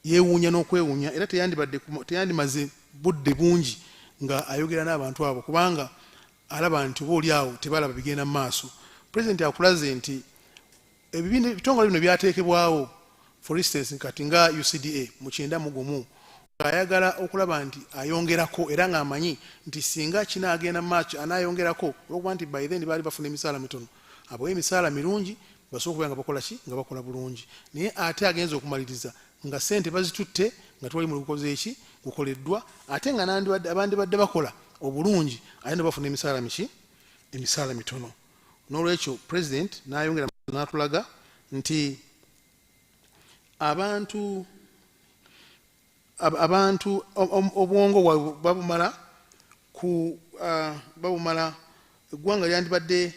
Yeewuunya n'okwewuunya, era teyandimaze budde bungi nga ayogera n'abantu abo, kubanga alaba nti oba oli awo tebalaba bigenda mu maaso. President akulaze nti ebitongole bino byateekebwawo, for instance kati nga UCDA mu 91 ayagala okulaba nti ayongerako, era ng'amanyi nti singa kinaagenda mu maaso anaayongerako, olwokuba nti by then baali bafuna emisaala mitono. Abo emisaala mirungi basobola okuba nga bakola ki, nga bakola bulungi. Naye ate agenza okumaliriza nga sente bazitutte nga twali mu lukoze eki gukoleddwa, ate nga abandi badde bakola obulungi ate ne bafuna emisaala mitono. N'olwekyo president n'ayongera n'atulaga nti abantu obwongo babumala eggwanga lyandibadde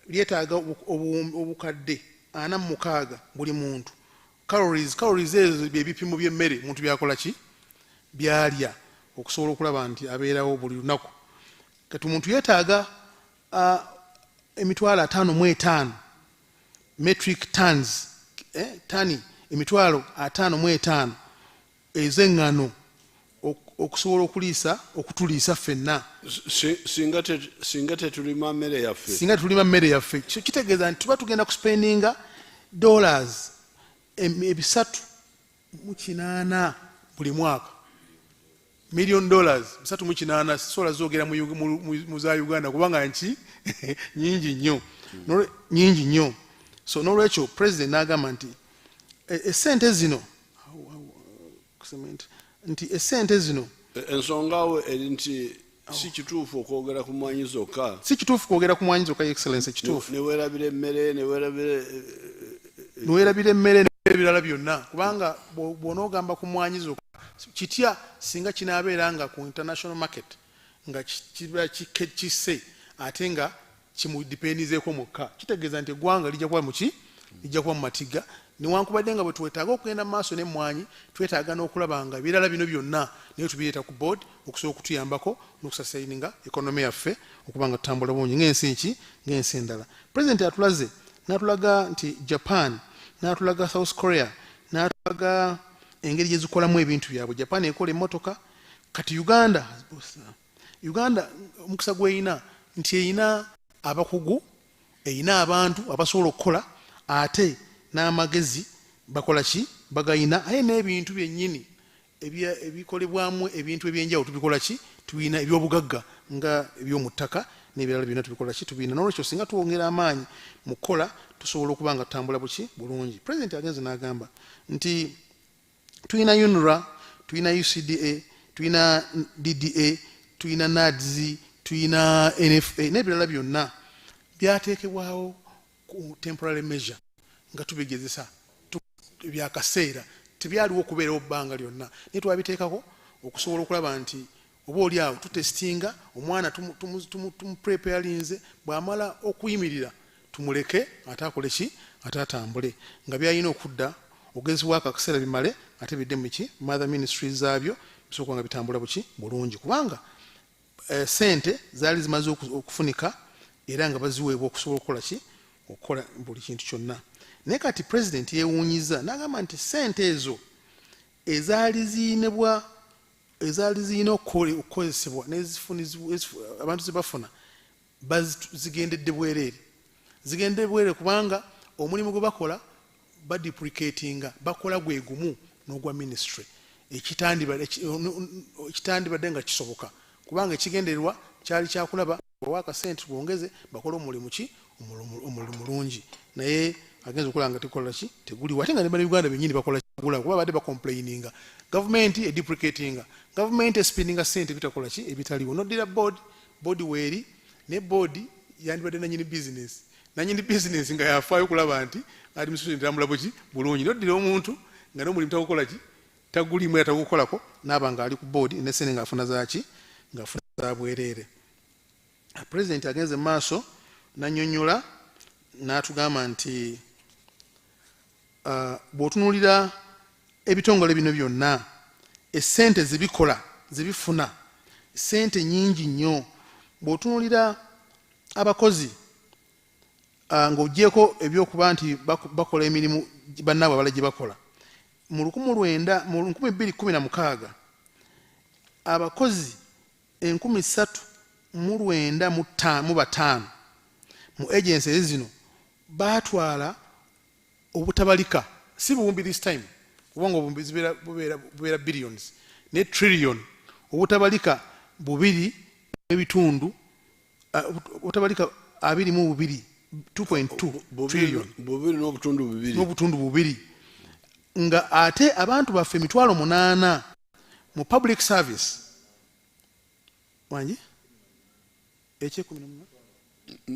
lyetaaga obukadde 46 buli muntu. Calories ezo byebipimo by'emmere omuntu byakola ki byalya okusobola okulaba nti abeerawo buli lunaku. Kati omuntu yeetaaga emitwalo 55 metric tons, tani emitwalo 55 ez'eŋŋano okusobola okutuliisa ffenna. Singa tetulima mmere yaffe kitegeeza nti tuba tugenda kuspendinga $380 buli mwaka. $1 million 380 sisobola zoogera mu za Uganda kubanga nki nyingi nnyo. So n'olwekyo president n'agamba nti essente zino ensonga awo eri nti si kituufu okwogera ku mwanyi zokka. Si kituufu kwogera ku mwanyi zokka, excellence, kituufu. Neweerabira emmere n'ebirala byonna, kubanga bw'onoogamba ku mwanyi zokka kitya singa kinaabeera nga ku international market nga kiba kisse ate nga kimudipendizeeko mukka. Kitegeeza nti eggwanga lijja kuba mu matiga. Newankubadde nga bwe twetaaga okugenda mu maaso n'emmwanyi, twetaaga n'okulaba nga ebirala bino byonna naye tubireeta ku board okusobola okutuyambako n'okusasaininga ekonomi yaffe okuba nga tutambula bulungi ng'ensi endala. President atulaze n'atulaga nti Japan, n'atulaga South Korea, n'atulaga engeri gye zikolamu ebintu byabwe. Japan ekola emmotoka, kati Uganda omukisa gw'eyina nti eyina abakugu, eyina abantu abasobola okukola, ate n'amagezi bakola ki bagayina, aye n'ebintu byennyini ebikolebwamu ebintu ebyenjawulo tubikola ki tubina ebyobugagga nga eby'omu ttaka n'ebirala byonna tubikola ki tubina. N'olwekyo singa tuwongera amaanyi mu kukola tusobola okuba nga tutambula bulungi. President agenze n'agamba nti tulina UNRWA, tulina UCDA, tulina DDA, tulina NADS, tulina NFA n'ebirala byonna byateekebwawo ku temporary measure nga tubigezesa byakaseera, tebyaliwo okubeerawo bbanga lyonna, naye twabiteekako okusobola okulaba nti oba oli awo tutestinga omwana tumupreparinze bw'amala okuyimirira tumuleke ate akole ki ate atambule nga byalina okudda ogezebwako akaseera bimale ate bidde mu ki mother ministries zaabyo bisooka nga bitambula buki bulungi kubanga sente zaali zimaze okufunika era nga baziweebwa okusobola okukola ki okukola buli kintu kyonna naye kati president yeewuunyiza n'agamba nti sente ezo ezaali zirina okukozesebwa abantu zebafuna zigendedde bwereere kubanga omulimu gwe bakola baduplicatinga bakola gwe gumu n'ogwa ministry ekitandibadde nga kisoboka kubanga ekigendererwa kyali kyakulaba owakasente bwongeze bakola omulimu mulungi naye agenza okukola nga tekola ki teguliwo ate nga ne Uganda bennyini bakola kigula kuba badde bacomplaininga gavumenti eduplicatinga gavumenti espendinga sente bitakola ki ebitaliwo noddira board weeri ne board yandibadde nanyini business nga yafaayo okulaba nti administration entambula buki bulungi noddira omuntu nga n'omulimu tagukola ki tagulimu era tagukolako naaba nga ali ku board nesene ngaafuna zaki ngaafuna za bwereere president agenze mu maaso nannyonnyola n'atugamba nti bw'otunuulira ebitongole bino byonna essente zebikola zebifuna sente nyingi nnyo bw'otunuulira abakozi ng'ogyeko ebyokuba nti bakola emirimu bannaabwe abala gye bakola mu 2016 abakozi 3,905 mu agencies zino batwala obutabalika si buwumbi this time kubanga obumbi bubeera billions ne trillion obutabalika 2.2 obutabalika 2.2 trillion n'obutundu bubiri nga ate abantu baffe 8,000 mu public service wanji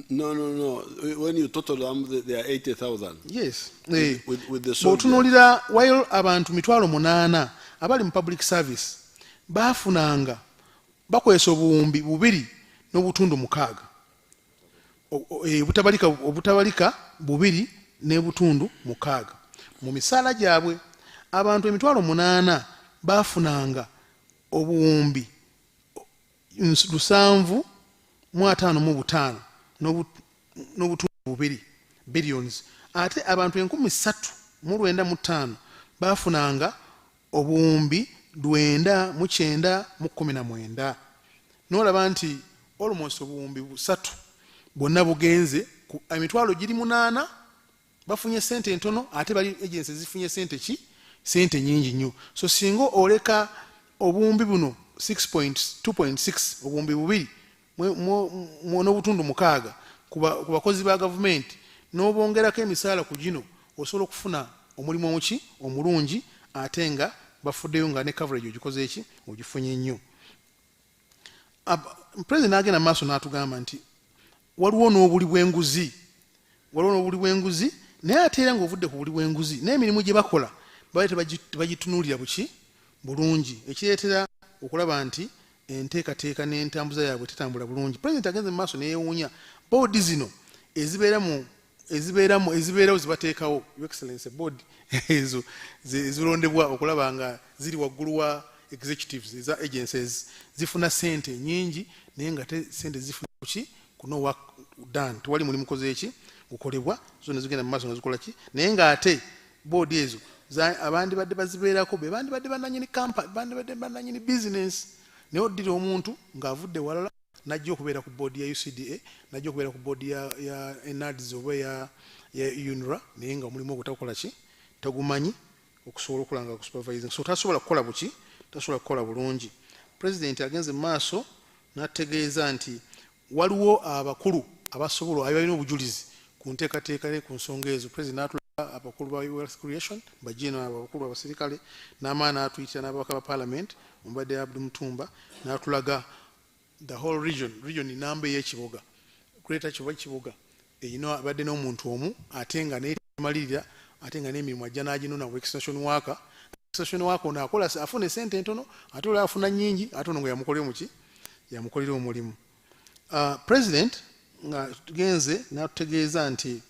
No. When you total them, they are 80,000. Yes. With the soldier. Bw'otunuulira while abantu 8,000 abali mu public service bafunanga bakozesa obuwumbi 2.6 obutabalika 2.6 mu misaala gyabwe abantu 8,000 bafunanga obuwumbi 755 n'obutundu 2 billions ate abantu 3,905 bafunanga obuwumbi 919 n'olaba nti almost obuwumbi 3 bwonna bugenze emitwalo giri 8 bafunye sente entono ate bali agencies zifunye sente nyingi nnyo so singa oleka obuwumbi buno 2.6 obuwumbi 2 n'obutundu 6 ku bakozi ba gavumenti n'obongerako emisaala ku gino osobola okufuna omulimu omulungi ate nga bafuddeyo nga ne coverage ogikoze ogifunye nnyo president agenda maaso n'atugamba nti waliwo n'obuli bw'enguzi naye ate era ng'ovudde ku buli bw'enguzi n'emirimu gye bakola tebagitunuulira bulungi ekireetera okulaba nti enteekateeka n'entambuza yaabwe tetambula bulungi president agenze mu maaso neyeewuunya boodi zino ezibeerawo zibateekawo excellence board ezo zirondebwa okulaba nga ziri waggulu wa executives eza agencies zifuna sente nyingi naye nga sente zifuna kuno work done tewali mulimu koze gukolebwa zonna zigenda mu maaso nga zikola naye nga ate boodi ezo abandi badde bazibeerako be bandi badde bananyini company bandi badde bananyini business naye oddira omuntu ng'avudde walala najja okubeera ku boodi ya UCDA najja okubeera ku boodi ya NADS oba ya UNRA naye nga omulimu ogutakola tagumanyi okusobola okulanga ku supervising so tasobola kukola bulungi president agenze mu maaso n'ategeeza nti waliwo abakulu abasobola abalina obujulizi ku nteekateeka ne ku nsonga ezo president n'atulaga abakulu ba wealth creation bajino abakulu abasirikale n'amaana n'atuyitira n'ababaka ba parliament omubadde Abdul Mutumba n'atulaga the whole region namba y'ekibuga greater kibuga abadde n'omuntu omu ate nga nemalirira ate nga n'emirimu ajja n'aginona ku extension worker session wako na akola afune sente ntono ate ola afuna nyingi ate ono ngo yamukolera muki yamukolera omulimu. President nga tugenze natutegeeza nti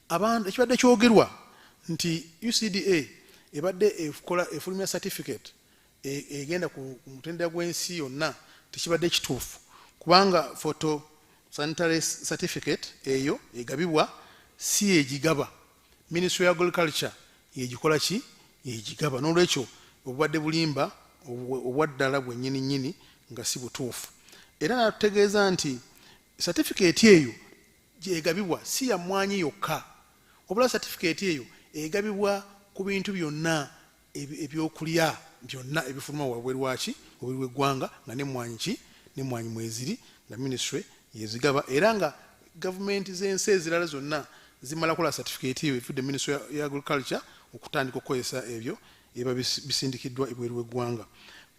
abantu ekibadde kyogerwa nti UCDA ebadde efulumya certificate egenda ku mutendera gw'ensi yonna tekibadde kituufu kubanga photo sanitary certificate eyo egabibwa si egigaba Ministry of Agriculture yegikola ki yegigaba n'olwekyo obubadde bulimba obwaddala bwennyini nnyini nga si butuufu. Era natutegeeza nti certificate eyo egabibwa si ya mmwanyi yokka obula certificate eyo egabibwa ku bintu byonna ebyokulya byonna ebifuluma wabweru waki wabweru w'eggwanga nga n'emmwanyi ki n'emmwanyi mweziri nga ministry yezigaba era nga gavumenti z'ensi ezirala zonna zimala kola certificate eyo efudde Ministry ya Agriculture okutandika okukozesa ebyo eba bisindikiddwa ebweru w'eggwanga.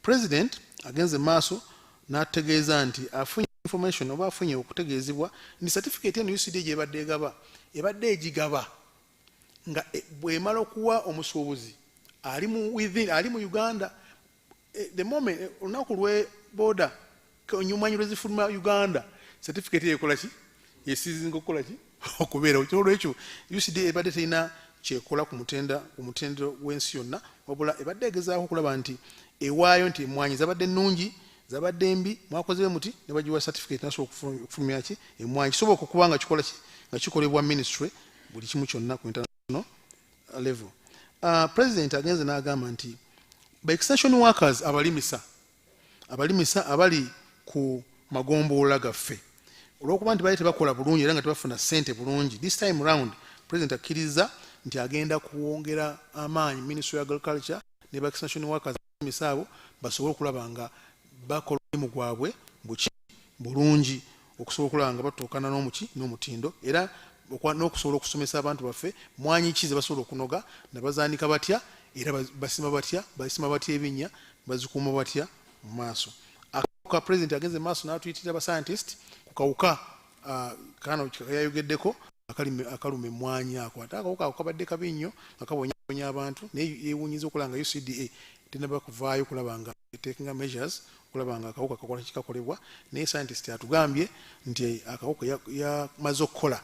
President agenze maaso n'ategeeza nti afunye information oba afunye okutegeezebwa ni certificate eno UCD gyebadde egaba ebadde egigaba nga bwemala okuwa omusuubuzi ali mu Uganda the moment olunaku lwe border onyumanyi lwezifuluma Uganda certificate yekola ki yesizinga okukola ki okubeera olwekyo UCD ebadde terina kyekola ku mutendero w'ensi yonna wabula ebadde egezaako okulaba nti ewaayo nti emmwanyi zabadde nnungi zabadde mbi mwakozewe muti ne bagiwa certificate nasobola okufulumya ki emmwanyi kisoboka okuba nga kikola ki nga kikolebwa ministry buli kimu kyonna ku international level. President agenze n'agamba nti by extension workers abalimisa abali ku magombolola gaffe olw'okuba nti bali tebakola bulungi era nga tebafuna ssente bulungi this time round President akkiriza nti agenda kuwongera amaanyi Ministry of Agriculture ne by extension workers abalimisa abo basobole okulaba nga bakola omulimu gwabwe bulungi okusobola okulaba nga batuukana n'omutindo era n'okusobola okusomesa abantu baffe mwanyi ki ze basobola okunoga ne bazaanika batya era basima batya ebinnya bazikuuma batya mu maaso. Akawuka President agenze maaso n'atuyitira aba scientist ku kawuka kano yayogeddeko akaluma emmwanyi ako ate akawuka ako kabadde kabi nnyo nga kabonyabonya abantu naye yeewunyiza okulaba nga UCDA tenaba kuvaayo okulaba nga taking measures okulaba nga akawuka kakola kikakolebwa naye scientist atugambye nti akawuka yamaze okukola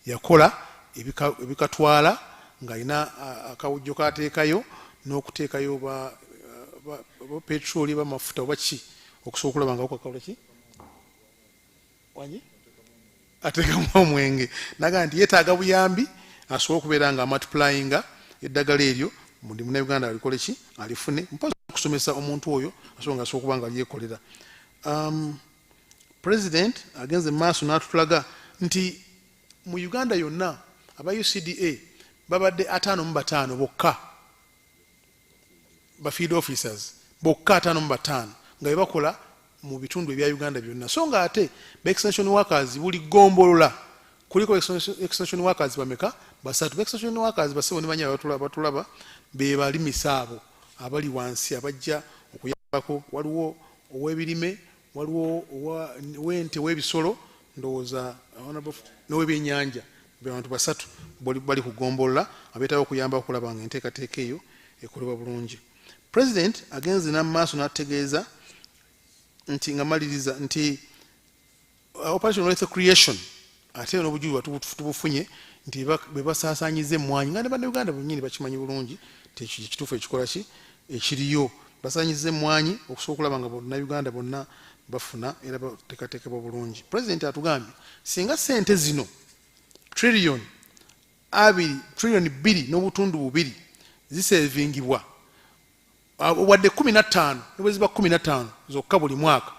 yakola ebikatwala ng'alina akawujjo k'ateekayo n'okuteekayo ba petroli bamafuta oba ki okusobola okulaba nga akawuka kakola ki wanyi ateekamu omwenge naga nti yeetaaga buyambi asobole okubeera nga multiplyinga eddagala eryo mu Uganda alikole ki alifune mpaka okusomesa omuntu oyo asobola nga okuba nga lyekolera. President agenze maaso n'atutulaga nti mu Uganda yonna aba UCDA babadde 55 bokka ba field officers bokka 55 nga bebakola mu bitundu ebya Uganda byonna so nga ate ba extension workers buli gombolola kuliko extension workers bameka basatu ba extension workers basebo ne banya batulaba be balimisa abo abali wansi abajja okuyambako waliwo ow'ebirime waliwo wente w'ebisolo ndowooza n'ow'ebyennyanja abantu basatu bali kugombolola abeetawo okuyamba okulaba nga enteekateeka eyo ekolebwa bulungi. President agenze n'amaaso n'ategeeza nti nga maliriza nti operation wealth creation ate n'obujuliwa tubufunye nti be basaasaanyiza emmwanyi nga ne bannayuganda bennyini bakimanyi bulungi tekituufu ekikola ki ekiriyo basaanyiza emmwanyi okusobola okulaba nga bannayuganda bonna bafuna era bateekateekebwa bulungi. President atugambye singa ssente zino trillion 2 n'obutundu 2 zisevingibwa wadde 15 nebweziba 15 zokka buli mwaka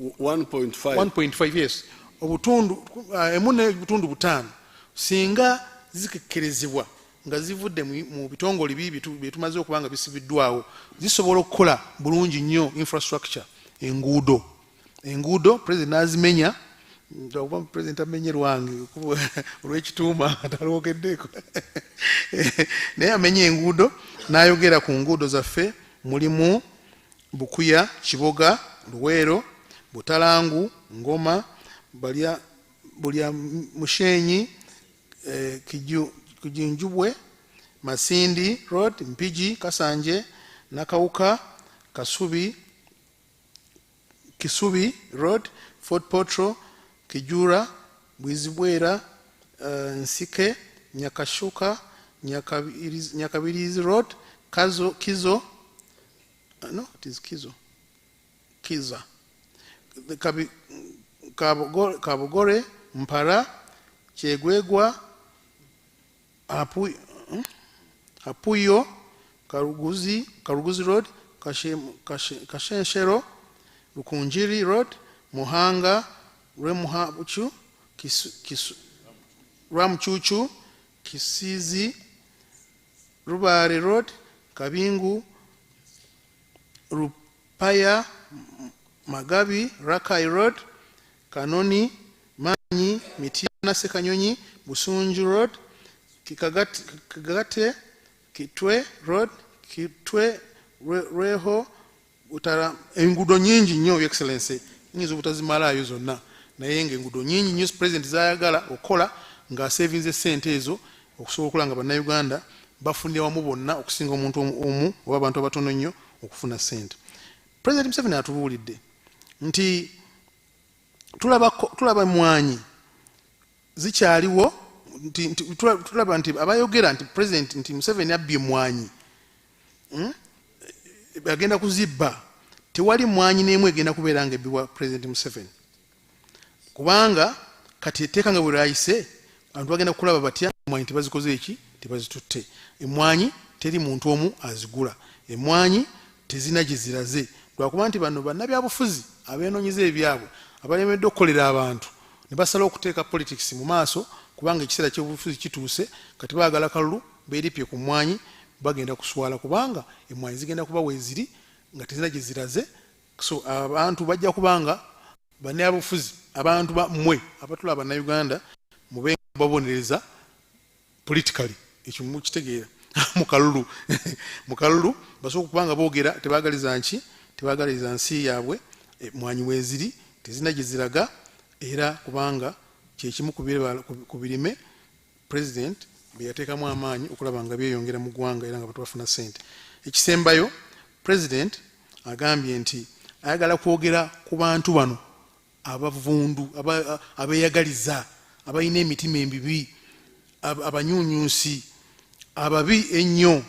1.5 yes obutundu emu n'obutundu 5 singa zikekkerezebwa nga zivudde mu bitongole bibi byetumaze okuba nga bisibiddwawo zisobola okukola bulungi nnyo infrastructure enguudo president n'azimenya oba president amenye lwange olw'ekituuma atalwogeddeko naye amenye enguudo n'ayogera ku nguudo zaffe mulimu Bukuya, Kiboga, Luweero, Butalangu, Ngoma, Bulya Mushenyi, Kijinjubwe, Masindi Road, Mpigi, Kasanje, Nakauka, Kisubi Road, Fort Potro, Kijura, Bwizibwera, Nsike, Nyakashuka, Nyakabirizi Road, Kizo, no, it is Kiza, Kabogore, Mpara, Chegwegwa, Apuyo, Karuguzi Road, Kashenshero, Rukunjiri Road, Muhanga, Ramchuchu, Kisizi, Rubari Road, Kabingu, Rupaya, Magabi, Rakai Road, Kanoni, Manyi, Mitiana Sekanyonyi, Busunju Road, Kagate, Kitwe Road, Kitwe Reho, Utara, engudo nyingi nnyo excellency, nyingi butazimalayo zonna, naye engudo nyingi nnyo president zayagala okola nga savings sente ezo okusobola okulanga bannayuganda bafunira wamu bonna okusinga omuntu omu oba abantu abatono nnyo okufuna sente. President Museveni atubuulidde nti tulaba mwanyi zikyaliwo, tulaba nti abayogera nti president nti Museveni abbye mwanyi agenda kuzibba, tewali mwanyi n'emu egenda kubeera nga ebbibwa president Museveni, kubanga kati etteeka nga bwe lyayise abantu bagenda kulaba batya emwanyi tebazikoze eki, tebazitutte. Emwanyi teri muntu omu azigula, emwanyi tezina gye ziraze, lwakuba nti bano bannabyabufuzi abenoonyeza ebyabwe abalemedde okukolera abantu ne basala okuteeka politics mu maaso, kubanga ekiseera ky'obufuzi kituuse, kati baagala kalulu beeripye ku mwanyi, bagenda kuswala kubanga emwanyi zigenda kuba weeziri nga tezina gye ziraze. So abantu bajja kubanga bannabyabufuzi, abantu mmwe abatula bannayuganda mube babonereza politically, ekyo mukitegeera mu kalulu basobola kubanga boogera tebagaliza nki, tebagaliza nsi yaabwe, mwanyi weeziri tezina gye ziraga, era kubanga kyekimu ku birime president bye yateekamu amaanyi okulaba nga byeyongera mu ggwanga era nga batu bafuna sente. Ekisembayo president agambye nti ayagala kwogera ku bantu bano abavundu, abeeyagaliza, abalina emitima emibi, abanyunyusi, ababi ennyo,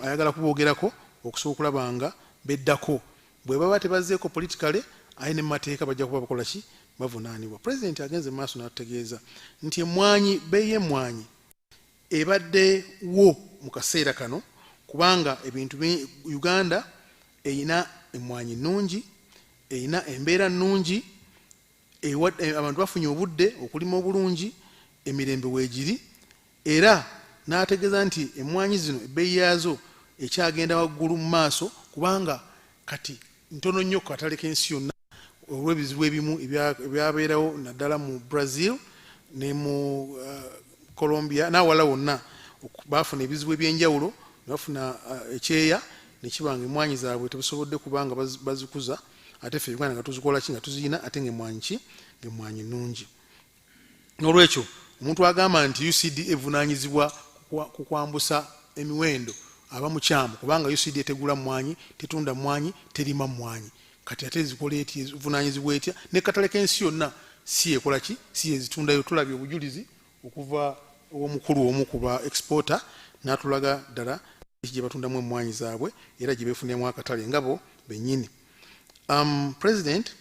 ayagala kuboogerako okusobola okulaba nga beddako. Bwe baba tebazzeeko politically, aye ne mu mateeka bajja kuba bakola ki, bavunaanibwa. President agenze mu maaso n'atutegeeza nti emwanyi, bbeeyi y'emmwanyi ebaddewo mu kaseera kano, kubanga ebintu Uganda eyina emmwanyi nnungi, eyina embeera nnungi, abantu bafunye obudde okulima obulungi, emirembe weegiri, era n'ategeeza nti emmwanyi zino ebbeeyi yaazo ekyagenda waggulu mu maaso, kubanga kati ntono nnyo ku katale k'ensi yonna olw'ebizibu ebimu ebyabeerawo naddala mu Brazil ne mu Colombia n'awala wonna baafuna ebizibu eby'enjawulo, bafuna ekyeya ne kibanga emmwanyi zaabwe tebasobodde kubanga bazikuza, ate ffe Uganda nga tuzikola ki, nga tuziyina ate ng'emmwanyi ki, ng'emmwanyi nnungi. N'olwekyo omuntu agamba nti UCD evunaanyizibwa ku kwambusa emiwendo aba mukyamu, kubanga UCD etegula mmwanyi, tetunda mmwanyi, terima mmwanyi, kati ate ezikola eti, evunaanyizibwa etya, ne katale k'ensi yonna si ekola ki, si ezitundayo. Tulabye obujulizi okuva omukulu omu ku ba exporter n'atulaga ddala gye batundamu emmwanyi zaabwe era gye beefuniramu akatale nga bo bennyini. President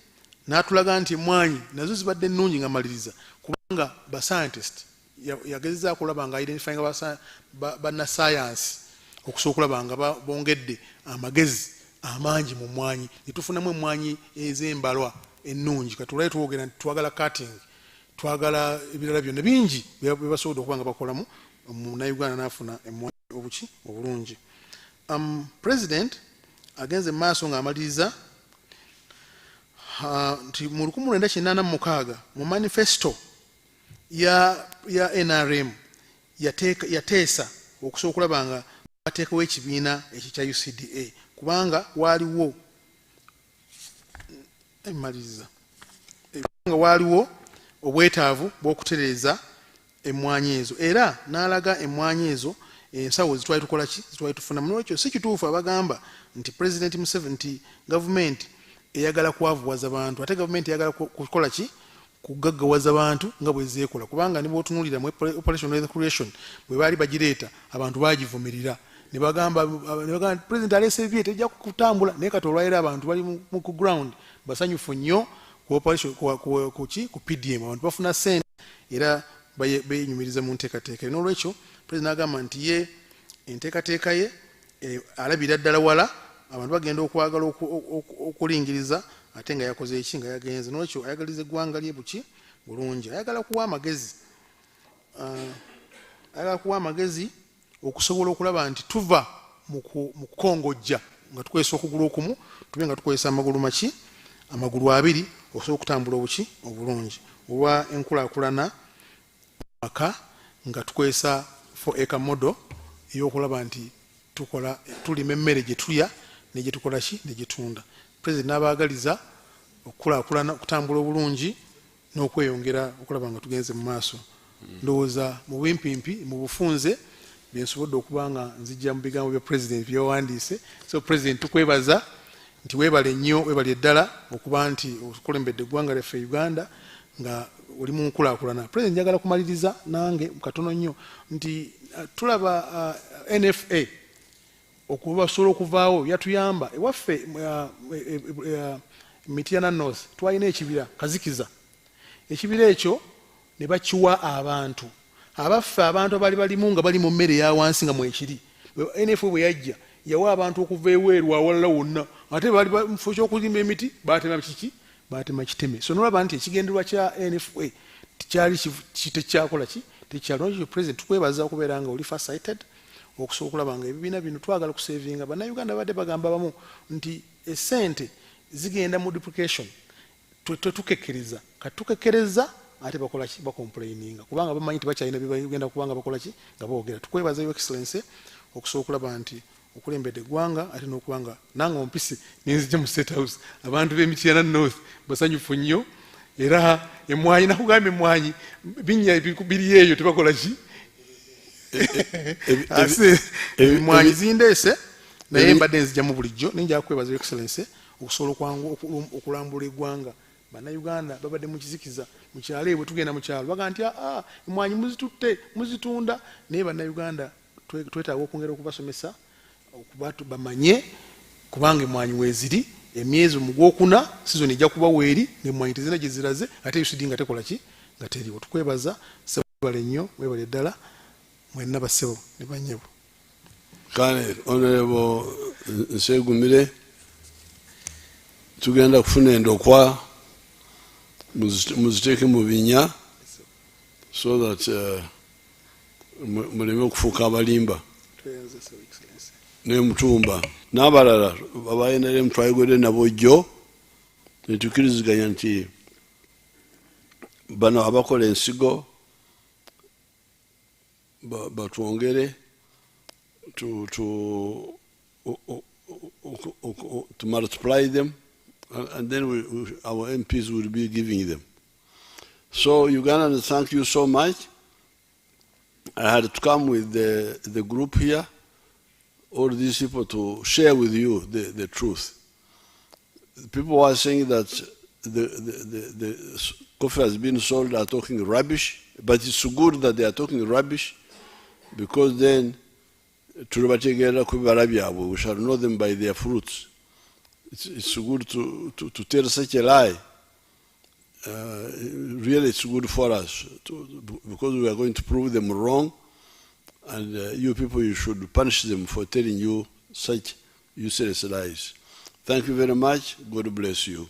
n'atulaga nti emmwanyi nazo zibadde nnungi nga maliriza, kubanga ba scientist yagezezaako okulaba nga identifying bannasayansi okusobola okulaba nga bongedde amagezi amangi mu mmwanyi, ne tufunamu emmwanyi ez'embalwa ennungi. Kati olwayo tuwogera nti twagala cutting, twagala ebirala byonna bingi bye basobodde okuba nga bakolamu, munnayuganda n'afuna emmwanyi obuki obulungi. President agenze mu maaso ng'amaliriza nti mu 1986 mu manifesto ya NRM yateesa okusobola okulaba nga bateekawo ekibiina ekyo kya UCDA, kubanga waaliwo obwetaavu bw'okutereeza emmwanyi ezo era n'alaga emmwanyi ezo ensawo zitwali tukola ki zitwali tufuna mulwekyo si kituufu abagamba nti president Museveni nti gavumenti eyagala kwavuwaza bantu ate gavumenti eyagala kukola ki kugaggawaza abantu nga bwe zeekola kubanga ne bw'otunuulira mu operation reconstruction bwe baali bagireeta abantu baagivumirira ne bagamba president aleese ebye tejja kutambula naye kati olwaliro abantu bali mu ground basanyufu nnyo ku PDM abantu bafuna ssente era benyumiriza mu nteekateeka n'olwekyo president agamba nti ye enteekateeka ye alabira ddala wala abantu bagenda okwagala okulingiriza ate nga yakoze eki nga yagenze n'olwekyo ayagaliza eggwanga lye buki bulungi ayagala kuwa amagezi okusobola okulaba nti tuva mu kukongojja nga tukozesa okugulu okumu tube nga tukozesa amagulu abiri okusobola okutambula obuki obulungi olwa enkulaakulana maka nga tukozesa 4 acre model ey'okulaba nti tulima emmere gye tulya ne gye tukola ki ne gye tunda president n'abaagaliza okukulaakulana okutambula obulungi n'okweyongera okulaba nga tugenze mu maaso ndowooza mu bwimpimpi mu bufunze byensobodde okuba nga nzijja mu bigambo bya president byewandiise so president tukwebaza nti weebale nnyo weebale ddala okuba nti okulembedde eggwanga lyaffe Uganda nga oli mu nkulaakulana president njagala kumaliriza nange katono nnyo nti tulaba NFA okubasobola okuvaawo yatuyamba ewaffe Mityana North twalina ekibira kazikiza ekibira ekyo ne bakiwa abantu abaffe abantu abaali balimu nga bali mu mmere ya wansi nga mwekiri NFA bwe yajja yawa abantu okuva eweeru awalala wonna ate baali mufo ky'okulima emiti baatema kiteme so nolaba nti ekigendererwa kya NFA tekyali tekyakola ki tekyalonakyo president tukwebaza okubeera nga oli farsighted okusobola okulaba nga ebibiina bino twagala kusevinga bannayuganda badde bagamba bamu nti essente zigenda mu duplication tetukekkereza katukekereza ate bakola ki bakomplaininga kubanga bamanyi nti bakyalina bigenda kubanga bakola ki nga boogera tukwebaza yo excellence okusobola okulaba nti okulembedde eggwanga ate n'okubanga nange ompisi nenzija mu State House abantu b'Emityana North basanyufu nnyo era emmwanyi nakugamba emmwanyi binnya biri eyo tebakola ki emmwanyi zindeese naye mbadde nzijjamu bulijjo ninjala kwebaza yo excellence okusobola okulambula eggwanga bannayuganda babadde mu kizikiza mu kyalo ebwe tugenda mu kyalo baga nti emmwanyi muzitutte muzitunda naye bannayuganda twetaaga okwongera okubasomesa okuba bamanye kubanga emmwanyi weeziri emyezi mu gwokuna sizoni ejja kuba weeri ng'emmwanyi tezina gye ziraze ate usidi nga tekola ki nga teriwo tukwebaza webale nnyo webale ddala mwenna bassebo ne bannyebo kale honorable Nsegumire tugenda kufuna endokwa muziteeke mu binya so that muleme okufuuka abalimba n'emutumba n'abalala abayenere mutwayigwere nabo jjo netukiriziganya nti bano abakola ensigo batwongere to multiply them and then our MPs will be giving them. So Ugandans, thank you so much. I had to come with the group here, all these people, to share with you the truth. People were saying that the coffee has been sold are talking rubbish, but it's good that they are talking rubbish because then we shall know them by their fruits. It's good to tell such a lie. Really, it's good for us because we are going to prove them wrong, and you people, you should punish them for telling you such useless lies. Thank you very much. God bless you.